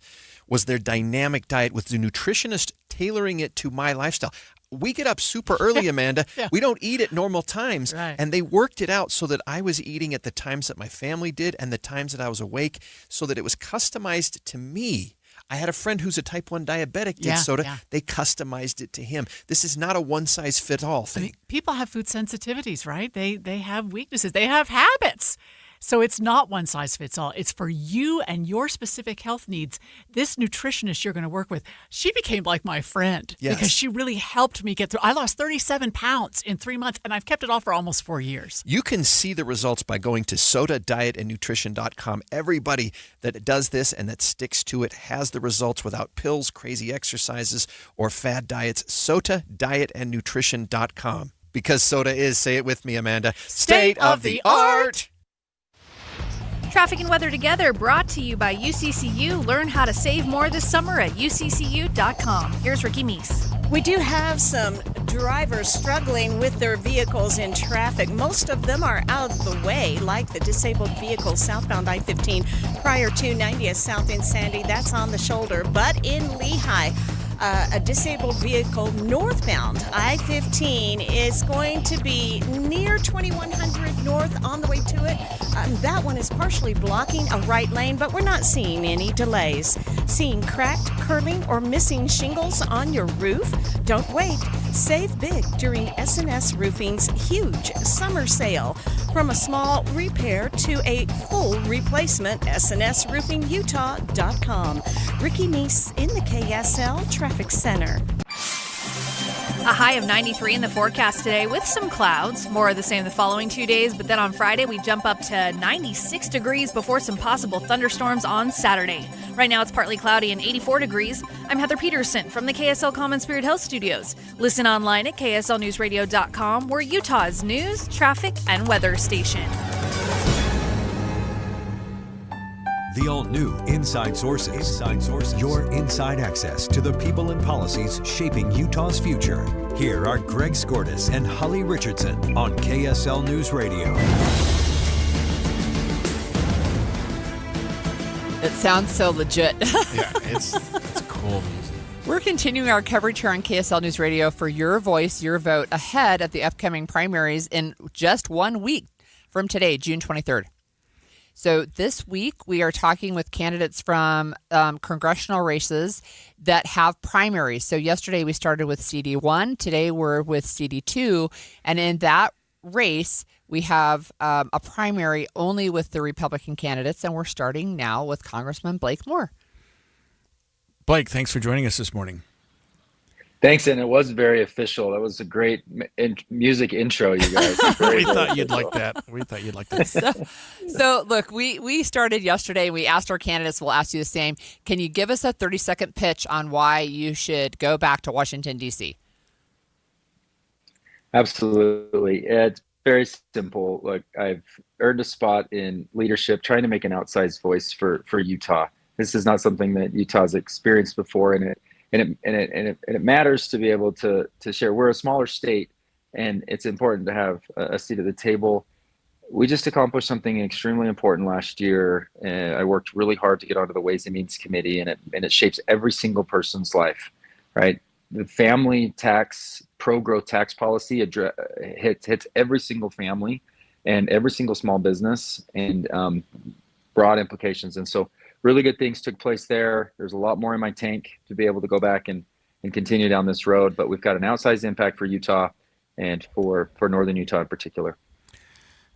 was their dynamic diet with the nutritionist tailoring it to my lifestyle. We get up super early, Amanda. Yeah. We don't eat at normal times. Right. And they worked it out so that I was eating at the times that my family did and the times that I was awake, so that it was customized to me. I had a friend who's a type 1 diabetic, did soda. Yeah. They customized it to him. This is not a one-size-fits-all thing. I mean, people have food sensitivities, right? They have weaknesses. They have habits. So it's not one size fits all. It's for you and your specific health needs. This nutritionist you're going to work with, she became like my friend because she really helped me get through. I lost 37 pounds in 3 months, and I've kept it off for almost 4 years. You can see the results by going to sodadietandnutrition.com. Everybody that does this and that sticks to it has the results without pills, crazy exercises, or fad diets. sodadietandnutrition.com. Because soda is, say it with me, Amanda, state of the art. Traffic and weather together brought to you by UCCU. Learn how to save more this summer at uccu.com. Here's Ricky Meese. We do have some drivers struggling with their vehicles in traffic. Most of them are out of the way, like the disabled vehicle southbound I-15 prior to 90th South in Sandy. That's on the shoulder. But in Lehigh, a disabled vehicle northbound I-15 is going to be near 2100 north on the way to it. That one is partially blocking a right lane, but we're not seeing any delays. Seeing cracked, curling, or missing shingles on your roof? Don't wait. Save big during S&S Roofing's huge summer sale. From a small repair to a full replacement, SNSRoofingUtah.com. Ricky Meese in the KSL Traffic Center. A high of 93 in the forecast today with some clouds. More of the same the following 2 days, but then on Friday we jump up to 96 degrees before some possible thunderstorms on Saturday. Right now it's partly cloudy and 84 degrees. I'm Heather Peterson from the KSL Common Spirit Health Studios. Listen online at kslnewsradio.com. We're Utah's news, traffic, and weather station. The all-new Inside Sources. Inside Sources. Your inside access to the people and policies shaping Utah's future. Here are Greg Skordas and Holly Richardson on KSL News Radio. It sounds so legit. Yeah, it's cool music. We're continuing our coverage here on KSL News Radio for your voice, your vote ahead of the upcoming primaries in just 1 week from today, June 23rd. So this week, we are talking with candidates from congressional races that have primaries. So yesterday, we started with CD1. Today, we're with CD2. And in that race, we have a primary only with the Republican candidates. And we're starting now with Congressman Blake Moore. Blake, thanks for joining us this morning. Thanks, and it was very official. That was a great music intro, you guys. We thought you'd like that. So look, we started yesterday. We asked our candidates. We'll ask you the same. Can you give us a 30-second pitch on why you should go back to Washington, D.C.? Absolutely. It's very simple. Look, I've earned a spot in leadership, trying to make an outsized voice for Utah. This is not something that Utah's experienced before, and it matters to be able to share. We're a smaller state, and it's important to have a seat at the table. We just accomplished something extremely important last year. I worked really hard to get onto the Ways and Means Committee, and it shapes every single person's life, right? The family tax, pro-growth tax policy hits every single family and every single small business, and broad implications. And so really good things took place there. There's a lot more in my tank to be able to go back and continue down this road, but we've got an outsized impact for Utah and for Northern Utah in particular.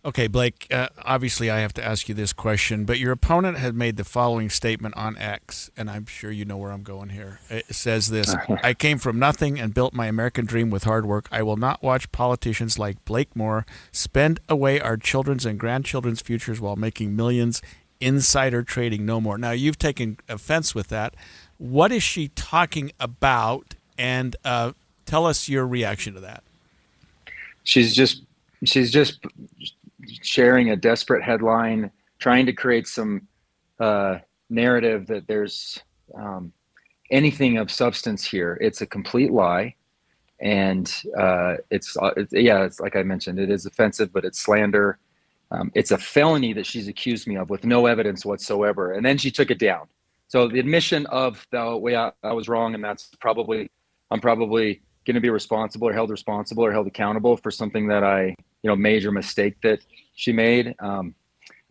Okay, Blake, obviously I have to ask you this question, but your opponent had made the following statement on X, and I'm sure you know where I'm going here. It says this: I came from nothing and built my American dream with hard work. I will not watch politicians like Blake Moore spend away our children's and grandchildren's futures while making millions. Insider trading no more. Now, you've taken offense with that. What is she talking about? And tell us your reaction to that. She's just sharing a desperate headline, trying to create some narrative that there's anything of substance here. It's a complete lie, and it's like I mentioned, it is offensive, but it's slander. It's a felony that she's accused me of with no evidence whatsoever. And then she took it down. So the admission of the way I was wrong, and I'm probably going to be responsible or held accountable for something that major mistake that she made.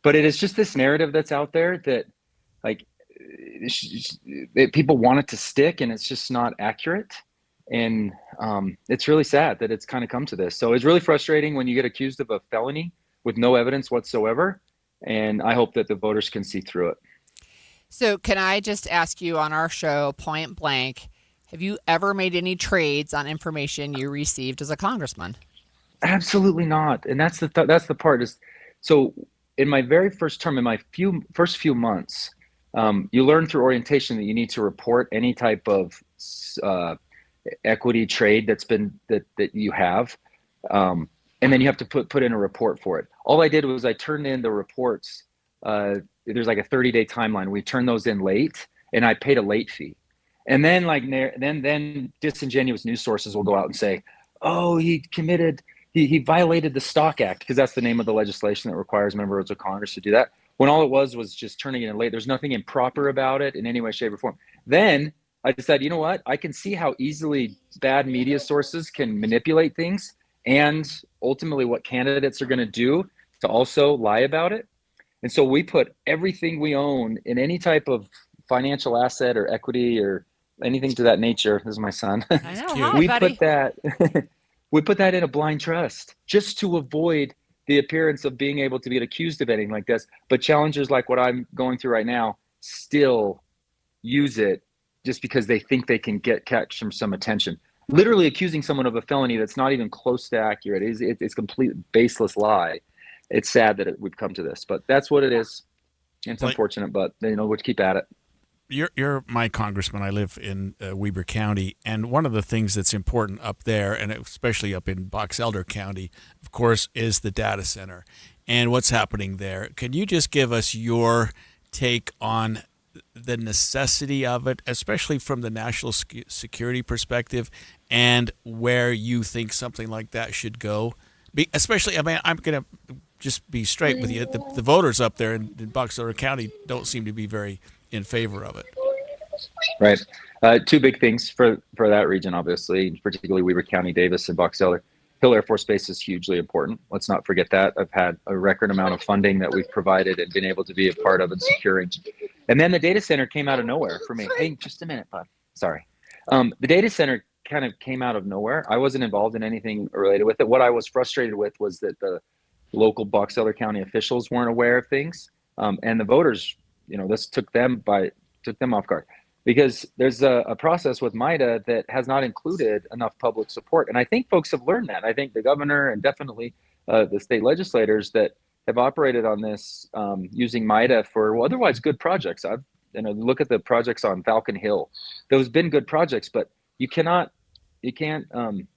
But it is just this narrative that's out there that people want it to stick, and it's just not accurate. And it's really sad that it's kind of come to this. So it's really frustrating when you get accused of a felony with no evidence whatsoever, and I hope that the voters can see through it. So can I just ask you on our show, point blank, have you ever made any trades on information you received as a congressman? Absolutely not. And that's the part is, so in my very first term, in my first few months, you learn through orientation that you need to report any type of equity trade that you have. And then you have to put in a report for it. All I did was I turned in the reports. There's like a 30-day timeline. We turned those in late, and I paid a late fee. And then then disingenuous news sources will go out and say, "Oh, he violated the Stock Act," because that's the name of the legislation that requires members of Congress to do that. When all it was just turning it in late. There's nothing improper about it in any way, shape, or form. Then I decided, you know what? I can see how easily bad media sources can manipulate things, and ultimately what candidates are going to do to also lie about it. And so we put everything we own in any type of financial asset or equity or anything to that nature. This is my son. I know. Hi, buddy. We put that in a blind trust just to avoid the appearance of being able to get accused of anything like this. But challengers like what I'm going through right now still use it just because they think they can catch some attention. Literally accusing someone of a felony that's not even close to accurate. It's complete baseless lie. It's sad that we've come to this, but that's what it is. It's unfortunate, but we'll keep at it. You're my congressman. I live in Weber County, and one of the things that's important up there, and especially up in Box Elder County, of course, is the data center and what's happening there. Can you just give us your take on the necessity of it, especially from the national security perspective, and where you think something like that should go? Especially, I'm going to just be straight with you. The voters up there in Box Elder County don't seem to be very in favor of it. Right. Two big things for that region, obviously, particularly Weber County, Davis, and Box Elder. Hill Air Force Base is hugely important. Let's not forget that. I've had a record amount of funding that we've provided and been able to be a part of and securing. And then the data center came out of nowhere for me. Hey, just a minute, bud. Sorry. The data center kind of came out of nowhere. I wasn't involved in anything related with it. What I was frustrated with was that the local Box Elder County officials weren't aware of things. And the voters, this took them off guard. because there's a process with MIDA that has not included enough public support. And I think folks have learned that. I think the governor and definitely the state legislators that have operated on this using MIDA for otherwise good projects. Look at the projects on Falcon Hill. Those have been good projects, but you can't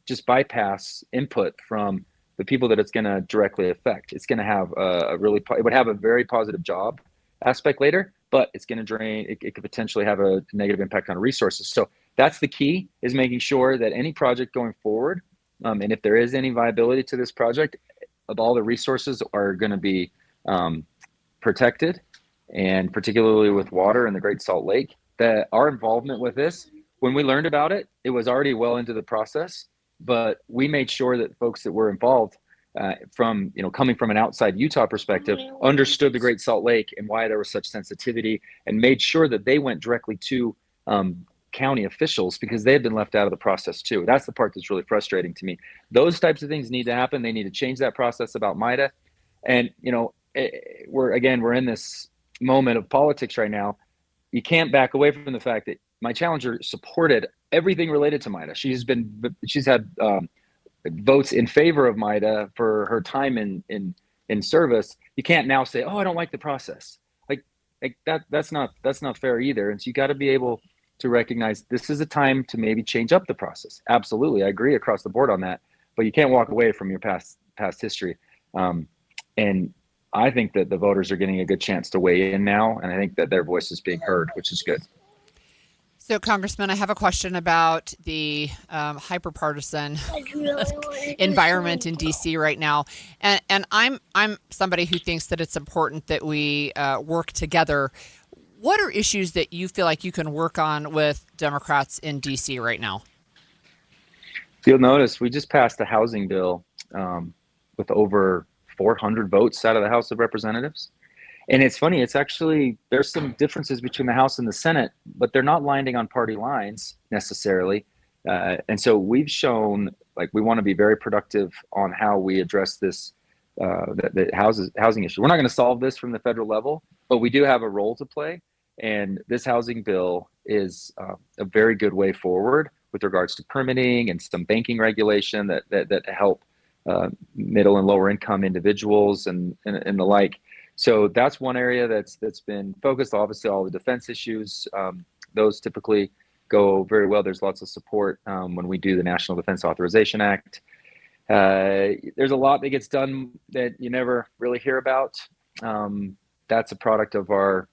just bypass input from the people that it's going to directly affect. It's going to have it would have a very positive job aspect later, but it's going to drain. It could potentially have a negative impact on resources. So that's the key, is making sure that any project going forward, and if there is any viability to this project, of all the resources are going to be protected, and particularly with water in the Great Salt Lake. That our involvement with this, when we learned about it, it was already well into the process, but we made sure that folks that were involved coming from an outside Utah perspective, understood the Great Salt Lake and why there was such sensitivity, and made sure that they went directly to county officials, because they had been left out of the process too. That's the part that's really frustrating to me. Those types of things need to happen. They need to change that process about MIDA. And, we're in this moment of politics right now. You can't back away from the fact that my challenger supported everything related to MIDA. She's had votes in favor of MIDA for her time in service. You can't now say, "Oh, I don't like the process." Like that's not fair either. And so you got to be able to recognize this is a time to maybe change up the process. Absolutely, I agree across the board on that. But you can't walk away from your past history. And I think that the voters are getting a good chance to weigh in now, and I think that their voice is being heard, which is good. So, Congressman, I have a question about the hyper-partisan environment in D.C. right now, and I'm somebody who thinks that it's important that we work together. What are issues that you feel like you can work on with Democrats in D.C. right now? You'll notice we just passed a housing bill with over 400 votes out of the House of Representatives. And it's funny, there's some differences between the House and the Senate, but they're not landing on party lines necessarily. And so we've shown, we want to be very productive on how we address this, the housing issue. We're not going to solve this from the federal level, but we do have a role to play. And this housing bill is a very good way forward with regards to permitting and some banking regulation that help middle and lower income individuals and the like. So that's one area that's been focused. Obviously, all the defense issues, those typically go very well. There's lots of support when we do the National Defense Authorization Act. There's a lot that gets done that you never really hear about. That's a product of our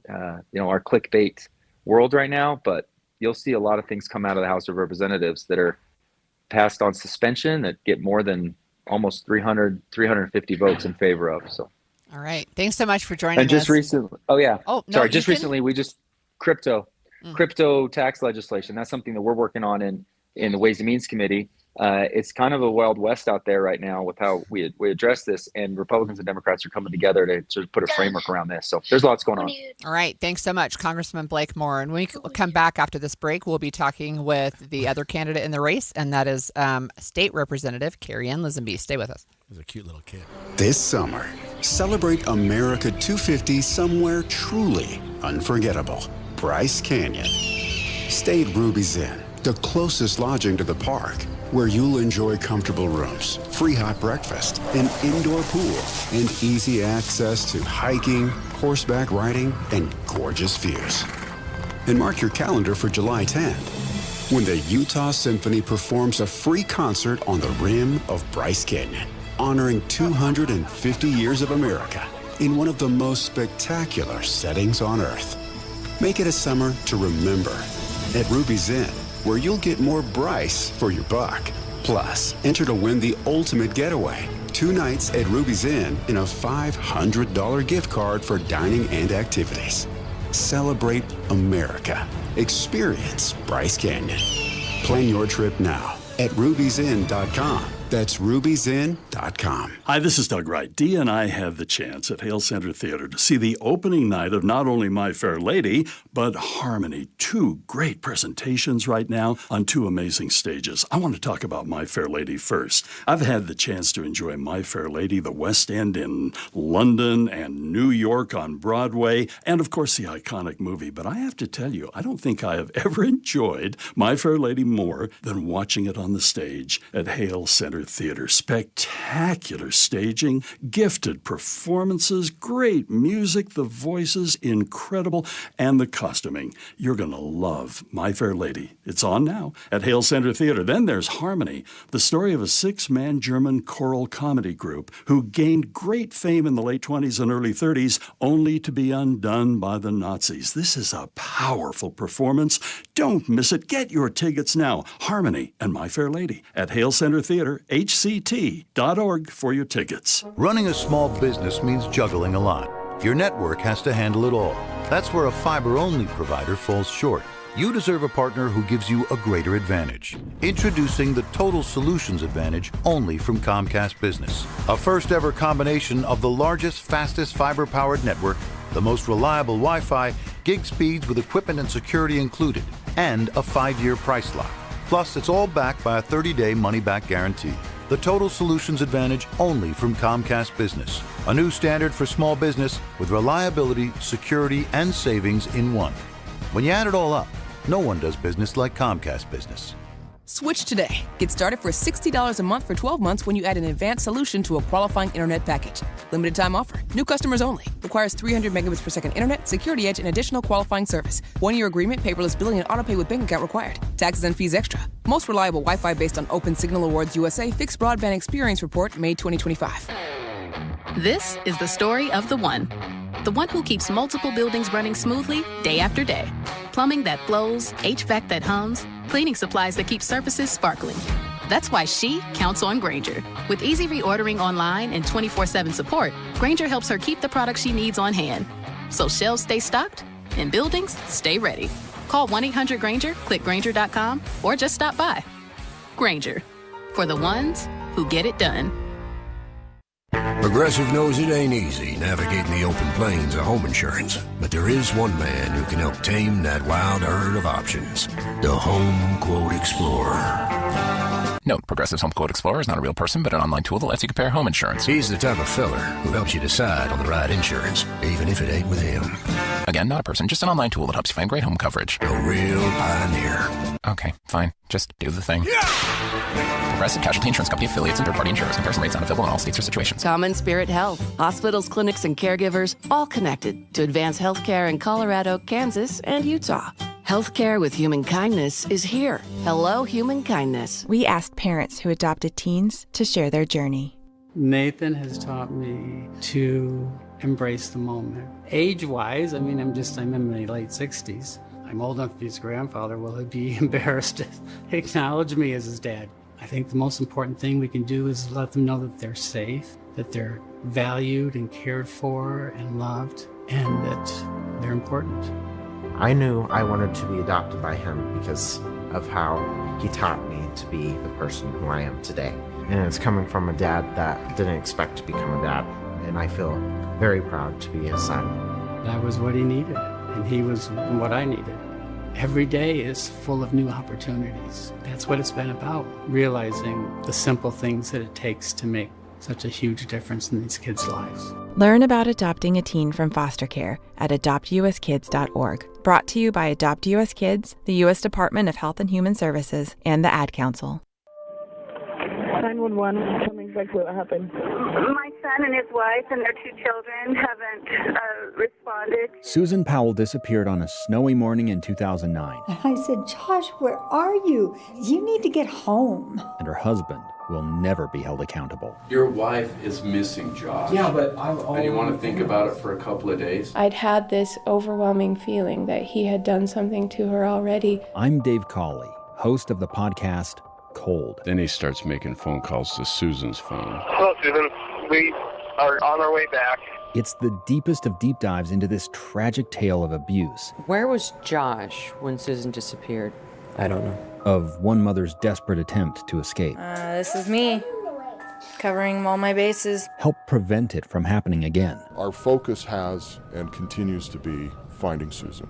clickbait world right now. But you'll see a lot of things come out of the House of Representatives that are passed on suspension that get more than almost 350 votes in favor of. So. All right. Thanks so much for joining us. And just recently, recently we just crypto tax legislation. That's something that we're working on in the Ways and Means Committee. It's kind of a wild west out there right now with how we address this, and Republicans and Democrats are coming together to sort of put a framework around this. So there's lots going on. All right. Thanks so much, Congressman Blake Moore. And when we come back after this break, we'll be talking with the other candidate in the race, and that is State Representative Carrie Ann Lisenby. Stay with us. He's a cute little kid. This summer, celebrate America 250 somewhere truly unforgettable. Bryce Canyon. Stay at Ruby's Inn, the closest lodging to the park, where you'll enjoy comfortable rooms, free hot breakfast, an indoor pool, and easy access to hiking, horseback riding, and gorgeous views. And mark your calendar for July 10th, when the Utah Symphony performs a free concert on the rim of Bryce Canyon, honoring 250 years of America in one of the most spectacular settings on Earth. Make it a summer to remember at Ruby's Inn, where you'll get more Bryce for your buck. Plus, enter to win the ultimate getaway. 2 nights at Ruby's Inn and a $500 gift card for dining and activities. Celebrate America. Experience Bryce Canyon. Plan your trip now at rubysinn.com. That's rubyzin.com. Hi, this is Doug Wright. Dee and I had the chance at Hale Center Theater to see the opening night of not only My Fair Lady, but Harmony. Two great presentations right now on two amazing stages. I want to talk about My Fair Lady first. I've had the chance to enjoy My Fair Lady, the West End in London and New York on Broadway, and of course the iconic movie. But I have to tell you, I don't think I have ever enjoyed My Fair Lady more than watching it on the stage at Hale Center Theater. Spectacular staging, gifted performances, great music, the voices, incredible, and the costuming. You're going to love My Fair Lady. It's on now at Hale Center Theater. Then there's Harmony, the story of a 6-man German choral comedy group who gained great fame in the late 20s and early 30s, only to be undone by the Nazis. This is a powerful performance. Don't miss it. Get your tickets now. Harmony and My Fair Lady at Hale Center Theater, hct.org for your tickets. Running a small business means juggling a lot. Your network has to handle it all. That's where a fiber-only provider falls short. You deserve a partner who gives you a greater advantage. Introducing the Total Solutions Advantage only from Comcast Business. A first-ever combination of the largest, fastest fiber-powered network, the most reliable Wi-Fi, gig speeds with equipment and security included, and a 5-year price lock. Plus, it's all backed by a 30-day money-back guarantee. The Total Solutions Advantage only from Comcast Business. A new standard for small business with reliability, security, and savings in one. When you add it all up, no one does business like Comcast Business. Switch today. Get started for $60 a month for 12 months when you add an advanced solution to a qualifying internet package. Limited time offer. New customers only. Requires 300 megabits per second internet, security edge, and additional qualifying service. 1-year agreement, paperless billing, and autopay with bank account required. Taxes and fees extra. Most reliable Wi-Fi based on Open Signal Awards USA Fixed Broadband Experience Report, May 2025. This is the story of the one who keeps multiple buildings running smoothly day after day. Plumbing that flows, HVAC that hums, cleaning supplies that keep surfaces sparkling. That's why she counts on Grainger. With easy reordering online and 24/7 support, Grainger helps her keep the products she needs on hand. So shelves stay stocked and buildings stay ready. Call 1-800-GRAINGER, click Grainger.com, or just stop by. Grainger, for the ones who get it done. Progressive knows it ain't easy navigating the open plains of home insurance, but there is one man who can help tame that wild herd of options. The Home Quote Explorer. Note, Progressive's Home Quote Explorer is not a real person, but an online tool that lets you compare home insurance. He's the type of feller who helps you decide on the right insurance, even if it ain't with him. Again, not a person, just an online tool that helps you find great home coverage. A real pioneer. Okay, fine. Just do the thing. Progressive Casualty Insurance Company affiliates and third-party insurers. Comparison rates not available in all states or situations. Common Spirit Health. Hospitals, clinics, and caregivers all connected to advance healthcare in Colorado, Kansas, and Utah. Healthcare with Human Kindness is here. Hello, Human Kindness. We asked parents who adopted teens to share their journey. Nathan has taught me to embrace the moment. Age-wise, I'm in my late 60s. I'm old enough to be his grandfather. Will he be embarrassed to acknowledge me as his dad? I think the most important thing we can do is let them know that they're safe, that they're valued and cared for and loved, and that they're important. I knew I wanted to be adopted by him because of how he taught me to be the person who I am today. And it's coming from a dad that didn't expect to become a dad, and I feel very proud to be his son. That was what he needed, and he was what I needed. Every day is full of new opportunities. That's what it's been about, realizing the simple things that it takes to make such a huge difference in these kids' lives. Learn about adopting a teen from foster care at adoptuskids.org. Brought to you by Adopt US Kids, the U.S. Department of Health and Human Services, and the Ad Council. 911, tell me exactly what happened. My son and his wife and their 2 children haven't responded. Susan Powell disappeared on a snowy morning in 2009. And I said, Josh, where are you? You need to get home. And her husband will never be held accountable. Your wife is missing, Josh. Yeah, but And you want to think about it for a couple of days? I'd had this overwhelming feeling that he had done something to her already. I'm Dave Cawley, host of the podcast Cold. Then he starts making phone calls to Susan's phone. Hello, Susan. We are on our way back. It's the deepest of deep dives into this tragic tale of abuse. Where was Josh when Susan disappeared? I don't know. Of one mother's desperate attempt to escape. This is me. covering all my bases. Help prevent it from happening again. Our focus has and continues to be finding Susan.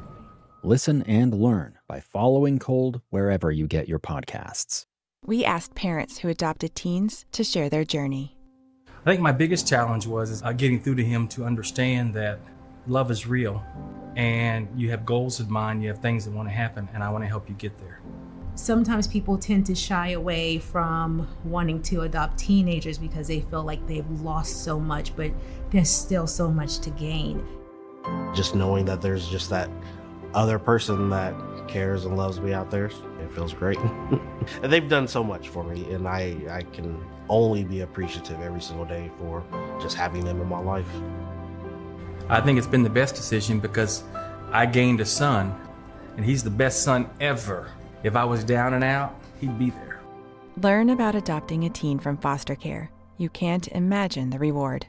Listen and learn by following Cold wherever you get your podcasts. We asked parents who adopted teens to share their journey. I think my biggest challenge was getting through to him to understand that love is real and you have goals in mind, you have things that want to happen, and I want to help you get there. Sometimes people tend to shy away from wanting to adopt teenagers because they feel like they've lost so much, but there's still so much to gain. Just knowing that there's just that other person that cares and loves me out there, it feels great. And they've done so much for me, and I can only be appreciative every single day for just having them in my life. I think it's been the best decision because I gained a son, and he's the best son ever. If I was down and out, he'd be there. Learn about adopting a teen from foster care. You can't imagine the reward.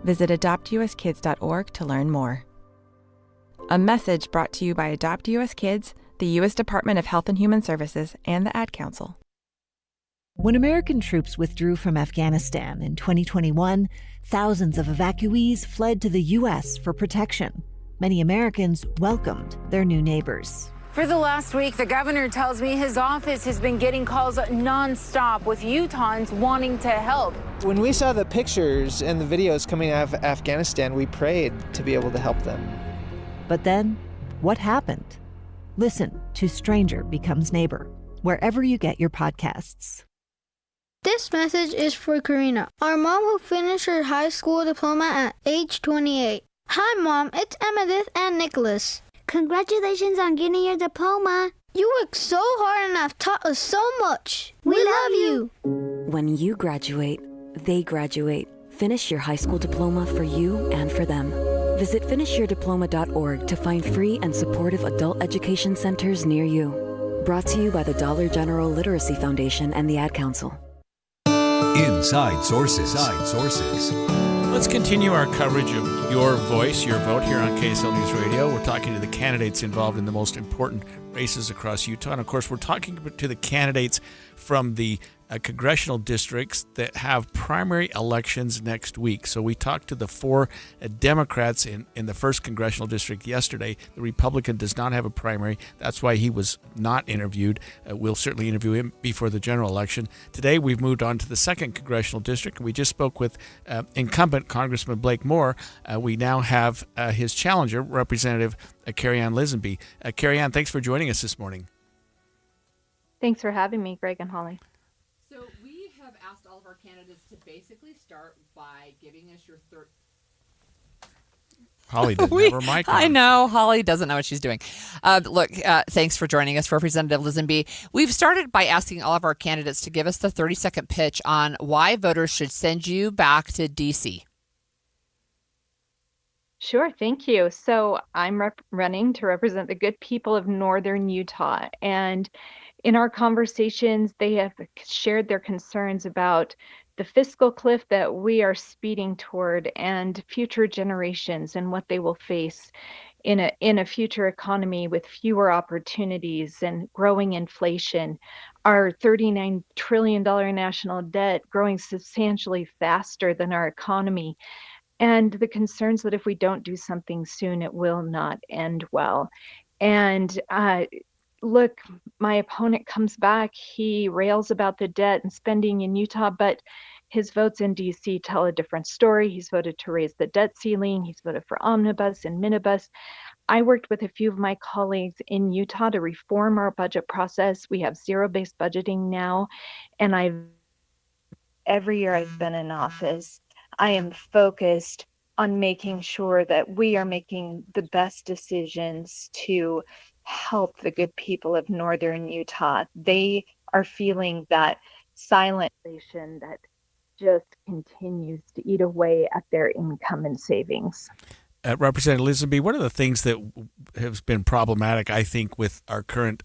Visit adoptuskids.org to learn more. A message brought to you by Adopt US Kids, the U.S. Department of Health and Human Services, and the Ad Council. When American troops withdrew from Afghanistan in 2021, thousands of evacuees fled to the U.S. for protection. Many Americans welcomed their new neighbors. For the last week, the governor tells me his office has been getting calls nonstop with Utahns wanting to help. When we saw the pictures and the videos coming out of Afghanistan, we prayed to be able to help them. But then, what happened? Listen to Stranger Becomes Neighbor, wherever you get your podcasts. This message is for Karina, our mom who finished her high school diploma at age 28. Hi, Mom. It's Emmettith and Nicholas. Congratulations on getting your diploma. You worked so hard and have taught us so much. We love you. When you graduate, they graduate. Finish your high school diploma for you and for them. Visit finishyourdiploma.org to find free and supportive adult education centers near you. Brought to you by the Dollar General Literacy Foundation and the Ad Council. Inside Sources. Let's continue our coverage of Your Voice, Your Vote here on KSL News Radio. We're talking to the candidates involved in the most important races across Utah. And, of course, we're talking to the candidates from the congressional districts that have primary elections next week. So we talked to the four Democrats in the first congressional district yesterday. The Republican does not have a primary. That's why he was not interviewed. We'll certainly interview him before the general election. Today we've moved on to the second congressional district. We just spoke with incumbent Congressman Blake Moore. We now have his challenger, Representative Carrie-Ann Lisenby. Carrie-Ann, thanks for joining us this morning. Thanks for having me, Greg and Holly. So we have asked all of our candidates to basically start by giving us your third. Holly doesn't have her mic on. I know. Holly doesn't know what she's doing. Thanks for joining us, Representative Lisenby. We've started by asking all of our candidates to give us the 30-second pitch on why voters should send you back to D.C. Sure, thank you. So I'm running to represent the good people of Northern Utah. And in our conversations, they have shared their concerns about the fiscal cliff that we are speeding toward and future generations and what they will face in a future economy with fewer opportunities and growing inflation, our $39 trillion national debt growing substantially faster than our economy, and the concerns that if we don't do something soon, it will not end well. And look, my opponent comes back, he rails about the debt and spending in Utah, but his votes in DC tell a different story. He's voted to raise the debt ceiling. He's voted for omnibus and minibus. I worked with a few of my colleagues in Utah to reform our budget process. We have zero-based budgeting now. And every year I've been in office, I am focused on making sure that we are making the best decisions to help the good people of Northern Utah. They are feeling that silent inflation that just continues to eat away at their income and savings. Representative Lisenby, one of the things that has been problematic, I think, with our current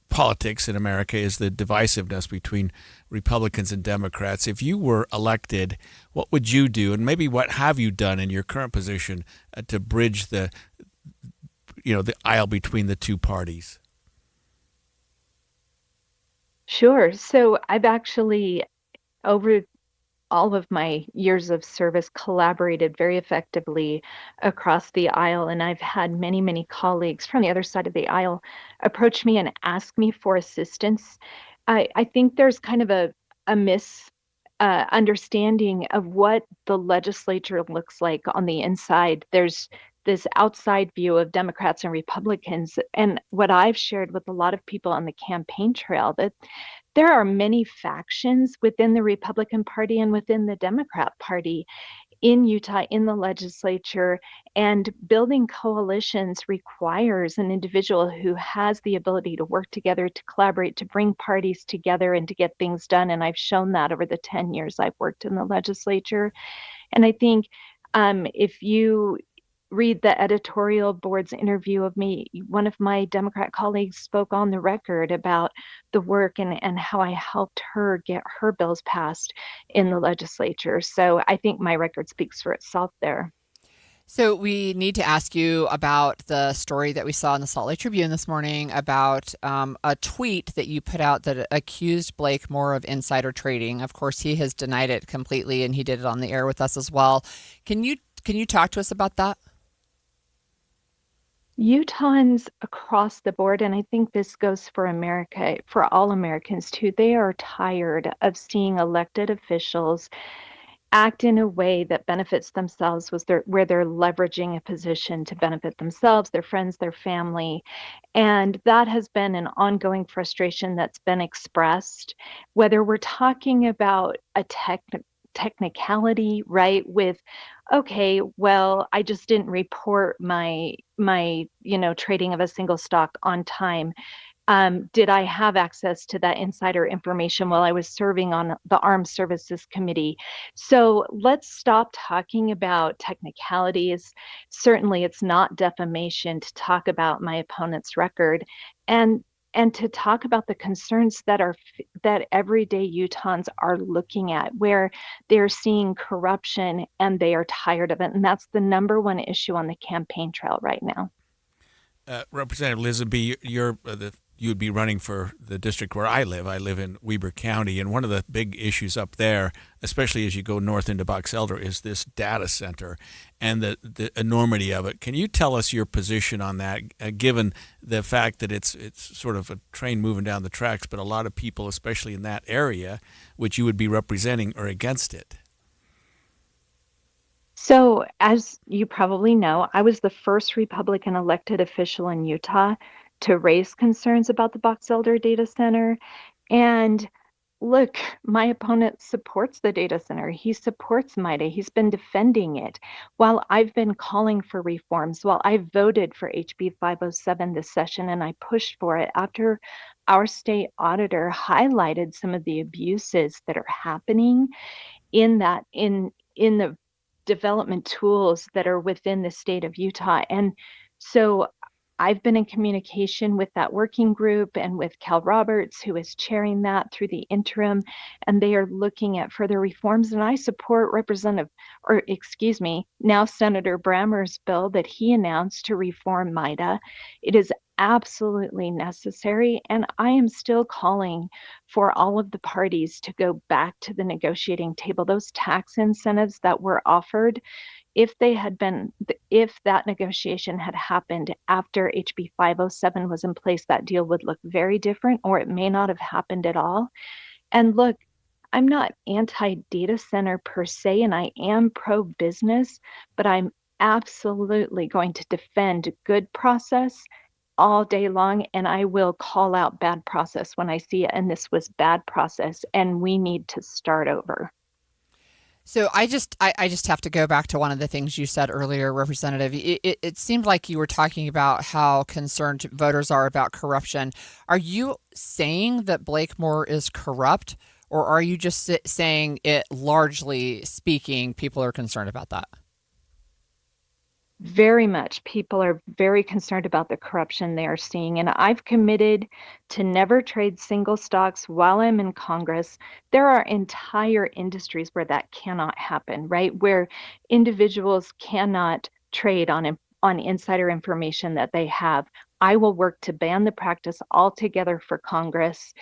politics in America is the divisiveness between Republicans and Democrats. If you were elected, what would you do? And maybe what have you done in your current position to bridge the aisle between the two parties? Sure. So I've actually over all of my years of service, collaborated very effectively across the aisle. And I've had many, many colleagues from the other side of the aisle approach me and ask me for assistance. I think there's kind of a understanding of what the legislature looks like on the inside. There's this outside view of Democrats and Republicans. And what I've shared with a lot of people on the campaign trail, that there are many factions within the Republican Party and within the Democrat Party in Utah, in the legislature, and building coalitions requires an individual who has the ability to work together, to collaborate, to bring parties together and to get things done. And I've shown that over the 10 years I've worked in the legislature. And I think if you read the editorial board's interview of me, one of my Democrat colleagues spoke on the record about the work and how I helped her get her bills passed in the legislature. So I think my record speaks for itself there. So we need to ask you about the story that we saw in the Salt Lake Tribune this morning about a tweet that you put out that accused Blake Moore of insider trading. Of course, he has denied it completely, and he did it on the air with us as well. Can you talk to us about that? Utahns across the board, and I think this goes for America, for all Americans too, they are tired of seeing elected officials act in a way that benefits themselves, where they're leveraging a position to benefit themselves, their friends, their family. And that has been an ongoing frustration that's been expressed, whether we're talking about a technicality, right? With, okay, well, I just didn't report my trading of a single stock on time. Did I have access to that insider information while I was serving on the Armed Services Committee? So let's stop talking about technicalities. Certainly, it's not defamation to talk about my opponent's record, and to talk about the concerns that everyday Utahns are looking at, where they're seeing corruption and they are tired of it. And that's the number one issue on the campaign trail right now. Representative Lisaby, you would be running for the district where I live. I live in Weber County, and one of the big issues up there, especially as you go north into Box Elder, is this data center and the enormity of it. Can you tell us your position on that, given the fact that it's sort of a train moving down the tracks, but a lot of people, especially in that area, which you would be representing, are against it? So, as you probably know, I was the first Republican elected official in Utah to raise concerns about the Box Elder data center. And look, my opponent supports the data center. He supports MIDA. He's been defending it while I've been calling for reforms, while I voted for HB 507 this session, and I pushed for it after our state auditor highlighted some of the abuses that are happening in the development tools that are within the state of Utah. And so I've been in communication with that working group and with Cal Roberts, who is chairing that through the interim, and they are looking at further reforms. And I support now Senator Brammer's bill that he announced to reform MIDA. It is absolutely necessary, and I am still calling for all of the parties to go back to the negotiating table. Those tax incentives that were offered, if that negotiation had happened after HB 507 was in place, that deal would look very different, or it may not have happened at all. And look, I'm not anti-data center per se, and I am pro-business, but I'm absolutely going to defend good process all day long, and I will call out bad process when I see it. And this was bad process, and we need to start over. So I just have to go back to one of the things you said earlier, Representative. It seemed like you were talking about how concerned voters are about corruption. Are you saying that Blake Moore is corrupt, or are you just saying it, largely speaking, people are concerned about that? Very much. People are very concerned about the corruption they are seeing. And I've committed to never trade single stocks while I'm in Congress. There are entire industries where that cannot happen, right? Where individuals cannot trade on insider information that they have. I will work to ban the practice altogether for Congress.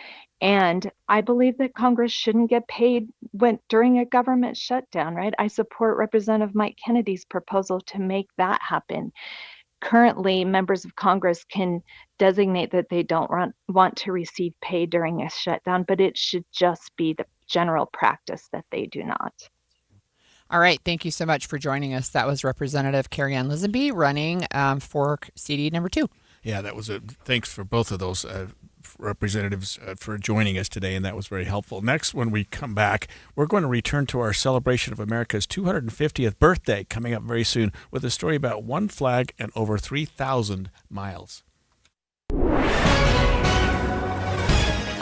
And I believe that Congress shouldn't get paid during a government shutdown, right? I support Representative Mike Kennedy's proposal to make that happen. Currently, members of Congress can designate that they don't want to receive pay during a shutdown, but it should just be the general practice that they do not. All right. Thank you so much for joining us. That was Representative Carrie Ann Lisenby running for CD number 2. Yeah, that was thanks for both of those representatives for joining us today, and that was very helpful. Next, when we come back, we're going to return to our celebration of America's 250th birthday coming up very soon with a story about one flag and over 3,000 miles.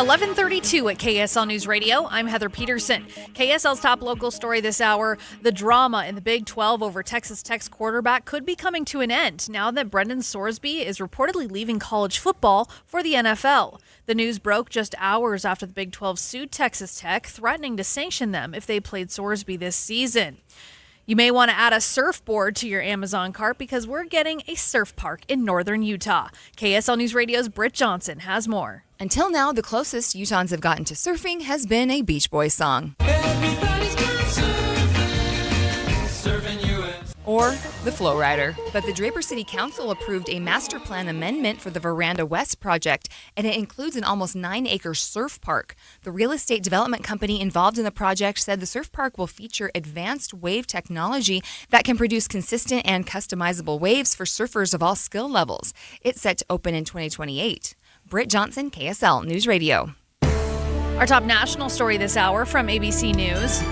11:32 at KSL News Radio. I'm Heather Peterson. KSL's top local story this hour, the drama in the Big 12 over Texas Tech's quarterback could be coming to an end now that Brendan Sorsby is reportedly leaving college football for the NFL. The news broke just hours after the Big 12 sued Texas Tech, threatening to sanction them if they played Sorsby this season. You may want to add a surfboard to your Amazon cart because we're getting a surf park in northern Utah. KSL News Radio's Britt Johnson has more. Until now, the closest Utahns have gotten to surfing has been a Beach Boys song. Or the Flow Rider. But the Draper City Council approved a master plan amendment for the Veranda West project, and it includes an almost 9-acre surf park. The real estate development company involved in the project said the surf park will feature advanced wave technology that can produce consistent and customizable waves for surfers of all skill levels. It's set to open in 2028. Britt Johnson, KSL News Radio. Our top national story this hour from ABC News.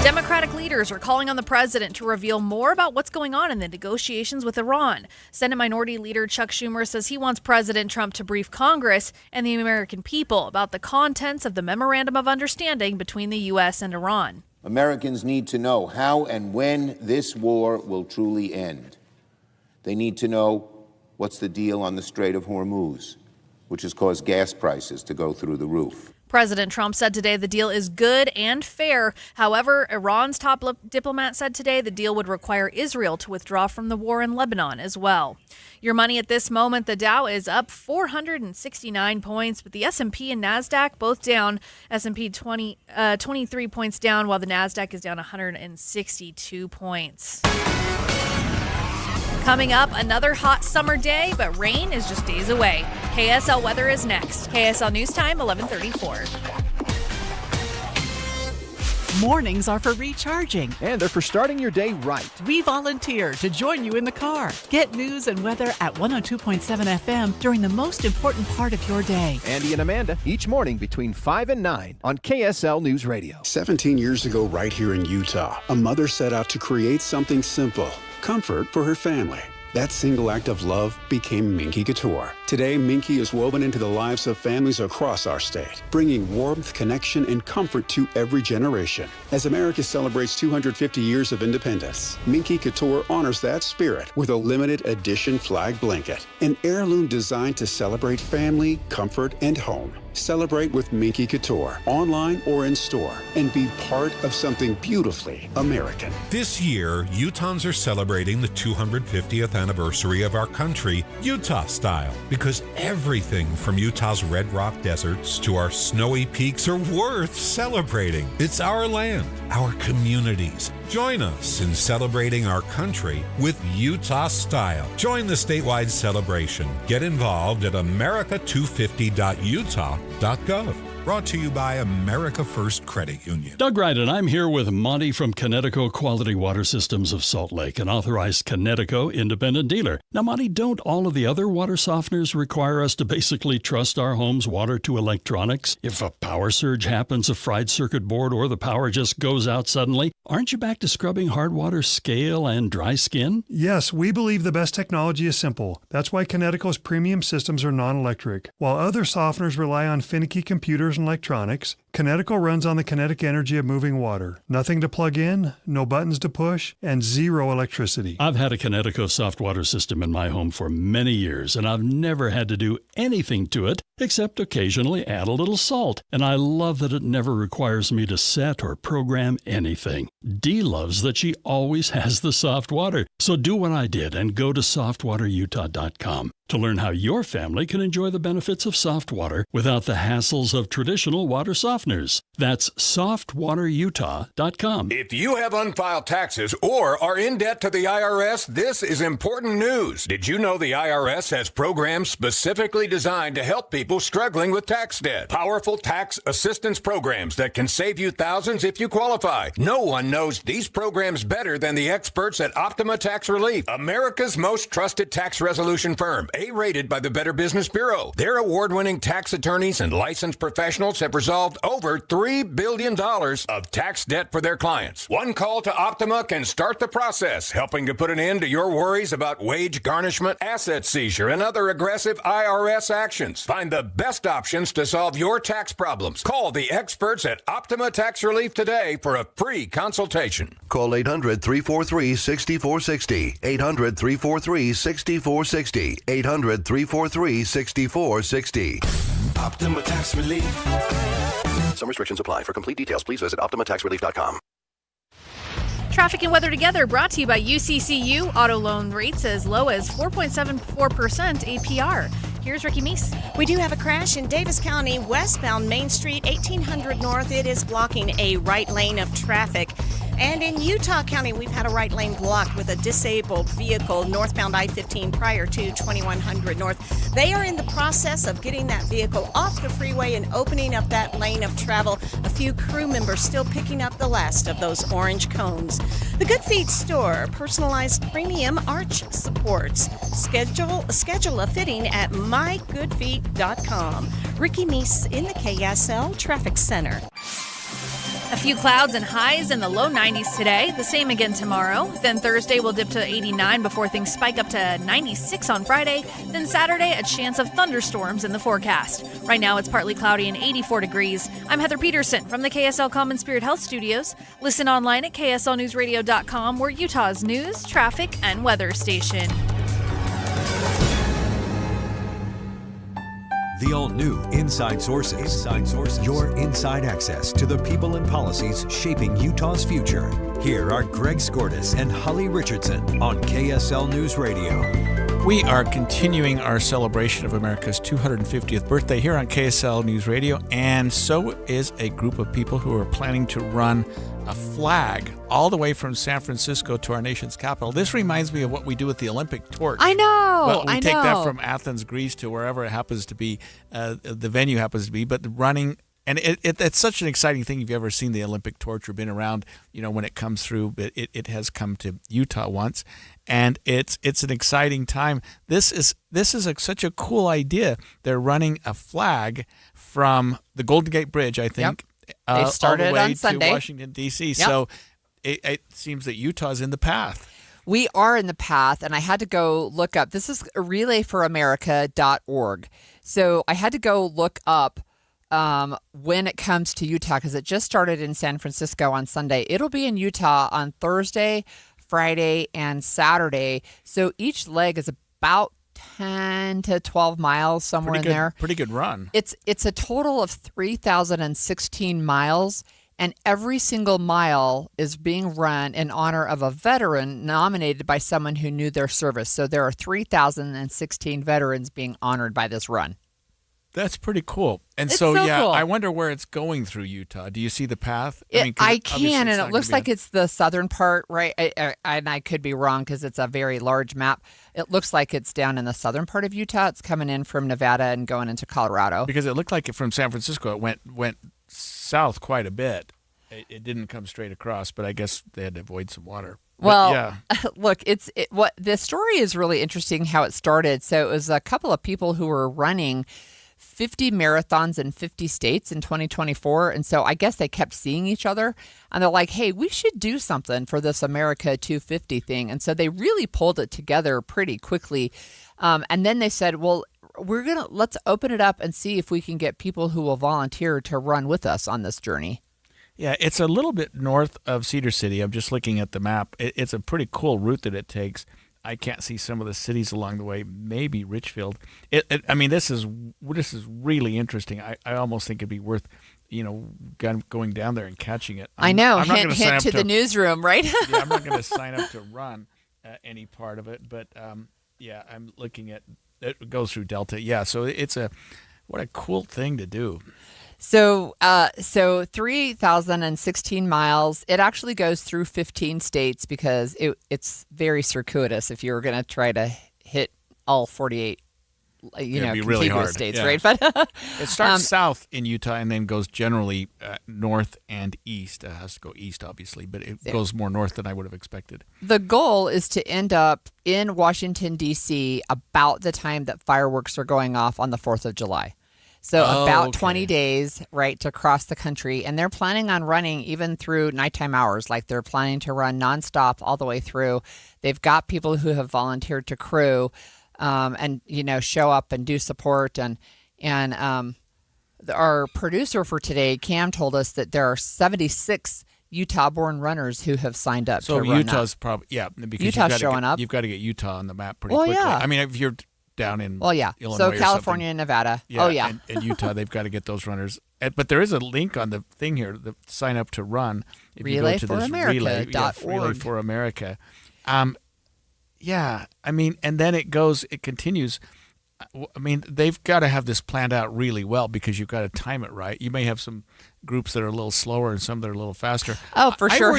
Democratic leaders are calling on the president to reveal more about what's going on in the negotiations with Iran. Senate Minority Leader Chuck Schumer says he wants President Trump to brief Congress and the American people about the contents of the Memorandum of Understanding between the U.S. and Iran. Americans need to know how and when this war will truly end. They need to know what's the deal on the Strait of Hormuz, which has caused gas prices to go through the roof. President Trump said today the deal is good and fair. However, Iran's top diplomat said today the deal would require Israel to withdraw from the war in Lebanon as well. Your money at this moment, the Dow is up 469 points, but the S&P and NASDAQ both down. S&P 23 points down, while the NASDAQ is down 162 points. Coming up, another hot summer day, but rain is just days away. KSL weather is next. KSL News Time, 11:34. Mornings are for recharging. And they're for starting your day right. We volunteer to join you in the car. Get news and weather at 102.7 FM during the most important part of your day. Andy and Amanda, each morning between 5 and 9 on KSL News Radio. 17 years ago, right here in Utah, a mother set out to create something simple. Comfort for her family. That single act of love became Minky Couture. Today, Minky is woven into the lives of families across our state, bringing warmth, connection, and comfort to every generation. As America celebrates 250 years of independence, Minky Couture honors that spirit with a limited edition flag blanket, an heirloom designed to celebrate family, comfort, and home. Celebrate with Minky Couture, online or in store, and be part of something beautifully American. This year, Utahns are celebrating the 250th anniversary of our country, Utah style, because everything from Utah's Red Rock deserts to our snowy peaks are worth celebrating. It's our land, our communities. Join us in celebrating our country with Utah style. Join the statewide celebration. Get involved at america250.utah.gov. Brought to you by America First Credit Union. Doug Wright, and I'm here with Monty from Connecticut Quality Water Systems of Salt Lake, an authorized Connecticut independent dealer. Now, Monty, don't all of the other water softeners require us to basically trust our home's water to electronics? If a power surge happens, a fried circuit board, or the power just goes out suddenly, aren't you back to scrubbing hard water scale and dry skin? Yes, we believe the best technology is simple. That's why Connecticut's premium systems are non-electric. While other softeners rely on finicky computers and electronics, Kinetico runs on the kinetic energy of moving water. Nothing to plug in, no buttons to push, and zero electricity. I've had a Kinetico soft water system in my home for many years, and I've never had to do anything to it except occasionally add a little salt. And I love that it never requires me to set or program anything. Dee loves that she always has the soft water. So do what I did and go to softwaterutah.com to learn how your family can enjoy the benefits of soft water without the hassles of traditional water softeners. That's softwaterutah.com. If you have unfiled taxes or are in debt to the IRS, this is important news. Did you know the IRS has programs specifically designed to help people struggling with tax debt? Powerful tax assistance programs that can save you thousands if you qualify. No one knows these programs better than the experts at Optima Tax Relief, America's most trusted tax resolution firm, A-rated by the Better Business Bureau. Their award-winning tax attorneys and licensed professionals have resolved over $3 billion of tax debt for their clients. One call to Optima can start the process, helping to put an end to your worries about wage garnishment, asset seizure, and other aggressive IRS actions. Find the best options to solve your tax problems. Call the experts at Optima Tax Relief today for a free consultation. Call 800-343-6460. 800-343-6460. 800-343-6460. Optima Tax Relief. Some restrictions apply. For complete details, please visit OptimaTaxRelief.com. Traffic and weather together brought to you by UCCU. Auto loan rates as low as 4.74% APR. Here's Ricky Meese. We do have a crash in Davis County, westbound Main Street, 1800 North. It is blocking a right lane of traffic. And in Utah County, we've had a right lane blocked with a disabled vehicle northbound I-15 prior to 2100 North. They are in the process of getting that vehicle off the freeway and opening up that lane of travel. A few crew members still picking up the last of those orange cones. The Good Feet store, personalized premium arch supports. Schedule a fitting at mygoodfeet.com. Ricky Meese in the KSL Traffic Center. A few clouds and highs in the low 90s today. The same again tomorrow. Then Thursday will dip to 89 before things spike up to 96 on Friday. Then Saturday, a chance of thunderstorms in the forecast. Right now, it's partly cloudy and 84 degrees. I'm Heather Peterson from the KSL Common Spirit Health Studios. Listen online at KSLNewsRadio.com. We're Utah's news, traffic, and weather station. The all-new Inside Sources. Inside Sources. Your inside access to the people and policies shaping Utah's future. Here are Greg Skordas and Holly Richardson on KSL News Radio. We are continuing our celebration of America's 250th birthday here on KSL News Radio, and so is a group of people who are planning to run a flag all the way from San Francisco to our nation's capital. This reminds me of what we do with the Olympic torch. I know. Well, we take that from Athens, Greece to wherever it happens to be, the venue happens to be, but running. And it's such an exciting thing. If you've ever seen the Olympic torch or been around, when it comes through, it has come to Utah once, and it's an exciting time. This is such a cool idea. They're running a flag from the Golden Gate Bridge, I think. Yep. They started all the way on Sunday to Washington, D.C. Yep. So it seems that Utah's in the path. We are in the path, and I had to go look up. This is relayforamerica.org. So I had to go look up when it comes to Utah, because it just started in San Francisco on Sunday. It'll be in Utah on Thursday, Friday, and Saturday. So each leg is about 10 to 12 miles, somewhere in there. Pretty good run. It's a total of 3,016 miles, and every single mile is being run in honor of a veteran nominated by someone who knew their service. So there are 3,016 veterans being honored by this run. That's pretty cool. And It's so so yeah, cool. I wonder where it's going through Utah. Do you see the path? I can, and it looks like it's the southern part, right? And I could be wrong because it's a very large map. It looks like it's down in the southern part of Utah. It's coming in from Nevada and going into Colorado. Because it looked like from San Francisco, it went south quite a bit. It didn't come straight across, but I guess they had to avoid some water. Well, yeah. Look, what the story is really interesting how it started. So it was a couple of people who were running 50 marathons in 50 states in 2024. And so I guess they kept seeing each other and they're like, hey, we should do something for this America 250 thing. And so they really pulled it together pretty quickly. And then they said, well, let's open it up and see if we can get people who will volunteer to run with us on this journey. Yeah, it's a little bit north of Cedar City. I'm just looking at the map. It's a pretty cool route that it takes. I can't see some of the cities along the way. Maybe Richfield. I mean, this is really interesting. I almost think it'd be worth, going down there and catching it. I know. I'm not hint, gonna sign hint up to the newsroom, right? Yeah, I'm not going to sign up to run any part of it, but yeah, I'm looking at it goes through Delta. Yeah, so what a cool thing to do. So 3,016 miles. It actually goes through 15 states because it's very circuitous if you were going to try to hit all 48, contiguous really hard. states, Yeah. right? But it starts south in Utah and then goes generally north and east. It has to go east, obviously, but it goes more north than I would have expected. The goal is to end up in Washington, D.C. about the time that fireworks are going off on the 4th of July. So about 20 days, right, to cross the country. And they're planning on running even through nighttime hours. Like they're planning to run nonstop all the way through. They've got people who have volunteered to crew and, show up and do support. And our producer for today, Cam, told us that there are 76 Utah-born runners who have signed up to run Utah's probably, because Utah's showing up. You've got to get Utah on the map pretty quickly. Yeah. I mean, if you're down in Illinois so or California something. and Nevada. And Utah, they've got to get those runners. But there is a link on the thing here, the sign up to run. If Relay for America. Relay for America. Yeah, I mean, and then it continues. I mean, they've got to have this planned out really well because you've got to time it right. You may have some groups that are a little slower and some that are a little faster. Oh, for sure. I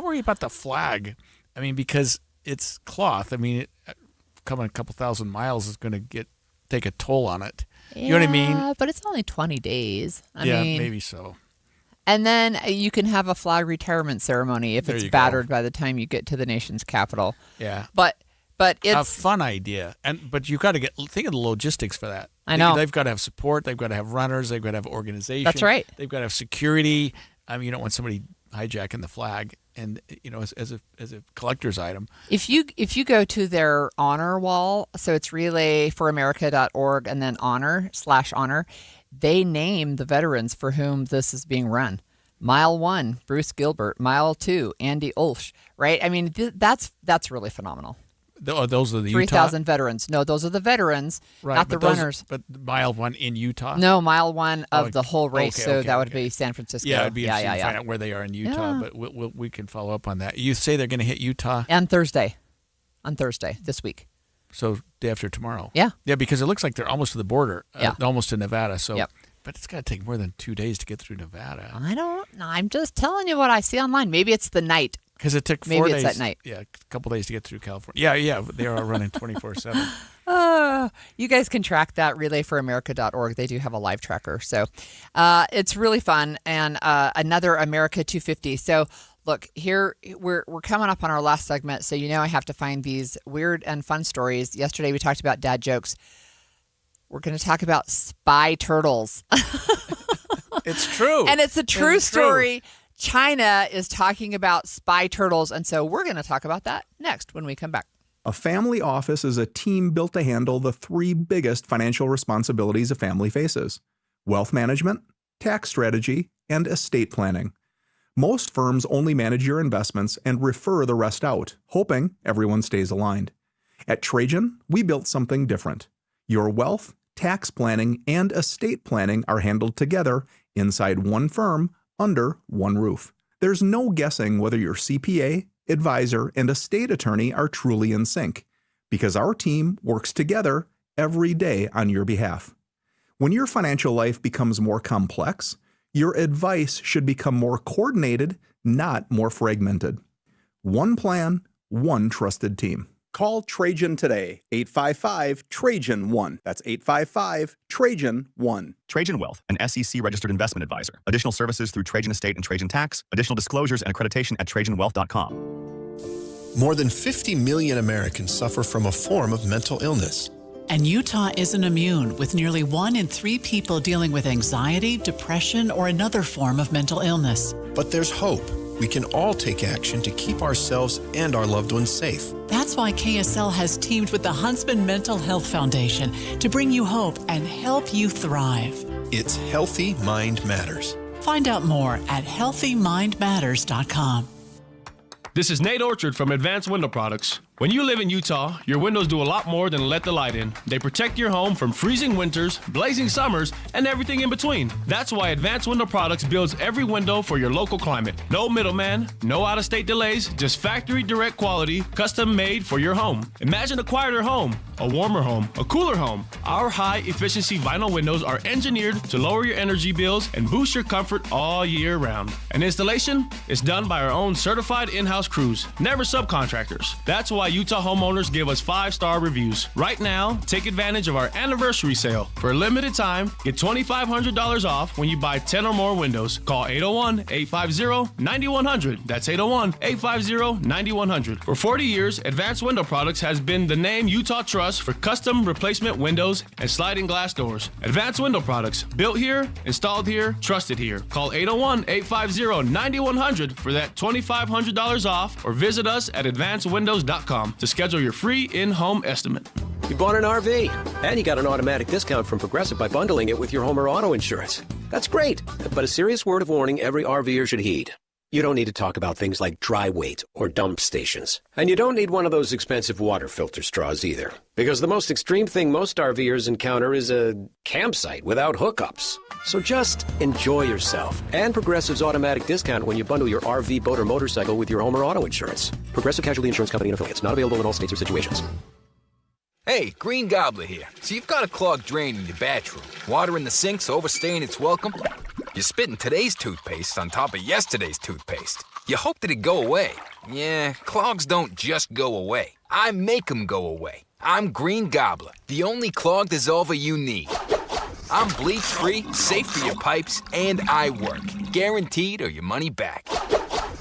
worry about the flag. I mean, because it's cloth. I mean, coming a couple thousand miles is going to take a toll on it. You know what I mean? But it's only 20 days. I mean, maybe so. And then you can have a flag retirement ceremony if it's battered by the time you get to the nation's capital. Yeah. But it's a fun idea. But you've got to think of the logistics for that. I know. They've got to have support. They've got to have runners. They've got to have organization. That's right. They've got to have security. I mean, you don't want somebody hijacking the flag and as a collector's item. If you go to their honor wall, so it's relayforamerica.org and then honor, they name the veterans for whom this is being run. Mile 1, Bruce Gilbert. Mile 2, Andy Ulsh. Right? I mean, that's really phenomenal. Those are the 3,000 veterans. No, those are the veterans, right, not the runners. But Mile 1 in Utah? No, Mile 1 of the whole race. Okay, that would be San Francisco. Yeah, it'd be interesting to find out where they are in Utah, but we can follow up on that. You say they're going to hit Utah? On Thursday this week. So day after tomorrow. Yeah. Yeah, because it looks like they're almost to the border, almost to Nevada. So, but it's got to take more than 2 days to get through Nevada. I don't know. I'm just telling you what I see online. Maybe it's the night. Because it took 4 days. Maybe it's at night. Yeah, a couple days to get through California. Yeah, they are running 24/7. You guys can track that, relayforamerica.org. They do have a live tracker. So it's really fun. And another America 250. So look, here we're coming up on our last segment. So I have to find these weird and fun stories. Yesterday we talked about dad jokes. We're going to talk about spy turtles. It's true. And it's a true story. China is talking about spy turtles, and so we're going to talk about that next when we come back. A family office is a team built to handle the 3 biggest financial responsibilities a family faces: wealth management, tax strategy, and estate planning. Most firms only manage your investments and refer the rest out, hoping everyone stays aligned. At Trajan, we built something different. Your wealth, tax planning, and estate planning are handled together inside one firm, under one roof. There's no guessing whether your CPA, advisor, and estate attorney are truly in sync, because our team works together every day on your behalf. When your financial life becomes more complex, your advice should become more coordinated, not more fragmented. One plan, one trusted team. Call Trajan today, 855-TRAJAN-1. That's 855-TRAJAN-1. Trajan Wealth, an SEC-registered investment advisor. Additional services through Trajan Estate and Trajan Tax. Additional disclosures and accreditation at TrajanWealth.com. More than 50 million Americans suffer from a form of mental illness. And Utah isn't immune, with nearly 1 in 3 people dealing with anxiety, depression, or another form of mental illness. But there's hope. we can all take action to keep ourselves and our loved ones safe. That's why KSL has teamed with the Huntsman Mental Health Foundation to bring you hope and help you thrive. It's Healthy Mind Matters. Find out more at healthymindmatters.com. This is Nate Orchard from Advanced Window Products. When you live in Utah, your windows do a lot more than let the light in. They protect your home from freezing winters, blazing summers, and everything in between. That's why Advanced Window Products builds every window for your local climate. No middleman, no out-of-state delays, just factory direct quality, custom made for your home. Imagine a quieter home, a warmer home, a cooler home. Our high-efficiency vinyl windows are engineered to lower your energy bills and boost your comfort all year round. And installation is done by our own certified in-house crews, never subcontractors. That's why Utah homeowners give us 5-star reviews. Right now, take advantage of our anniversary sale. For a limited time, get $2,500 off when you buy 10 or more windows. Call 801-850-9100. That's 801-850-9100. For 40 years, Advanced Window Products has been the name Utah trusts for custom replacement windows and sliding glass doors. Advanced Window Products, built here, installed here, trusted here. Call 801-850-9100 for that $2,500 off, or visit us at advancedwindows.com to schedule your free in-home estimate. You bought an RV, and you got an automatic discount from Progressive by bundling it with your home or auto insurance. That's great, but a serious word of warning every RVer should heed. You don't need to talk about things like dry weight or dump stations. And you don't need one of those expensive water filter straws either, because the most extreme thing most RVers encounter is a campsite without hookups. So just enjoy yourself and Progressive's automatic discount when you bundle your RV, boat, or motorcycle with your home or auto insurance. Progressive Casualty Insurance Company and Affiliates. Not available in all states or situations. Hey, Green Gobbler here. So you've got a clogged drain in your bathroom. Water in the sink's overstaying its welcome. You're spitting today's toothpaste on top of yesterday's toothpaste. You hope that it go away. Yeah, clogs don't just go away. I make them go away. I'm Green Gobbler, the only clog dissolver you need. I'm bleach-free, safe for your pipes, and I work. Guaranteed or your money back.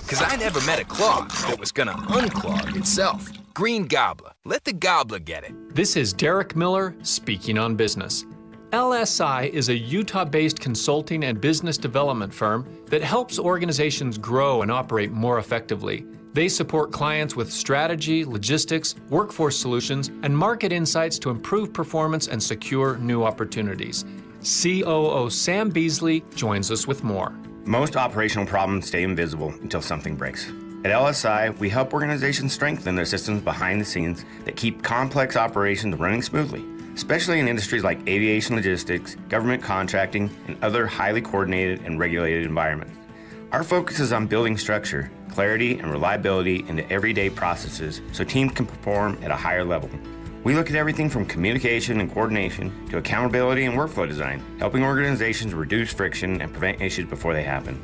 Because I never met a clog that was gonna unclog itself. Green Gobbler. Let the gobbler get it. This is Derek Miller speaking on business. LSI is a Utah-based consulting and business development firm that helps organizations grow and operate more effectively. They support clients with strategy, logistics, workforce solutions, and market insights to improve performance and secure new opportunities. COO Sam Beasley joins us with more. Most operational problems stay invisible until something breaks. At LSI, we help organizations strengthen their systems behind the scenes that keep complex operations running smoothly, especially in industries like aviation logistics, government contracting, and other highly coordinated and regulated environments. Our focus is on building structure, clarity, and reliability into everyday processes so teams can perform at a higher level. We look at everything from communication and coordination to accountability and workflow design, helping organizations reduce friction and prevent issues before they happen.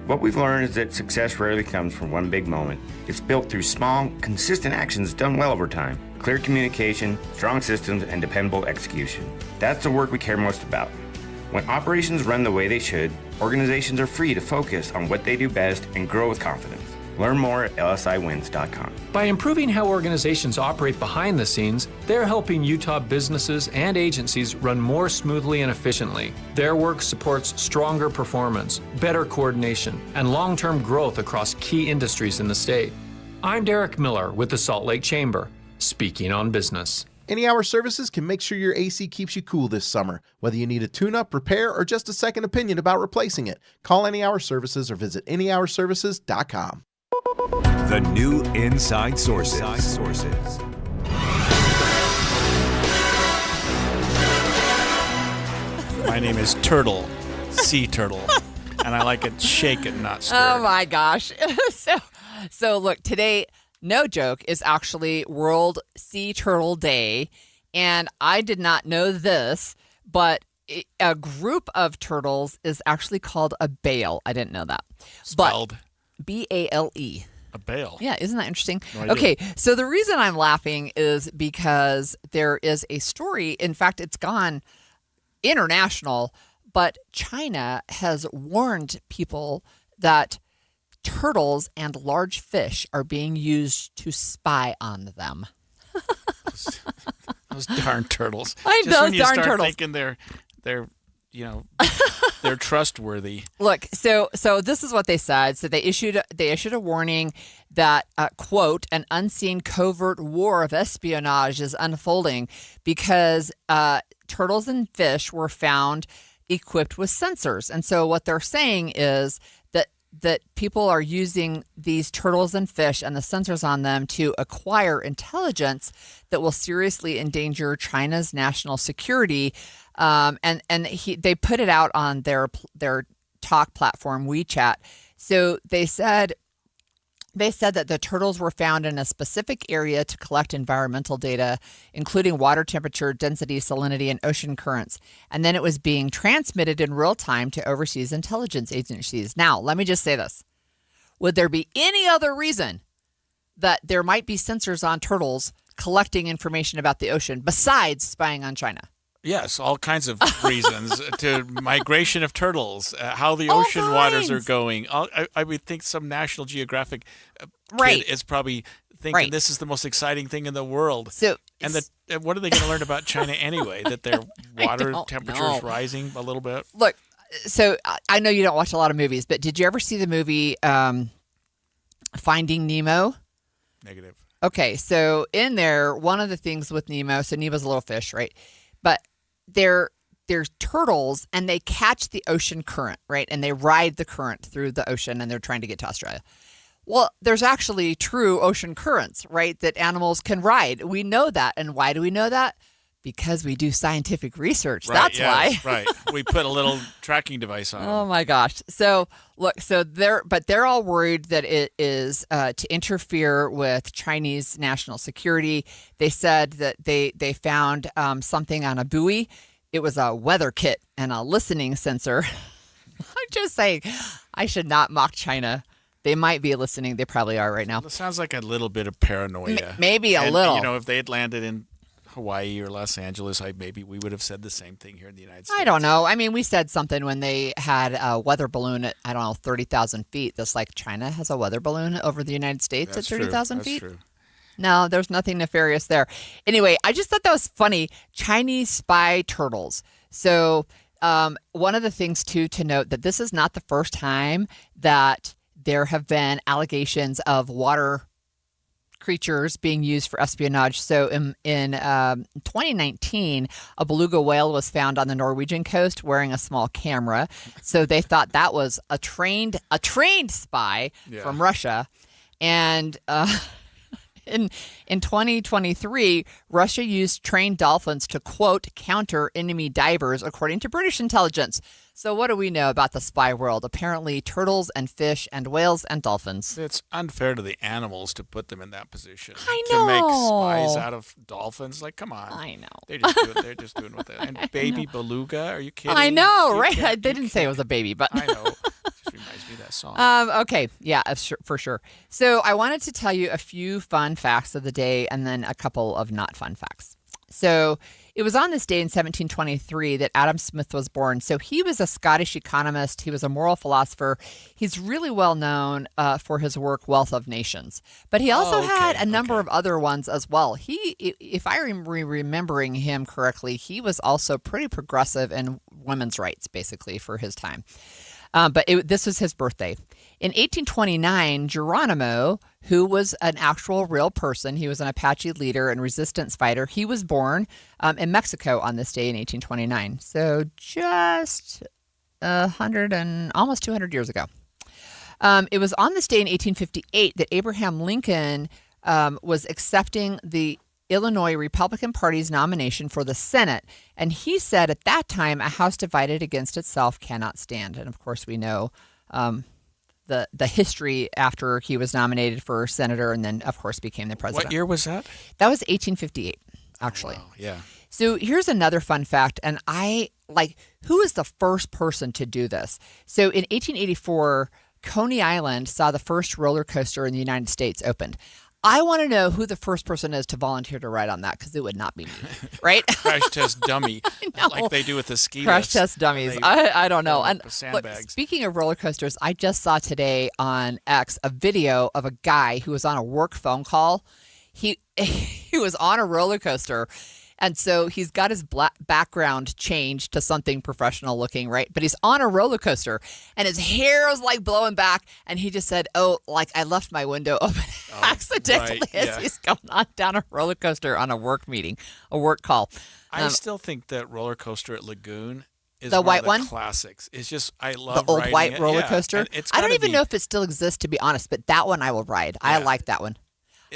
What we've learned is that success rarely comes from one big moment. It's built through small, consistent actions done well over time. Clear communication, strong systems, and dependable execution. That's the work we care most about. When operations run the way they should, organizations are free to focus on what they do best and grow with confidence. Learn more at lsiwins.com. By improving how organizations operate behind the scenes, they're helping Utah businesses and agencies run more smoothly and efficiently. Their work supports stronger performance, better coordination, and long-term growth across key industries in the state. I'm Derek Miller with the Salt Lake Chamber, speaking on business. Any Hour Services can make sure your AC keeps you cool this summer. Whether you need a tune-up, repair, or just a second opinion about replacing it, call Any Hour Services or visit anyhourservices.com. The new Inside Sources. My name is Turtle, Sea Turtle, and I like it shaken, not stirred. Oh my gosh. So look, today, no joke, is actually World Sea Turtle Day, and I did not know this, but a group of turtles is actually called a bale. I didn't know that. Spelled? B-A-L-E. A bale. Yeah, isn't that interesting? No idea. Okay, so the reason I'm laughing is because there is a story. In fact, it's gone international, but China has warned people that turtles and large fish are being used to spy on them. Those darn turtles. I Just know, when you darn start turtles. thinking they're they're trustworthy. Look, so this is what they said. So they issued a warning that quote, an unseen covert war of espionage is unfolding because turtles and fish were found equipped with sensors. And so what they're saying is that people are using these turtles and fish and the sensors on them to acquire intelligence that will seriously endanger China's national security. They put it out on their talk platform, WeChat. So they said that the turtles were found in a specific area to collect environmental data, including water temperature, density, salinity, and ocean currents. And then it was being transmitted in real time to overseas intelligence agencies. Now, let me just say this. Would there be any other reason that there might be sensors on turtles collecting information about the ocean besides spying on China? Yes, all kinds of reasons. To migration of turtles, how the ocean waters are going. I would think some National Geographic kid is probably thinking this is the most exciting thing in the world. What are they going to learn about China anyway? That their water temperature is rising a little bit? Look, so I know you don't watch a lot of movies, but did you ever see the movie Finding Nemo? Negative. Okay, so in there, one of the things with Nemo, so Nemo's a little fish, right? But they're turtles and they catch the ocean current, right? And they ride the current through the ocean and they're trying to get to Australia. Well, there's actually true ocean currents, right, that animals can ride. We know that. And why do we know that? Because we do scientific research. That's why. Right. We put a little tracking device on. Oh my gosh. So look, they're all worried that it is to interfere with Chinese national security. They said that they found something on a buoy. It was a weather kit and a listening sensor. I'm just saying, I should not mock China. They might be listening. They probably are right now. It sounds like a little bit of paranoia. Maybe a little. You know, if they had landed in Hawaii or Los Angeles, maybe we would have said the same thing here in the United States. I don't know. I mean, we said something when they had a weather balloon at, 30,000 feet. That's like China has a weather balloon over the United States at 30,000 feet. That's true. No, there's nothing nefarious there. Anyway, I just thought that was funny. Chinese spy turtles. So one of the things, too, to note that this is not the first time that there have been allegations of water creatures being used for espionage. So in 2019, a beluga whale was found on the Norwegian coast wearing a small camera. So they thought that was a trained spy from Russia. And in 2023, Russia used trained dolphins to, quote, counter enemy divers, according to British intelligence. So what do we know about the spy world? Apparently turtles and fish and whales and dolphins. It's unfair to the animals to put them in that position. I know. To make spies out of dolphins. Like, come on. I know. They're just doing what they... And baby beluga, are you kidding? I know, right? They didn't say it was a baby, but... I know. It just reminds me of that song. Okay. Yeah, for sure. So I wanted to tell you a few fun facts of the day and then a couple of not fun facts. So it was on this day in 1723 that Adam Smith was born. So he was a Scottish economist. He was a moral philosopher. He's really well known for his work, Wealth of Nations. But he also had a number of other ones as well. He, if I am remembering him correctly, he was also pretty progressive in women's rights, basically, for his time. But this was his birthday. In 1829, Geronimo, who was an actual real person, he was an Apache leader and resistance fighter, he was born in Mexico on this day in 1829. So just 100 and almost 200 years ago. It was on this day in 1858 that Abraham Lincoln was accepting the Illinois Republican Party's nomination for the Senate. And he said at that time, a house divided against itself cannot stand. And of course, we know the history after he was nominated for senator and then, of course, became the president. What year was that? That was 1858, actually. Oh, wow. Yeah. So here's another fun fact. And who is the first person to do this? So in 1884, Coney Island saw the first roller coaster in the United States opened. I want to know who the first person is to volunteer to ride on that, because it would not be me, right? Crash test dummy, like they do with the ski Crash lifts. test dummies. I don't know. And sandbags. Look, speaking of roller coasters, I just saw today on X a video of a guy who was on a work phone call. He was on a roller coaster, And so he's got his background changed to something professional looking, right? But he's on a roller coaster and his hair is like blowing back. And he just said, oh, like I left my window open accidentally as he's going on down a roller coaster on a work meeting, a work call. I still think that roller coaster at Lagoon is the one white of the one? classics. It's just, I love the old riding white it. roller Yeah. coaster. And it's I don't gotta even be- know if it still exists, to be honest, but that one I will ride. I like that one.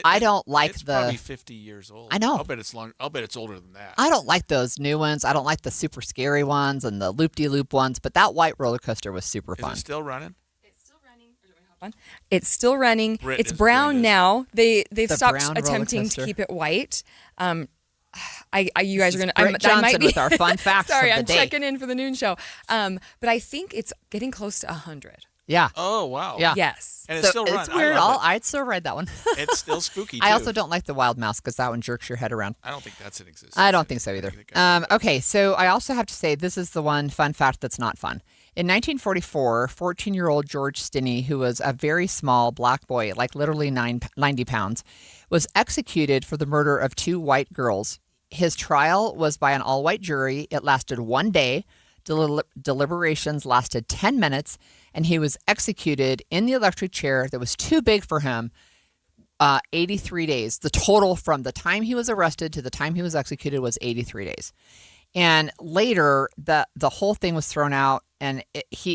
I don't like it's the. probably 50 years old. I know. I'll bet it's long. I'll bet it's older than that. I don't like those new ones. I don't like the super scary ones and the loop-de-loop ones, but that white roller coaster was super fun. Is it still running? It's still running. Brit It's is- brown Brit is. now. They've The stopped brown roller attempting coaster. to keep it white. You guys are gonna. Britt I might Johnson be with our fun facts Sorry, of the I'm day. checking in for the noon show. But I think it's getting close to 100. Yeah. Oh, wow. Yeah. Yes. And it's still it's running. weird. I love it. I'd still ride that one. It's still spooky, too. I also don't like the wild mouse because that one jerks your head around. I don't think that's an existence. I don't think so either. Okay, so I also have to say this is the one fun fact that's not fun. In 1944, 14-year-old George Stinney, who was a very small black boy, like literally 90 pounds, was executed for the murder of 2 white girls. His trial was by an all-white jury. It lasted 1 day. Deliberations lasted 10 minutes, and he was executed in the electric chair that was too big for him. 83 days. The total from the time he was arrested to the time he was executed was 83 days. And later, the whole thing was thrown out, and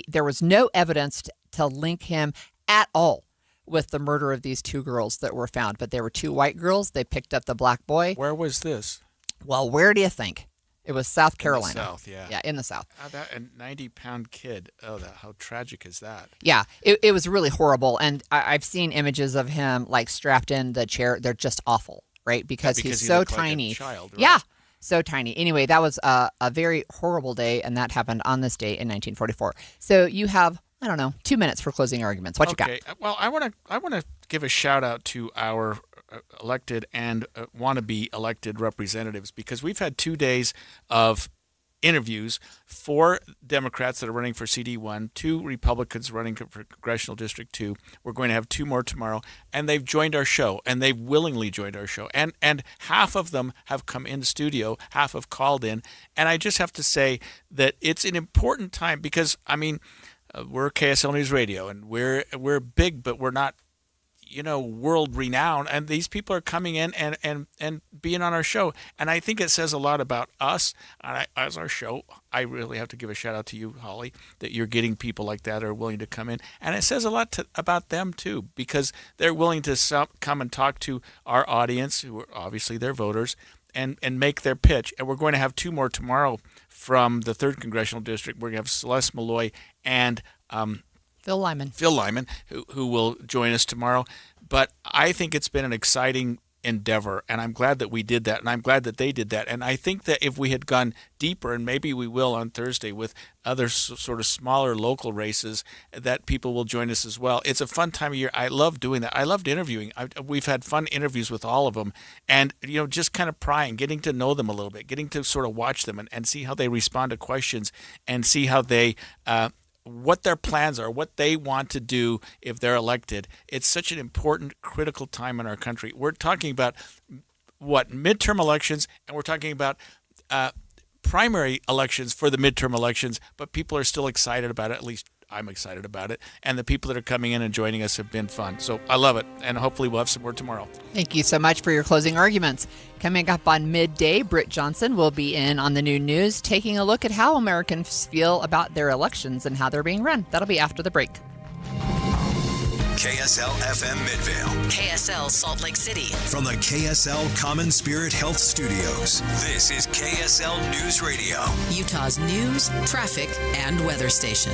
there was no evidence to link him at all with the murder of these 2 girls that were found. But they were 2 white girls. They picked up the black boy. Where was this? Well, where do you think? It was South Carolina. In the South, yeah. Yeah, in the South. That a 90-pound kid. Oh, how tragic is that? Yeah, it was really horrible. And I've seen images of him like strapped in the chair. They're just awful, right? Because because he's he so looked like a tiny. child, right? Yeah, so tiny. Anyway, that was a very horrible day, and that happened on this day in 1944. So you have, I don't know, 2 minutes for closing arguments. What you got? Okay. Well, I want to give a shout out to our elected and wannabe elected representatives, because we've had 2 days of interviews, 4 Democrats that are running for CD1, 2 Republicans running for Congressional District 2. We're going to have 2 more tomorrow, and they've joined our show, and they've willingly joined our show. And half of them have come in studio, half have called in, and I just have to say that it's an important time because, I mean, we're KSL News Radio, and we're big, but we're not, world renowned, and these people are coming in and being on our show, and I think it says a lot about us as our show. I really have to give a shout out to you, Holly, that you're getting people like that are willing to come in, and it says a lot about them too, because they're willing to come and talk to our audience, who are obviously their voters, and make their pitch. And we're going to have 2 more tomorrow from the 3rd Congressional District. We're going to have Celeste Malloy and Phil Lyman, who will join us tomorrow. But I think it's been an exciting endeavor, and I'm glad that we did that, and I'm glad that they did that. And I think that if we had gone deeper, and maybe we will on Thursday with other sort of smaller local races, that people will join us as well. It's a fun time of year. I love doing that. I loved interviewing. We've had fun interviews with all of them, and just kind of prying, getting to know them a little bit, getting to sort of watch them and see how they respond to questions, and see how they what their plans are, what they want to do if they're elected. It's such an important, critical time in our country. We're talking about midterm elections, and we're talking about primary elections for the midterm elections, but people are still excited about it. At least I'm excited about it. And the people that are coming in and joining us have been fun. So I love it. And hopefully we'll have some more tomorrow. Thank you so much for your closing arguments. Coming up on midday, Britt Johnson will be in on the noon news, taking a look at how Americans feel about their elections and how they're being run. That'll be after the break. KSL FM Midvale. KSL Salt Lake City. From the KSL Common Spirit Health Studios, this is KSL News Radio. Utah's news, traffic, and weather station.